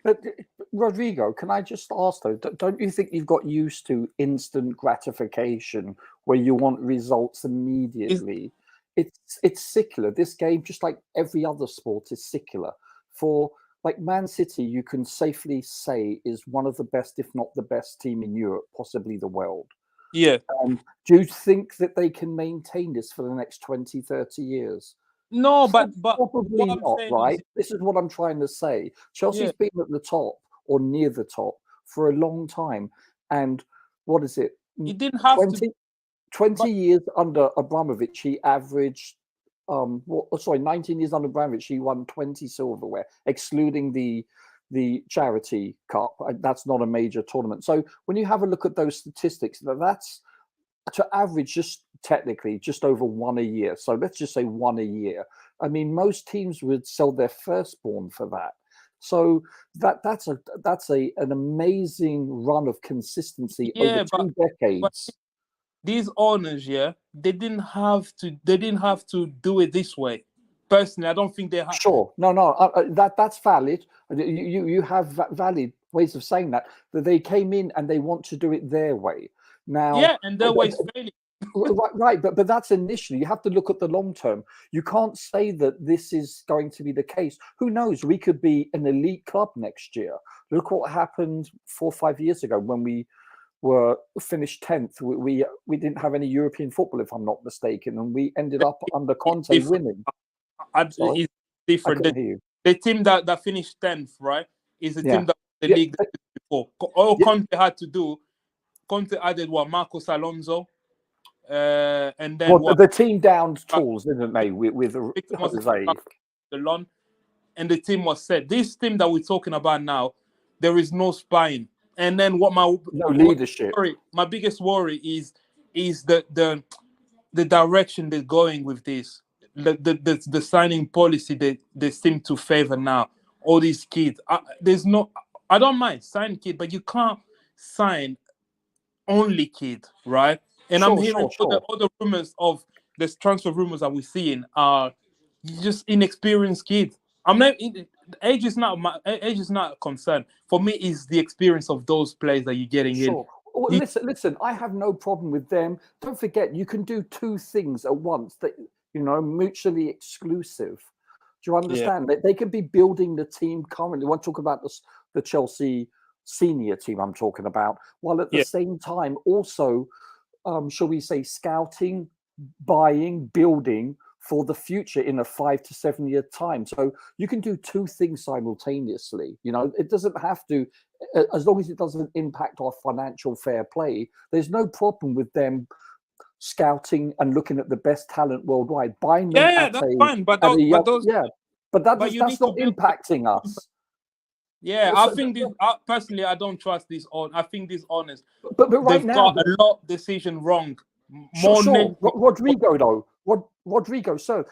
But Rodrigo, can I just ask though, don't you think you've got used to instant gratification where you want results immediately? It's secular. This game, just like every other sport, is secular. For like Man City, you can safely say is one of the best, if not the best team in Europe, possibly the world. Yeah. Do you think that they can maintain this for the next 20, 30 years? No, but probably not, right? This is what I'm trying to say. Chelsea's been at the top or near the top for a long time. And what is it? It didn't have 20 years under Abramovich, he averaged 19 years under Abramovich, he won 20 silverware, excluding the charity cup. That's not a major tournament. So when you have a look at those statistics, that's to average just over one a year. So let's just say one a year. I mean, most teams would sell their firstborn for that. So that's an amazing run of consistency over 2 decades. But these owners, they didn't have to do it this way. Personally, I don't think they have. Sure, no, that's valid. You have valid ways of saying that they came in and they want to do it their way. Now, and their way is failing. Right, but that's initially. You have to look at the long term. You can't say that this is going to be the case. Who knows? We could be an elite club next year. Look what happened 4 or 5 years ago when we were finished 10th. We didn't have any European football, if I'm not mistaken, and we ended up under Conte winning. It's different. The team that finished 10th, right, is the team that the league before. All Conte had to do. Conte added Marcos Alonso, and then the team downed tools, didn't they? With the lawn, and the team was set. This team that we're talking about now, there is no spine. And then no leadership. My biggest worry is the direction they're going with this. The signing policy they seem to favor now. All these kids. I don't mind signing kid, but you can't sign only kid, right? And I'm hearing all the rumors of the transfer rumors that we're seeing are just inexperienced kids. Age is not a concern for me. Is the experience of those players that you're getting in. Well, listen. I have no problem with them. Don't forget, you can do 2 things at once that mutually exclusive. Do you understand? They could be building the team currently. We'll talk about the Chelsea senior team I'm talking about, while at the same time also, shall we say, scouting, buying, building for the future in a 5 to 7 year time. So you can do 2 things simultaneously. It doesn't have to, as long as it doesn't impact our financial fair play. There's no problem with them scouting and looking at the best talent worldwide. Buying them that's fine. But that's not impacting us. Yeah, I think personally, I don't trust these I think these owners. But right now, got a lot of decision wrong. more Sure. Rodrigo, though. Rodrigo. So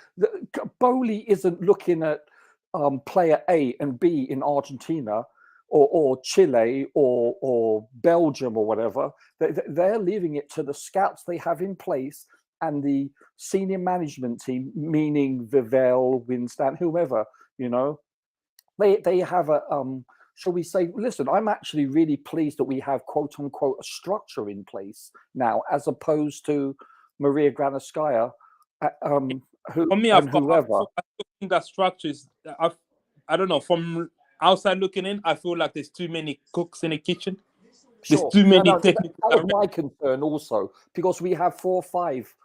Bowley isn't looking at player A and B in Argentina or Chile or Belgium or whatever. They're leaving it to the scouts they have in place and the senior management team, meaning Vivell, Winston, whoever, you know. They have a shall we say, listen, I'm actually really pleased that we have quote unquote a structure in place now, as opposed to Maria Granovskaya, For me, I think that structure is, I don't know, from outside looking in, I feel like there's too many cooks in the kitchen. There's too many technical. That was my concern also, because we have 4 or 5.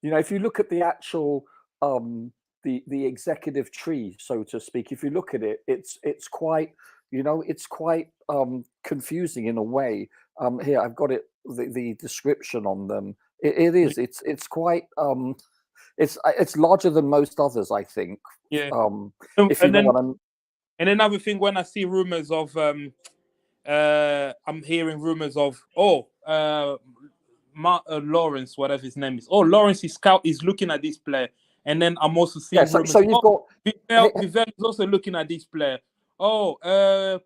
You know, if you look at the actual the executive tree, so to speak, if you look at it, it's quite, you know, it's quite confusing in a way. Here, I've got it, the description on them. It is. It's quite. It's larger than most others, I think. Yeah. If you know what I'm. And another thing, when I see rumors of, I'm hearing rumors of, Lawrence, whatever his name is. Oh, Lawrence is looking at this player, and then I'm also seeing rumors. So you've got Vivell is also looking at this player. Oh,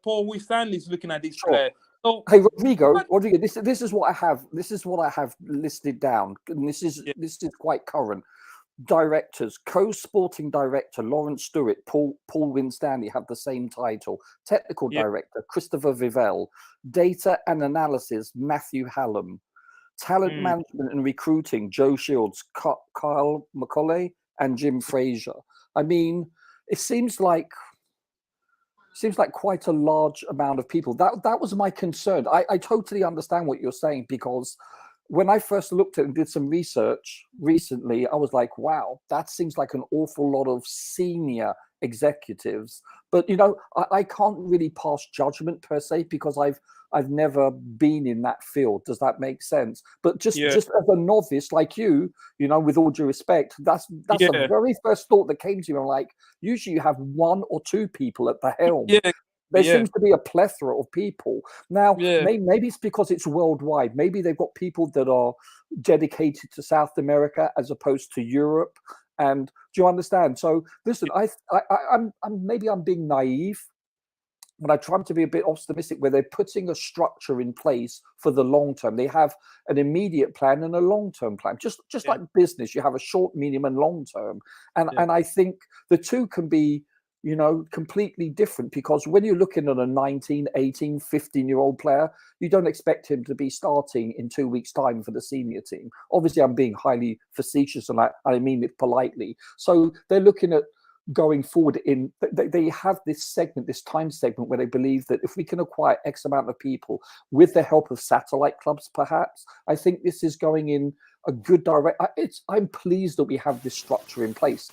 Paul Stanley is looking at this player. So, hey, Rodrigo, this is what I have. This is what I have listed down, and this is quite current. Directors, co-sporting director Lawrence Stewart, Paul Winstanley have the same title. Technical director Christopher Vivell, data and analysis Matthew Hallam, talent management and recruiting Joe Shields, Kyle McCauley, and Jim Fraser. I mean, it seems like quite a large amount of people. That was my concern. I totally understand what you're saying, because when I first looked at and did some research recently, I was like, wow, that seems like an awful lot of senior executives. But, you know, I can't really pass judgment per se, because I've never been in that field. Does that make sense? But just as a novice like you know, with all due respect, that's the very first thought that came to me. I'm like, usually you have 1 or 2 people at the helm. There seems to be a plethora of people. Now, maybe it's because it's worldwide. Maybe they've got people that are dedicated to South America as opposed to Europe. And do you understand? So listen, I'm being naive, but I try to be a bit optimistic, where they're putting a structure in place for the long term. They have an immediate plan and a long-term plan, just like business. You have a short, medium, and long term. And I think the two can be, you know, completely different, because when you're looking at a 19, 18, 15-year-old player, you don't expect him to be starting in 2 weeks' time for the senior team. Obviously, I'm being highly facetious, and I mean it politely. So they're looking at going forward they have this time segment where they believe that if we can acquire X amount of people with the help of satellite clubs, perhaps, I think this is going in a good direction. I'm pleased that we have this structure in place.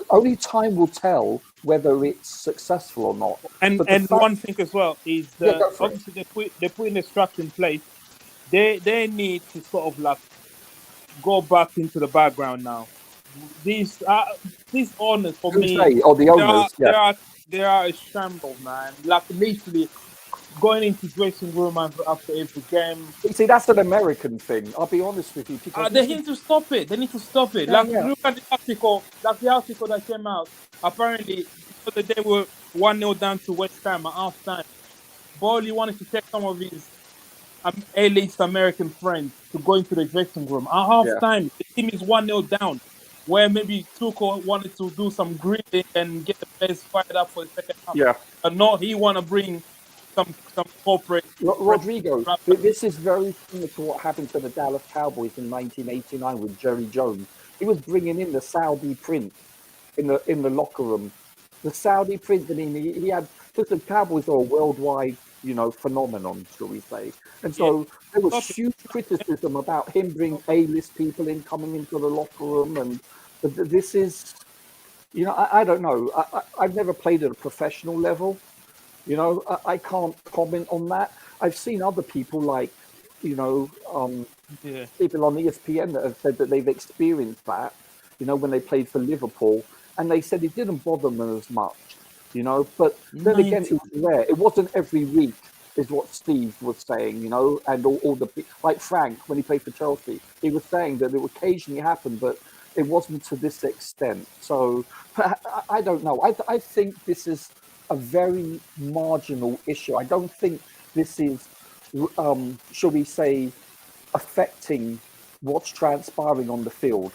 Only time will tell whether it's successful or not. And one thing as well is that obviously they're putting the structure in place. They need to sort of like go back into the background now. These owners, for me, the owners, they are a shambles, man. Like literally going into dressing room after every game. See, that's an American thing. I'll be honest with you. They need to stop it. Look at the article. Like the article that came out. Apparently, they were 1-0 down to West Ham at half time. Bowley wanted to take some of his A-list American friends to go into the dressing room at half time. The team is 1-0 down, where maybe Tuchel wanted to do some gritting and get the players fired up for the second half. Yeah. But no, he want to bring some corporate. Rodrigo, this is very similar to what happened to the Dallas Cowboys in 1989 with Jerry Jones. He was bringing in the Saudi prince in the locker room. The Saudi prince, I mean, he had, because the Cowboys are a worldwide, you know, phenomenon, shall we say. And so there was huge criticism about him bringing A-list people in, coming into the locker room. And this is, you know, I don't know. I've never played at a professional level. You know, I can't comment on that. I've seen other people like, you know, people on ESPN that have said that they've experienced that, you know, when they played for Liverpool. And they said it didn't bother them as much, you know. But then again, it was rare. It wasn't every week. is what Steve was saying, you know, and all the, like Frank, when he played for Chelsea, he was saying that it would occasionally happen, but it wasn't to this extent. So I don't know. I think this is a very marginal issue. I don't think this is, shall we say, affecting what's transpiring on the field.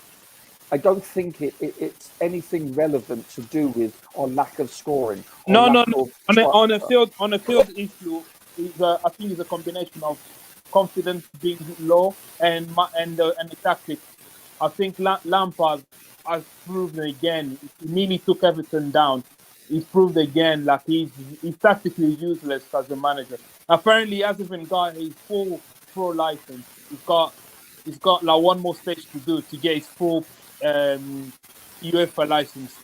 I don't think it's anything relevant to do with our lack of scoring. No. On a field issue, I think it's a combination of confidence being low and the tactics. I think Lampard has proven again. He nearly took Everton down. He's proved again like he's tactically useless as a manager. Apparently, he hasn't even got his full pro license. He's got like one more stage to do to get his full UEFA license.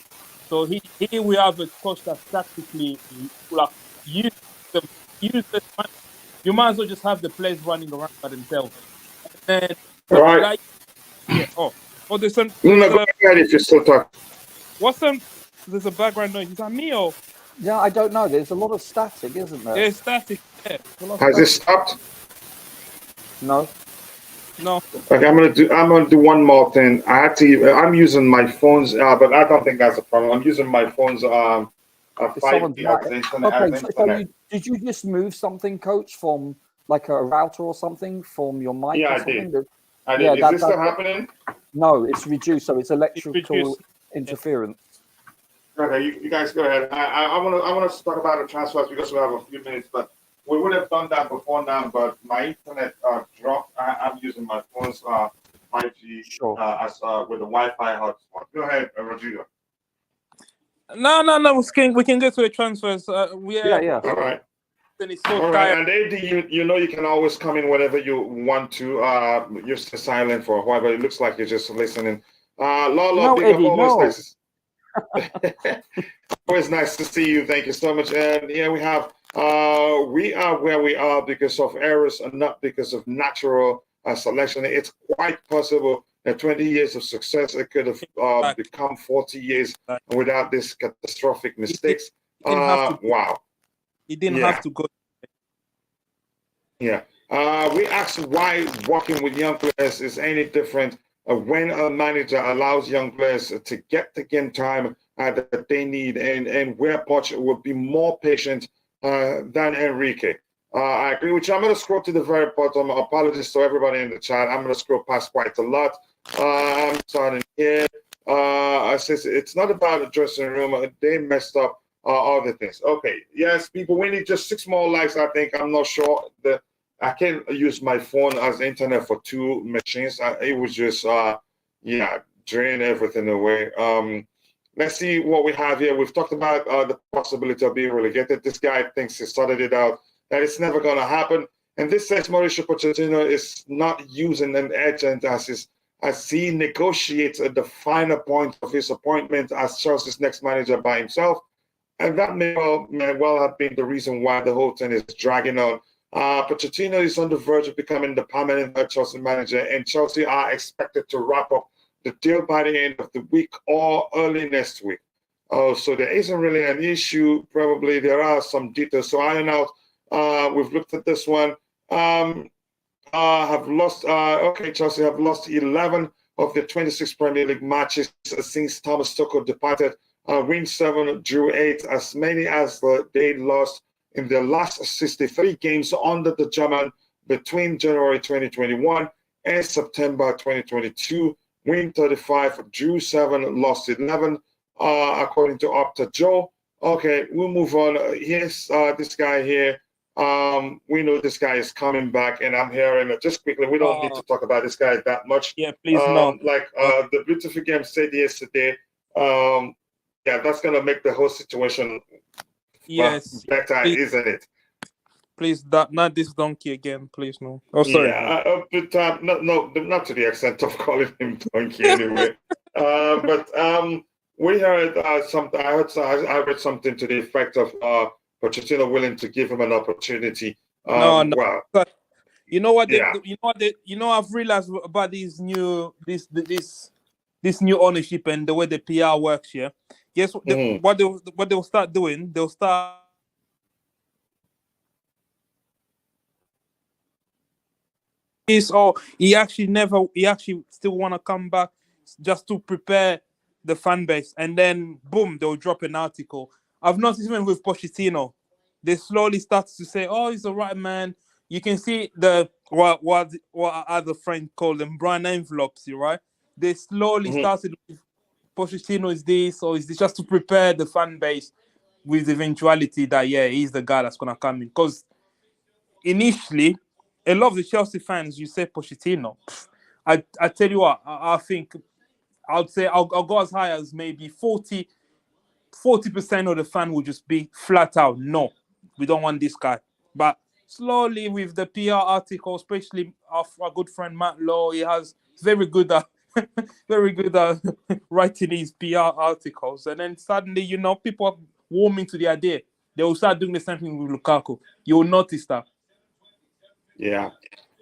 So here we have a coach that's tactically like use the. You might as well just have the players running around by themselves. And All right. like, yeah. Oh, there's some. No, go ahead if you're still talking. What's some? There's a background noise. Is that me or? Yeah, I don't know. There's a lot of static, isn't there? Yeah, static. Yeah. Has it stopped? No. Okay, I'm gonna do one more thing. I'm using my phone's, but I don't think that's a problem. I'm using my phone's 5G internet. Did you just move something, Coach, from like a router or something from your mic? Yeah, or I something? did. Is this still happening? No, it's reduced, so it's electrical interference. Okay, you guys go ahead. I want to talk about the transfers because we have a few minutes, but we would have done that before now. But my internet dropped. I'm using my phone's 5G with the Wi-Fi hotspot. Go ahead, Rodrigo. No. We can get to the transfers. Yeah. All right. Then it's so All right, tired. and you know you can always come in whenever you want to. You're still silent for a while, but it looks like you're just listening. Lala, No, Eddie, always always nice to see you. Thank you so much. And yeah, we are where we are because of errors and not because of natural selection. It's quite possible that 20 years of success, it could have become 40 years without this catastrophic mistakes. Wow. He didn't have to go. Yeah. We asked why working with young players is any different when a manager allows young players to get the game time that they need, and where Poch would be more patient than Enrique. I agree with you. I'm going to scroll to the very bottom. Apologies to everybody in the chat. I'm going to scroll past quite a lot. I'm starting here. I says it's not about the dressing room. They messed up other things. Okay. Yes, people, we need just 6 more likes, I think. I'm not sure. I can't use my phone as internet for 2 machines. It was just, drain everything away. Let's see what we have here. We've talked about the possibility of being relegated. This guy thinks he started it out, that it's never going to happen. And this says Mauricio Pochettino is not using an agent as he negotiates the final point of his appointment as Chelsea's next manager by himself. And that may well have been the reason why the whole thing is dragging on. Pochettino is on the verge of becoming the permanent Chelsea manager, and Chelsea are expected to wrap up the deal by the end of the week or early next week. So there isn't really an issue. Probably there are some details to iron out. We've looked at this one. Chelsea have lost 11 of the 26 Premier League matches since Thomas Tuchel departed. Win 7, drew 8, as many as they lost in their last 63 games under the German between January 2021 and September 2022. Win 35, drew 7, lost 11, according to Opta Joe. Okay, we'll move on. Here's this guy here. We know this guy is coming back, and I'm hearing just quickly. We don't need to talk about this guy that much. Yeah, please no. The beautiful game said yesterday. That's gonna make the whole situation better, isn't it? Please, not this donkey again, please no. Oh, sorry. Yeah, but no, not to the extent of calling him donkey anyway. We heard something. I heard something to the effect of Pochettino willing to give him an opportunity. No. Well, you know what? I've realized about this new ownership and the way the PR works. Yeah. Guess what they'll start doing? They'll start this, or he actually still want to come back just to prepare the fan base, and then boom, they'll drop an article. I've noticed even with Pochettino, they slowly start to say, "Oh, he's the right man." You can see the what other friends call them brown envelopes, right? They slowly started with Pochettino is this, or is this, just to prepare the fan base with the eventuality that he's the guy that's gonna come in. Because initially, a lot of the Chelsea fans, you say Pochettino. I tell you what, I think I'd say I'll go as high as maybe 40% of the fan will just be flat out, no, we don't want this guy. But slowly with the PR article, especially of our good friend Matt Law, he has very good very good writing his PR articles. And then suddenly, people are warming to the idea. They will start doing the same thing with Lukaku. You'll notice that. Yeah.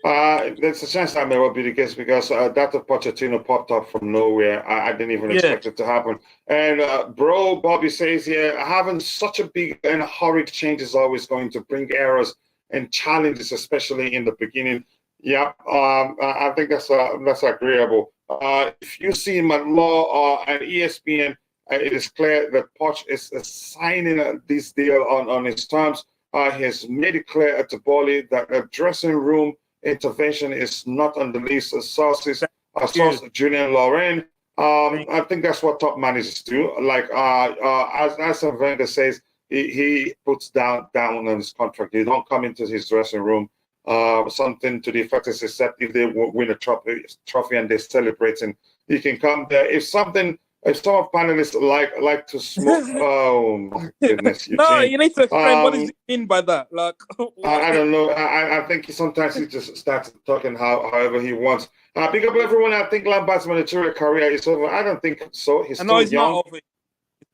There's a chance that may well be the case because that of Pochettino popped up from nowhere. I didn't even expect it to happen. And bro, Bobby says here, having such a big and hurried change is always going to bring errors and challenges, especially in the beginning. Yeah, I think that's agreeable. If you see Matt Law and ESPN, it is clear that Poch is signing this deal on his terms. He has made it clear at the Boli that a dressing room intervention is not on the list of sources. Julian Lauren. I think that's what top managers do. Like as Wenger says, he puts down on his contract. He don't come into his dressing room. Something to the effect is, except if they win a trophy and they're celebrating, he can come there. If some panelists like to smoke, oh my goodness! You need to explain what does it mean by that. Like, I don't know. I think sometimes he just starts talking however he wants. Pick up everyone. I think Lampard's managerial career is over. I don't think so. He's still young. Not over.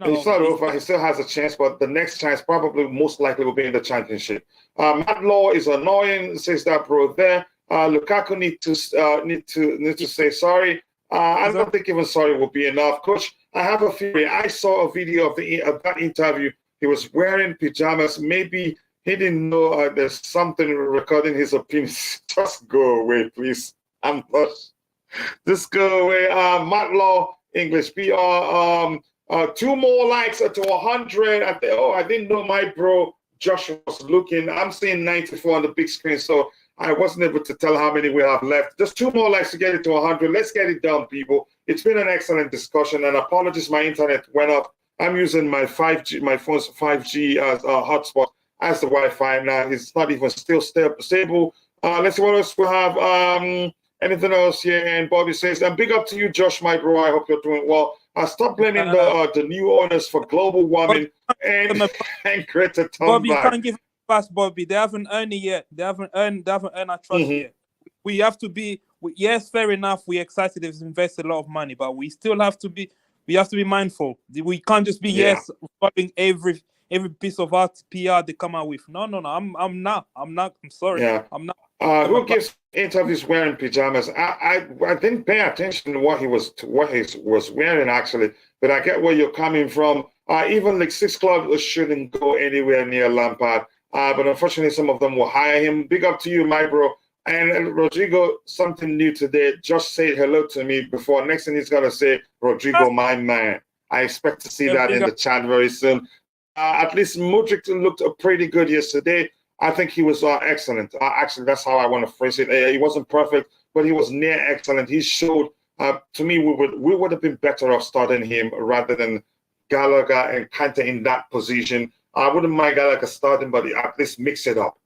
It's not over. He still has a chance, but the next chance probably most likely will be in the championship. Matt Law is annoying, says that bro there. Lukaku need to say sorry. I don't think even sorry will be enough. Coach, I have a theory. I saw a video of that interview. He was wearing pajamas. Maybe he didn't know there's something recording his opinions. Just go away, please. Just go away. Matt Law, English PR. 2 more likes to 100. I didn't know my bro Josh was looking. I'm seeing 94 on the big screen, so I wasn't able to tell how many we have left. Just 2 more likes to get it to 100. Let's get it done, people. It's been an excellent discussion, and apologies, my internet went up. I'm using my 5G, my phone's 5G as a hotspot as the Wi-Fi now. It's not even still stable. Let's see what else we have. Anything else here? And Bobby says, and big up to you, Josh, my bro. I hope you're doing well. Stop blaming the new owners for global warming and Greta Thunberg. Bobby, you can't give it past Bobby. They haven't earned it yet. They haven't earned our trust yet. We have to be. Yes, fair enough. We're excited. They've invested a lot of money, but we still have to be. We have to be mindful. We can't just be following every piece of art PR they come out with. No. I'm not. I'm sorry. Yeah. I'm not. Who gives interviews wearing pajamas? I didn't pay attention to what he was wearing actually, but I get where you're coming from. Even like 6 clubs shouldn't go anywhere near Lampard, but unfortunately some of them will hire him. Big up to you, my bro. And Rodrigo, something new today. Just say hello to me before. Next thing he's gonna say, Rodrigo, my man. I expect to see that in the chat very soon. At least Mudryk looked pretty good yesterday. I think he was excellent. Actually, that's how I want to phrase it. He wasn't perfect, but he was near excellent. He showed, to me, we would have been better off starting him rather than Gallagher and Kante in that position. I wouldn't mind Gallagher starting, but at least mix it up.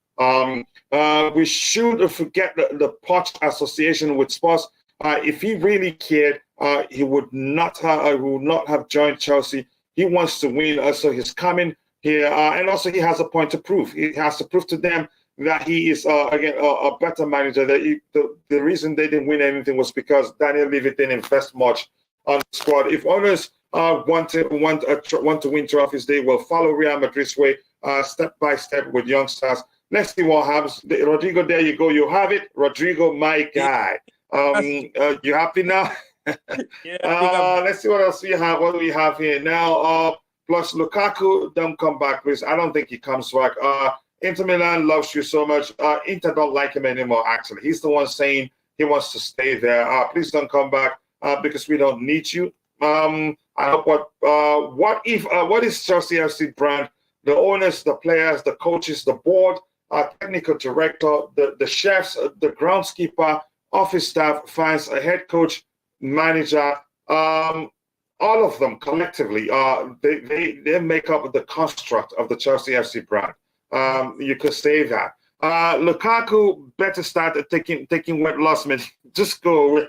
We should forget the Poch association with Spurs. If he really cared, he would not have joined Chelsea. He wants to win, so he's coming here, and also he has a point to prove. He has to prove to them that he is again a better manager. That the reason they didn't win anything was because Daniel Levy didn't invest much on the squad. If owners want to win trophies, they will follow Real Madrid's way, step by step with young stars. Let's see what happens. Rodrigo, there you go. You have it, Rodrigo, my guy. You happy now? Let's see what else we have. What do we have here now? Plus Lukaku, don't come back, please. I don't think he comes back. Inter Milan loves you so much. Inter don't like him anymore, actually. He's the one saying he wants to stay there. Please don't come back because we don't need you. I hope what is Chelsea FC brand? The owners, the players, the coaches, the board, technical director, the chefs, the groundskeeper, office staff, fans, a head coach, manager, all of them collectively, they make up the construct of the Chelsea FC brand. You could say that. Lukaku better start taking wet loss, man. Just go away.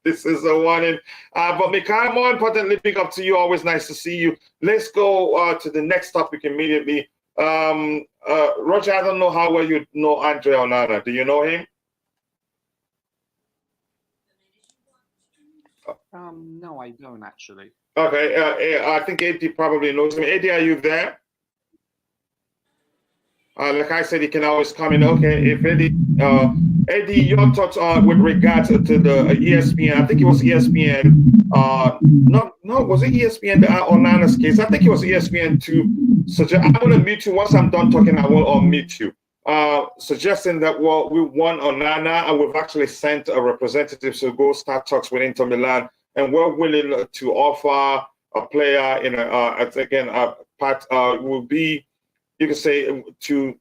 This is a warning. But Mikhail, more importantly, big up to you. Always nice to see you. Let's go to the next topic immediately. Roger, I don't know how well you know Andre Onana. Do you know him? No, I don't actually. Okay, I think Eddie probably knows him. Eddie, are you there? Like I said, he can always come in. Okay, if Eddie, your thoughts on with regards to the ESPN? I think it was ESPN. No, was it ESPN Onana's case? I think it was ESPN too. I'm going to mute you once I'm done talking. I will unmute you. Suggesting that we won Onana and we've actually sent a representative to go start talks with Inter Milan, and we're willing to offer a player in part will be. You can say to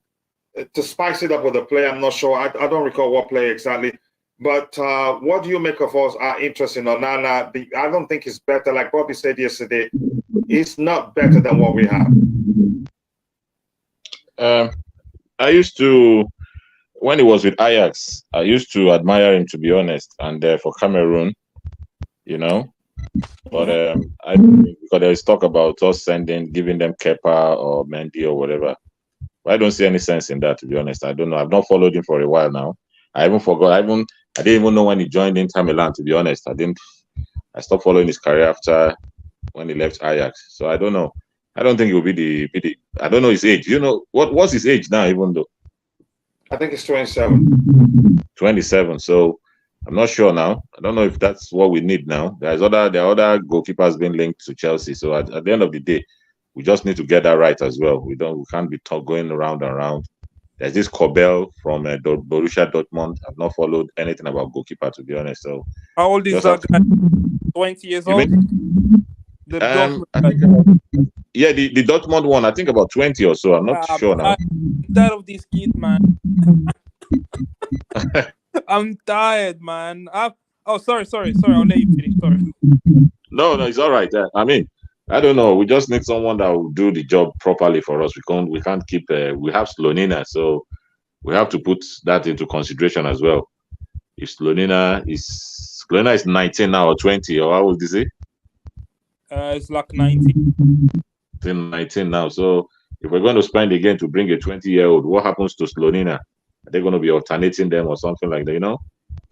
spice it up with a player. I'm not sure. I don't recall what player exactly. But what do you make of us interest in Onana? I don't think he's better. Like Bobby said yesterday, he's not better than what we have. I used to, when he was with Ajax, I used to admire him, to be honest. And for Cameroon, you know. But because there is talk about us giving them Kepa or Mendy or whatever. But I don't see any sense in that, to be honest. I don't know. I've not followed him for a while now. I even forgot. I didn't even know when he joined Inter Milan, to be honest. I stopped following his career after when he left Ajax. So I don't know. I don't think it will be the I don't know his age. You know what's his age now, even though? I think it's 27. 27. So I'm not sure now. I don't know if that's what we need now. There are other goalkeepers being linked to Chelsea. So at the end of the day, we just need to get that right as well. We can't be going around and around. There's this Kobel from Borussia Dortmund. I've not followed anything about goalkeeper, to be honest. So how old is that guy? 20 years old. Yeah, the Dortmund one. I think about 20 or so. I'm not sure now. I'm tired of this kid, man. I'm tired, man. Sorry. I'll let you finish. Sorry. No, it's all right. I mean, I don't know. We just need someone that will do the job properly for us. We can't keep. We have Slonina, so we have to put that into consideration as well. If Slonina is 19 now or 20, or how old is he? It's like 19. 19 now. So if we're going to spend again to bring a 20-year-old, what happens to Slonina? Are they going to be alternating them or something like that? You know.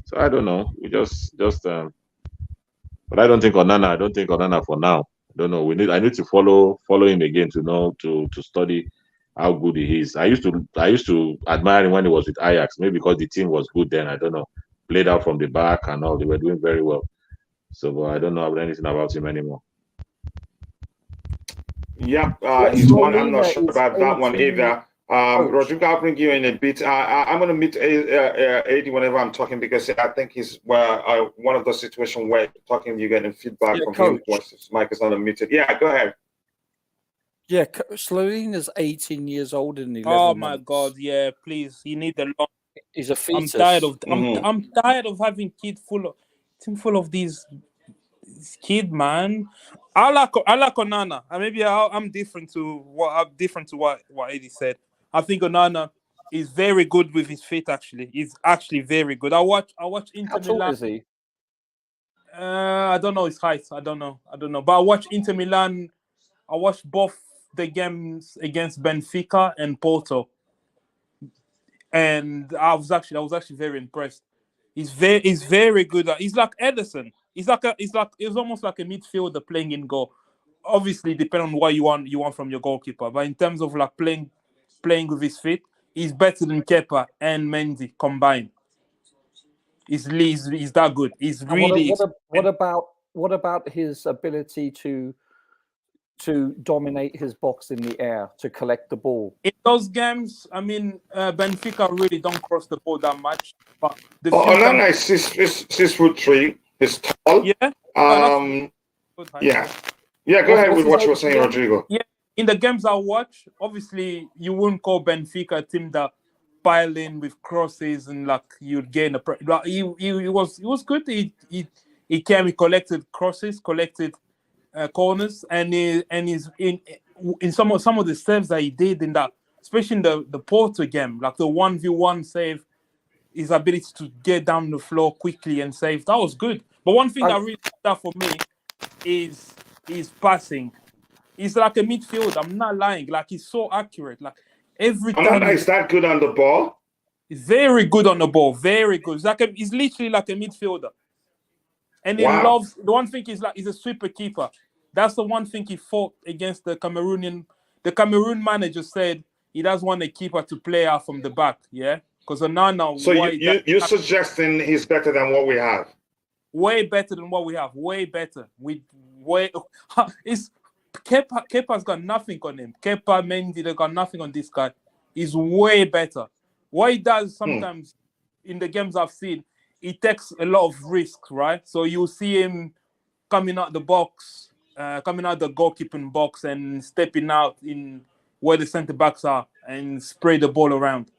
So I don't know. We just. But I don't think Onana. I don't think Onana for now. I don't know. I need to follow him again to know to study how good he is. I used to admire him when he was with Ajax, maybe because the team was good then. I don't know. Played out from the back and all. They were doing very well. So but I don't know anything about him anymore. Yep, he's one. I'm not sure about that one either. Rodrigo, I'll bring you in a bit. I'm going to meet AD whenever I'm talking because I think he's one of those situations where talking, you're getting feedback from him once his mic is unmuted. Yeah, go ahead. Yeah, Slovenia's 18 years old in 11 Oh my months. God! Yeah, please. You need a lot. He's a fetus. I'm tired of. I'm tired of having team full of these kid, man. I like Onana, and maybe I'm different to what Eddie said. I think Onana is very good with his feet. Actually, he's actually very good. I watch Inter Milan. How tall is he? I don't know his height. I don't know. But I watch Inter Milan. I watched both the games against Benfica and Porto, and I was actually very impressed. He's very good. He's like Ederson. He's almost like a midfielder playing in goal. Obviously, depending on what you want from your goalkeeper. But in terms of like playing with his feet, he's better than Kepa and Mendy combined. He's that good. He's really. What about his ability to to dominate his box in the air, to collect the ball. In those games, I mean, Benfica really don't cross the ball that much. But the Onana is 6'3". He's tall. yeah, Um, good height. yeah. Yeah, go ahead with what you were saying, Rodrigo. Yeah, in the games I watch, obviously you wouldn't call Benfica a team that pile in with crosses and like you'd gain a. Like, he was good. He came, he collected crosses, collected corners, and he's in some of the saves that he did in that, especially in the Porto game, like the 1v1 save, his ability to get down the floor quickly and save, that was good. But one thing that really stood out for me is his passing. He's like a midfielder. I'm not lying. Like he's so accurate. Like every time Is that good on the ball? he's very good on the ball. Very good. He's literally like a midfielder. And he loves the one thing is like he's a sweeper keeper. That's the one thing he fought against the Cameroonian. The Cameroon manager said he doesn't want a keeper to play out from the back. Yeah, because Onana. So you're suggesting he's better than what we have? Way better than what we have. Way better. It's Kepa's got nothing on him. Kepa, Mendy, they got nothing on this guy. He's way better. What he does sometimes in the games I've seen, he takes a lot of risks, right? So you'll see him coming out the box, coming out the goalkeeping box and stepping out in where the centre backs are and spray the ball around.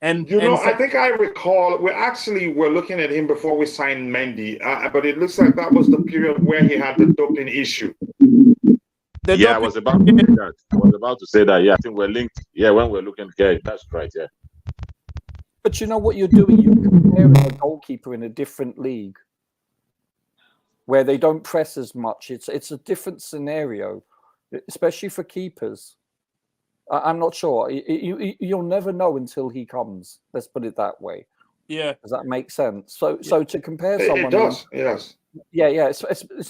And I think I recall we're looking at him before we signed Mendy, but it looks like that was the period where he had the doping issue. I was about to say that. Yeah, I think we're linked. Yeah, when we're looking at it, that's right. Yeah. But you know what you're doing? You're comparing a goalkeeper in a different league where they don't press as much. It's a different scenario, especially for keepers. I'm not sure. You'll never know until he comes. Let's put it that way. Yeah. Does that make sense? So to compare someone, it does. Yes. Yeah. It's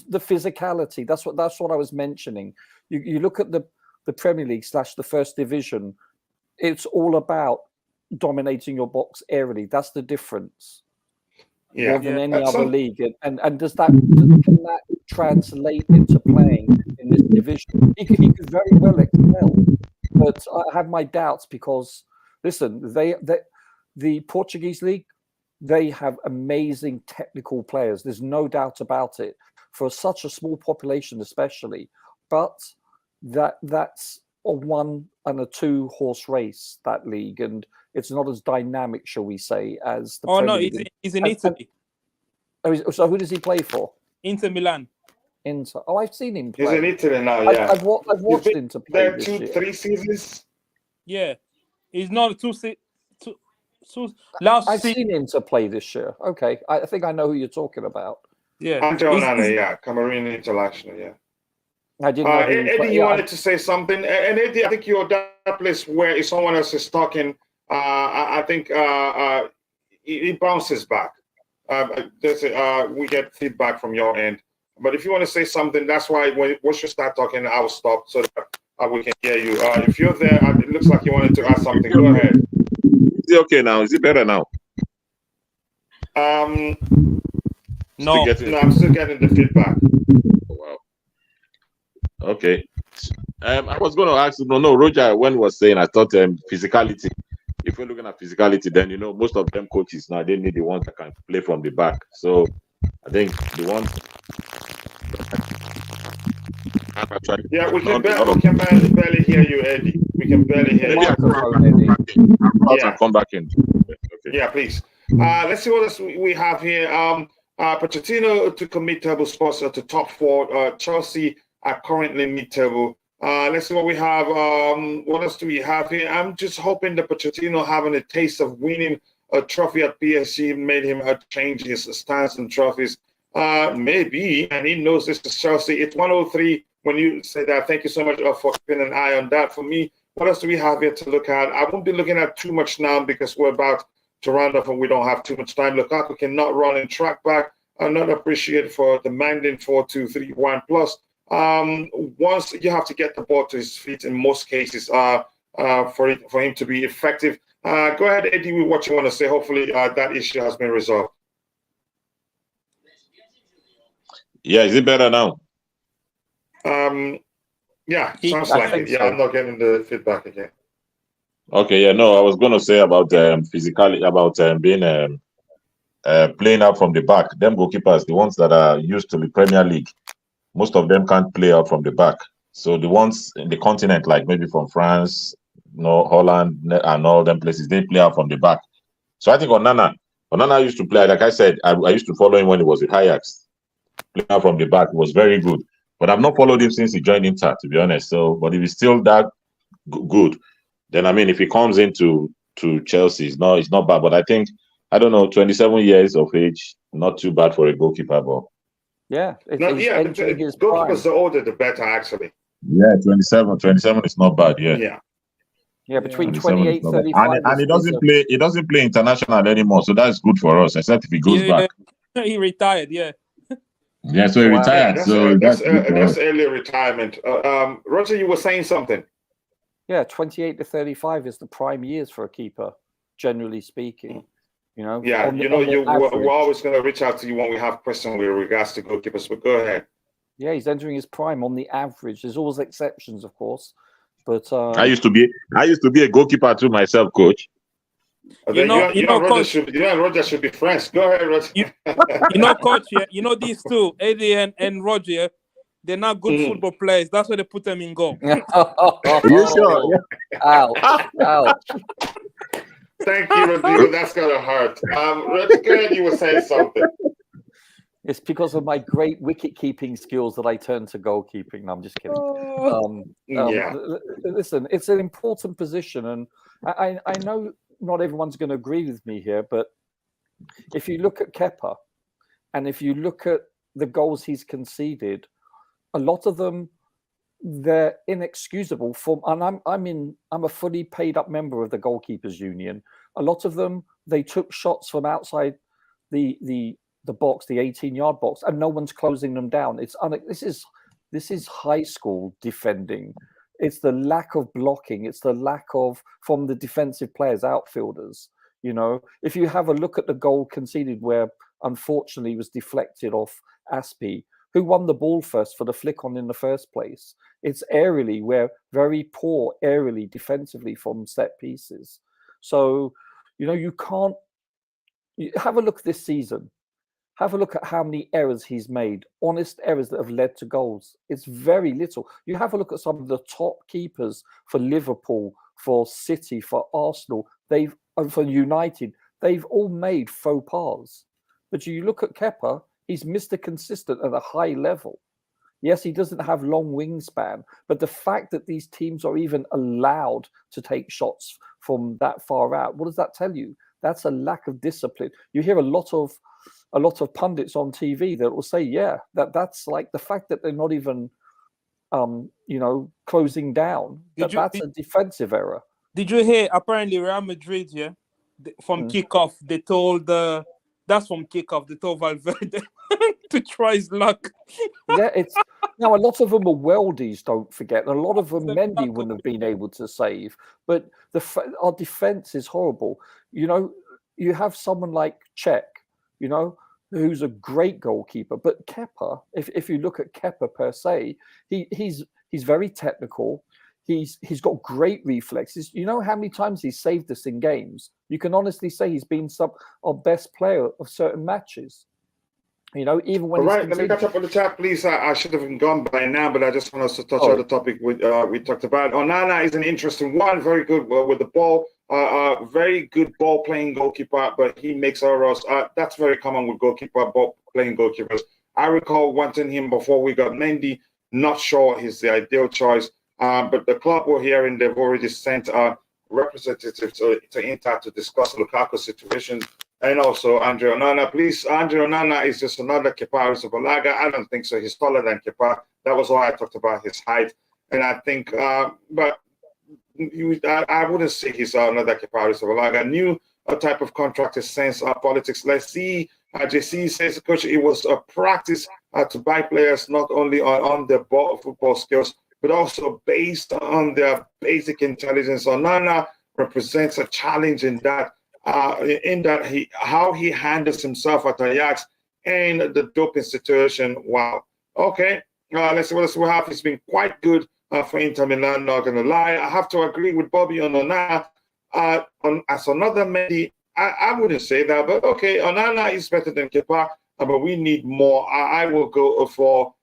the physicality. That's what I was mentioning. You look at the Premier League / the First Division. It's all about dominating your box aerially. That's the difference. More than any other league. And can that translate into playing in this division? He could very well excel. But I have my doubts because, listen, the Portuguese league, they have amazing technical players. There's no doubt about it for such a small population, especially. But that's a 1 and a 2 horse race, that league, and it's not as dynamic, shall we say, as the. Oh no, he's in Italy. So who does he play for? Inter Milan. Inter. Oh, I've seen him play. He's in Italy now. Yeah, I've watched him to play there this 3 seasons. Yeah, he's not I've seen him to play this year. Okay, I think I know who you're talking about. Yeah, Onana, yeah, Cameroon international. Yeah. I didn't know. Eddie, you wanted to say something, and Eddie, I think you're that place where if someone else is talking, I think it bounces back. We get feedback from your end. But if you want to say something, that's why once you start talking, I will stop so that we can hear you. If you're there, it looks like you wanted to add something. Go ahead. Is it okay now? Is it better now? No, I'm still getting the feedback. Oh, wow. Okay. I was going to ask, no, Roger, when was saying, I thought physicality. If we're looking at physicality, then, most of them coaches now, they need the ones that can play from the back. So I think the one. Yeah, we can barely hear you, Eddie. We can barely hear you. I'll come back in. Okay. Yeah, please. Let's see what else we have here. Pochettino took a mid-table spot to top 4. Chelsea are currently mid-table. Let's see what we have. What else do we have here? I'm just hoping that Pochettino having a taste of winning a trophy at PSG made him change his stance on trophies. Maybe, and he knows this is Chelsea. It's 103 when you say that. Thank you so much for keeping an eye on that. For me, what else do we have here to look at? I won't be looking at too much now because we're about to round off and we don't have too much time. Lukaku cannot run and track back. Not appreciated for demanding 4-2-3-1 plus. Once you have to get the ball to his feet in most cases for him to be effective. Go ahead, Eddie, with what you want to say. Hopefully that issue has been resolved. Yeah, is it better now? Yeah, He- sounds I like think it. Yeah, so. I'm not getting the feedback again. Okay, yeah, no, I was going to say about physically, about being playing out from the back. Them goalkeepers, the ones that are used to the Premier League, most of them can't play out from the back. So the ones in the continent, like maybe from France, Holland, and all them places, they play out from the back. So I think Onana used to play. Like I said, I used to follow him when he was with Ajax. Playing out from the back was very good. But I've not followed him since he joined Inter, to be honest. So, but if he's still that good, then I mean, if he comes into Chelsea, it's not bad. But I think, I don't know, 27 years of age, not too bad for a goalkeeper. But Yeah, No, he's yeah, entering his prime. goalkeepers, the older, the better, actually. yeah, 27 is not bad. Yeah, Yeah. Yeah, between 27 is 28, not bad. 35 And he is doesn't play. He doesn't play international anymore. So that's good for us, except if he goes yeah, back. he retired. Yeah. Yeah, so he Wow. Yeah, retired. So that's good for that's us. early retirement. Roger, you were saying something. Yeah, 28 to 35 is the prime years for a keeper, generally speaking. You know, Yeah, on the we're average. always going to reach out to you when we have questions with regards to goalkeepers. But go ahead. Yeah, he's entering his prime on the average. There's always exceptions, of course, but I used to be a goalkeeper too myself, coach. You know, Roger coach. Roger should be friends. Go ahead, Roger. You know, coach. Yeah, you know these two, Eddie and Roger. Yeah, they're not good football players. That's why they put them in goal. Are you sure? Ouch, ouch. Thank you, Rodrigo. That's gonna hurt. Roger, go ahead. You were saying something. It's because of my great wicket keeping skills that I turned to goalkeeping. No, I'm just kidding. Yeah. Listen, it's an important position, and I know not everyone's going to agree with me here, but if you look at Kepa, and if you look at the goals he's conceded, a lot of them they're inexcusable. And I'm a fully paid up member of the goalkeepers union. A lot of them they took shots from outside the box, the 18-yard box, and no one's closing them down. This is high school defending. It's the lack of blocking. It's the lack of from the defensive players, outfielders. You know, if you have a look at the goal conceded where unfortunately was deflected off Aspie, who won the ball first for the flick on in the first place? It's aerially, we're very poor aerially defensively from set pieces. So, you know, you can't have a look this season. Have a look at how many errors he's made, honest errors that have led to goals. It's very little. You have a look at some of the top keepers for Liverpool, for City, for Arsenal, for United, they've all made faux pas. But you look at Kepa, he's Mr. Consistent at a high level. Yes, he doesn't have long wingspan, but the fact that these teams are even allowed to take shots from that far out, what does that tell you? That's a lack of discipline. You hear a lot of pundits on TV that will say, yeah, that's like the fact that they're not even, closing down. That's a defensive error. Did you hear? Apparently, Real Madrid, yeah, from kickoff, they told that's from kickoff. They told Valverde to try his luck. Yeah, it's now a lot of them are worldies. Don't forget, a lot of them Mendy wouldn't have been able to save. But our defense is horrible. You know, you have someone like Czech, you know, who's a great goalkeeper. But Kepa, if you look at Kepa per se, he's very technical. He's got great reflexes. You know how many times he's saved us in games? You can honestly say he's been our best player of certain matches. You know, even when All right, let me catch up on the chat, please. I should have gone by now, but I just want us to touch on the topic we talked about. Onana is an interesting one, very good with the ball, very good ball playing goalkeeper, but he makes errors. That's very common with ball playing goalkeepers. I recall wanting him before we got Mendy. Not sure he's the ideal choice, but the club we're hearing they've already sent representatives to Inter to discuss Lukaku's situation. And also Andre Onana. Please, Andre Onana is just another Kepa Arrizabalaga. I don't think so. He's taller than Kepa. That was why I talked about his height. And I think, but I wouldn't say he's another Kepa Arrizabalaga. New type of contract is sense politics. Let's see. JC says, Coach, it was a practice to buy players not only on their football skills, but also based on their basic intelligence. Onana represents a challenge in that. How he handles himself at Ajax and the doping situation. Wow. Okay. Let's see what else we have. He's been quite good for Inter Milan, not going to lie. I have to agree with Bobby on Onana. As another Mendy, I wouldn't say that, but okay, Onana is better than Kepa, but we need more. I will go for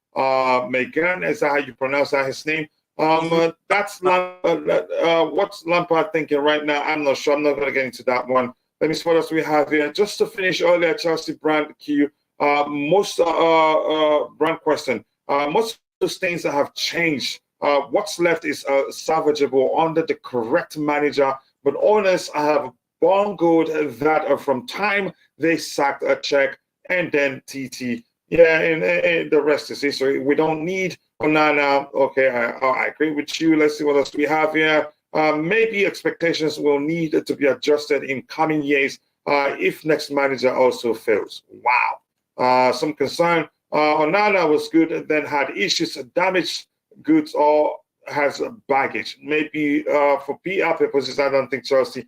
Megan. Is that how you pronounce that, his name? That's what's Lampard thinking right now? I'm not sure. I'm not going to get into that one. Let me see what else we have here. Just to finish earlier, Chelsea brand Q. Most brand question. Most of those things that have changed. What's left is salvageable under the correct manager. But owners have bungled that from time they sacked a check and then TT. Yeah, and the rest is history. We don't need Onana. Okay, I agree with you. Let's see what else we have here. Maybe expectations will need to be adjusted in coming years if next manager also fails. Wow. Some concern. Onana was good, then had issues, damaged goods, or has baggage. Maybe for PR purposes, I don't think Chelsea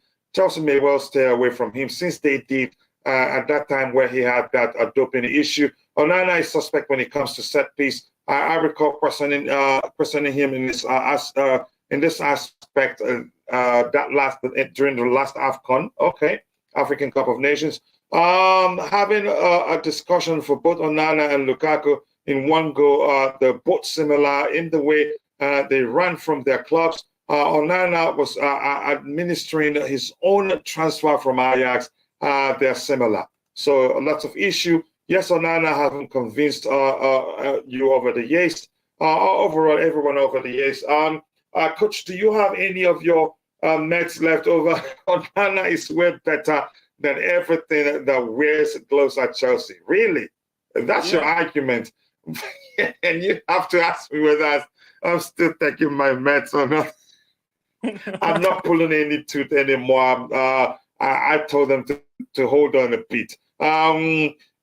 may well stay away from him since they did at that time where he had that doping issue. Onana is suspect when it comes to set piece. I recall questioning him in this aspect during the last AFCON. Okay, African Cup of Nations. Having a discussion for both Onana and Lukaku in one go. They're both similar in the way they ran from their clubs. Onana was administering his own transfer from Ajax. They're similar. So lots of issue. Yes, Onana haven't convinced you over the years. Overall, everyone over the years. Coach, do you have any of your Mets left over? Onana is way better than everything that wears gloves at Chelsea. Really? That's your argument. And you have to ask me whether I'm still taking my Mets or not. I'm not pulling any tooth anymore. I told them to hold on a bit.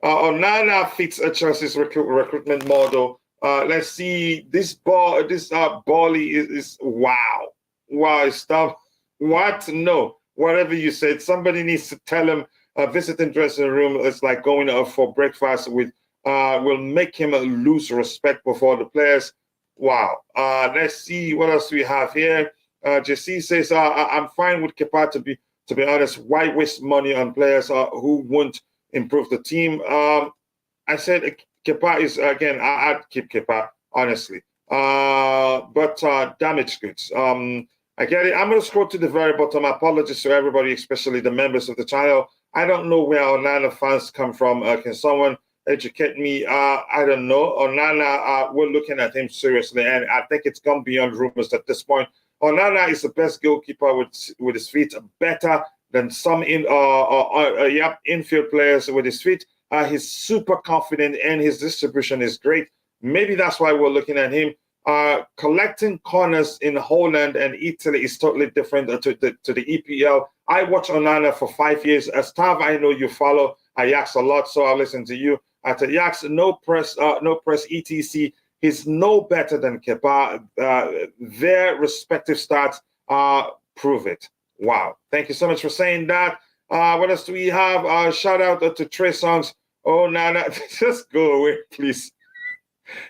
Onana fits a Chelsea's recruitment model. Let's see. This Bali is wow. Wow, stop. What? No. Whatever you said. Somebody needs to tell him visiting dressing room is like going out for breakfast with will make him lose respect before the players. Wow. Let's see what else we have here. JC says, I'm fine with Kepa to be honest. Why waste money on players who won't improve the team? I said Kepa is, again, I'd keep Kepa, honestly. But damaged goods. I get it. I'm going to scroll to the very bottom. Apologies to everybody, especially the members of the channel. I don't know where Onana fans come from. Can someone educate me? I don't know. Onana, we're looking at him seriously, and I think it's gone beyond rumors at this point. Onana is the best goalkeeper with his feet, better than some infield players with his feet. He's super confident, and his distribution is great. Maybe that's why we're looking at him. Collecting corners in Holland and Italy is totally different to the EPL. I watched Onana for 5 years. As Tav, I know you follow Ajax a lot, so I'll listen to you. At Ajax, no press, etc. He's no better than Kepa. Their respective stats prove it. Wow. Thank you so much for saying that. What else do we have? Shout out to Trey Songs. Oh, Nana, just go away, please.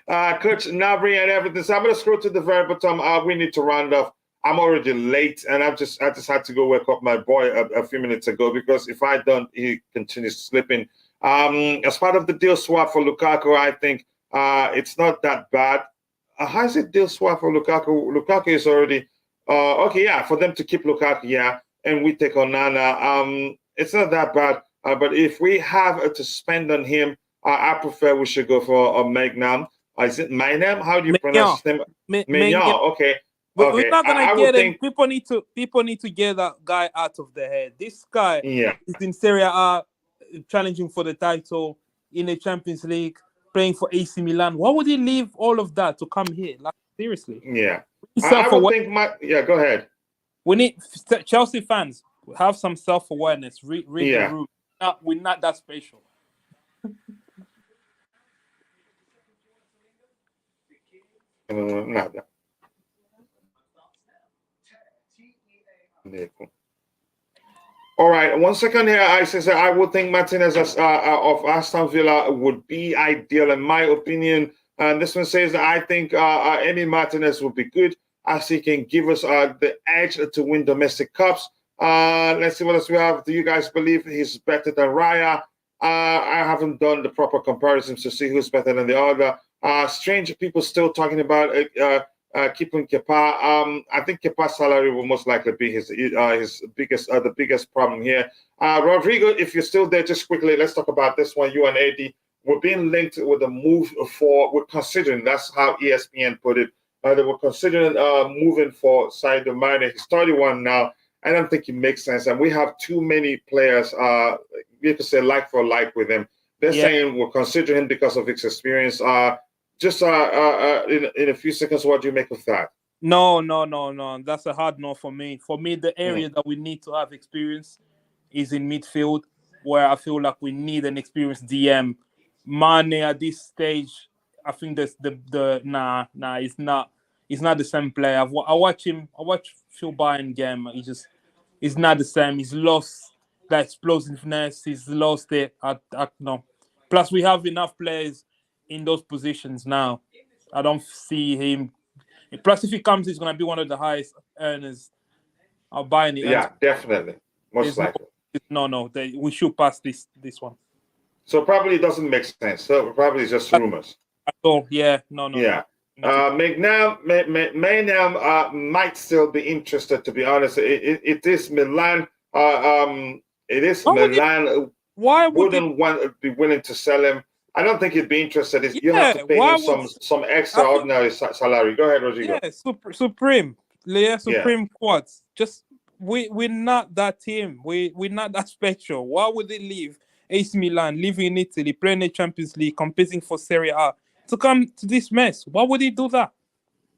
Coach Nabri and everything. So I'm going to scroll to the very bottom. We need to round off. I'm already late, and I just had to go wake up my boy a few minutes ago, because if I don't, he continues sleeping. As part of the deal swap for Lukaku, I think it's not that bad. How is it deal swap for Lukaku? Lukaku is already okay. Yeah, for them to keep Lukaku, yeah, and we take Onana. It's not that bad. But if we have to spend on him, I prefer we should go for Magnam. Is it Magnam? How do you pronounce his name? Mignon. Okay. We're not gonna get him. People need to get that guy out of their head. This guy is in Serie A, challenging for the title in the Champions League, playing for AC Milan. Why would he leave all of that to come here? Like, seriously. Yeah. I would think go ahead. We need Chelsea fans have some self-awareness. Read the room. We're not that special. Nada. All right, 1 second here. I would think Martinez of Aston Villa would be ideal, in my opinion. And this one says that I think Emi Martinez will be good as he can give us the edge to win domestic cups. Let's see what else we have. Do you guys believe he's better than Raya? I haven't done the proper comparisons to see who's better than the other. Strange people still talking about keeping Kepa. I think Kepa's salary will most likely be his biggest the biggest problem here. Rodrigo, if you're still there, just quickly, let's talk about this one. You and AD, we're being linked with a move we're considering, that's how ESPN put it. They were considering moving for Sadio Mane. He's 31 now. I don't think it makes sense. And we have too many players, you could say like for like with him. They're saying we're considering him because of his experience. Just in a few seconds, what do you make of that? No. That's a hard no for me. For me, the area that we need to have experience is in midfield, where I feel like we need an experienced DM. Mane at this stage, I think it's not the same player. I watch Phil Bayern game. He's not the same. He's lost the explosiveness. He's lost it. No. Plus, we have enough players in those positions now. I don't see him. Plus, if he comes, he's going to be one of the highest earners of Bayern. Yeah, definitely. Most likely. We should pass this one. So probably it doesn't make sense. So probably it's just rumors. Oh, yeah. No. Yeah. Maynam might still be interested, to be honest. It is Milan. It is Milan. Why wouldn't be willing to sell him? I don't think he'd be interested. You have to pay him some extraordinary salary. Go ahead, Rodrigo. Yeah, Supreme quads. Just we're not that team. We're not that special. Why would they leave AC Milan, living in Italy, playing the Champions League, competing for Serie A, to come to this mess? Why would he do that?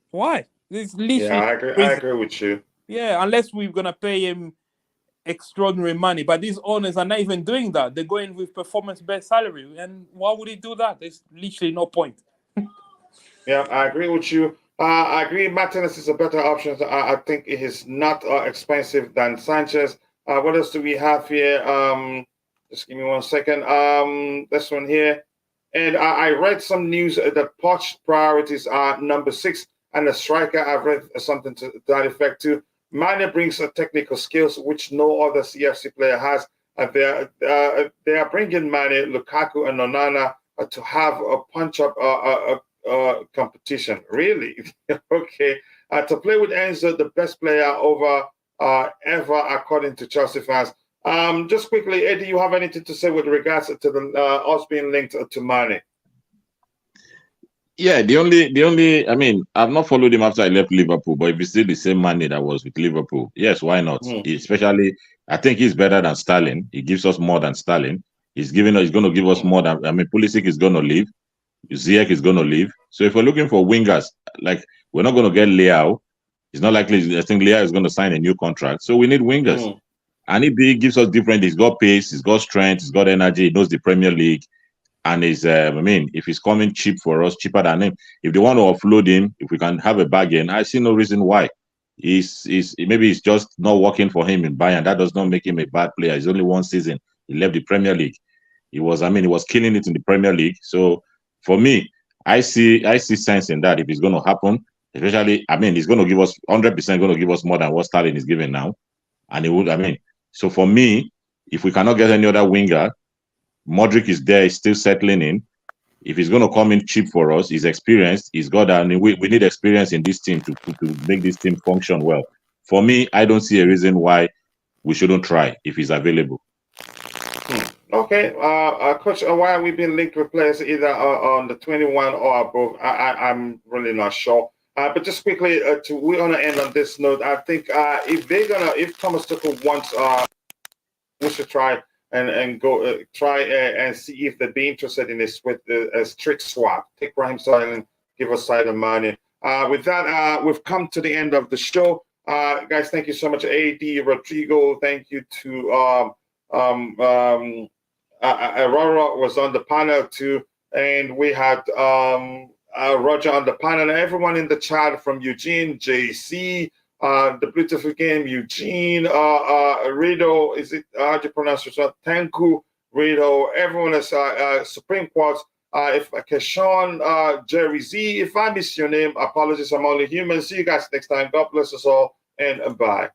Why? I agree with you. Yeah, unless we're gonna pay him extraordinary money, but these owners are not even doing that. They're going with performance-based salary, and why would he do that? There's literally no point. Yeah, I agree with you. I agree. Martinez is a better option. I think it is not expensive than Sanchez. What else do we have here? Just give me 1 second. This one here. And I read some news that Poch priorities are number 6 and a striker. I've read something to that effect too. Mane brings technical skills which no other CFC player has. They are bringing Mane, Lukaku, and Onana to have a punch-up competition. Really? Okay. To play with Enzo, the best player over ever, according to Chelsea fans. Just quickly, Eddie, you have anything to say with regards to the us being linked to Mane? Yeah, the only, I mean, I've not followed him after I left Liverpool, but if it's still the same Mane that was with Liverpool, yes, why not? Especially, I think he's better than Sterling. He gives us more than Sterling. He's going to give us more than, I mean, Pulisic is going to leave. Ziyech is going to leave. So if we're looking for wingers, like, we're not going to get Leao. It's not likely. I think Leao is going to sign a new contract. So we need wingers. And he gives us different. He's got pace, he's got strength, he's got energy, he knows the Premier League. And he's, if he's coming cheap for us, cheaper than him, if they want to offload him, if we can have a bargain, I see no reason why. Maybe it's just not working for him in Bayern. That does not make him a bad player. It's only one season. He left the Premier League. He was killing it in the Premier League. So for me, I see sense in that if it's going to happen. Especially, he's going to give us 100% going to give us more than what Sterling is giving now. And he would, so for me, if we cannot get any other winger, Modric is there, he's still settling in. If he's going to come in cheap for us, he's experienced, he's got that. We need experience in this team to make this team function well. For me, I don't see a reason why we shouldn't try if he's available. Okay, Coach, why are we being linked with players either on the 21 or above? I'm really not sure. But just quickly, we're gonna end on this note. I think if Thomas Tuchel wants, we should try and go try and see if they'd be interested in this with a strict swap. Take Raheem Sterling, give us Sadio Mane. With that, we've come to the end of the show, guys. Thank you so much, AD, Rodrigo. Thank you to Aurora was on the panel too, and we had Roger on the panel, and everyone in the chat from Eugene, JC, the beautiful game, Eugene, Rido, is it how do you pronounce it? Tanku, Rido, everyone is Supreme Quads. If Keshawn, Jerry Z, if I miss your name, apologies. I'm only human. See you guys next time. God bless us all, and bye.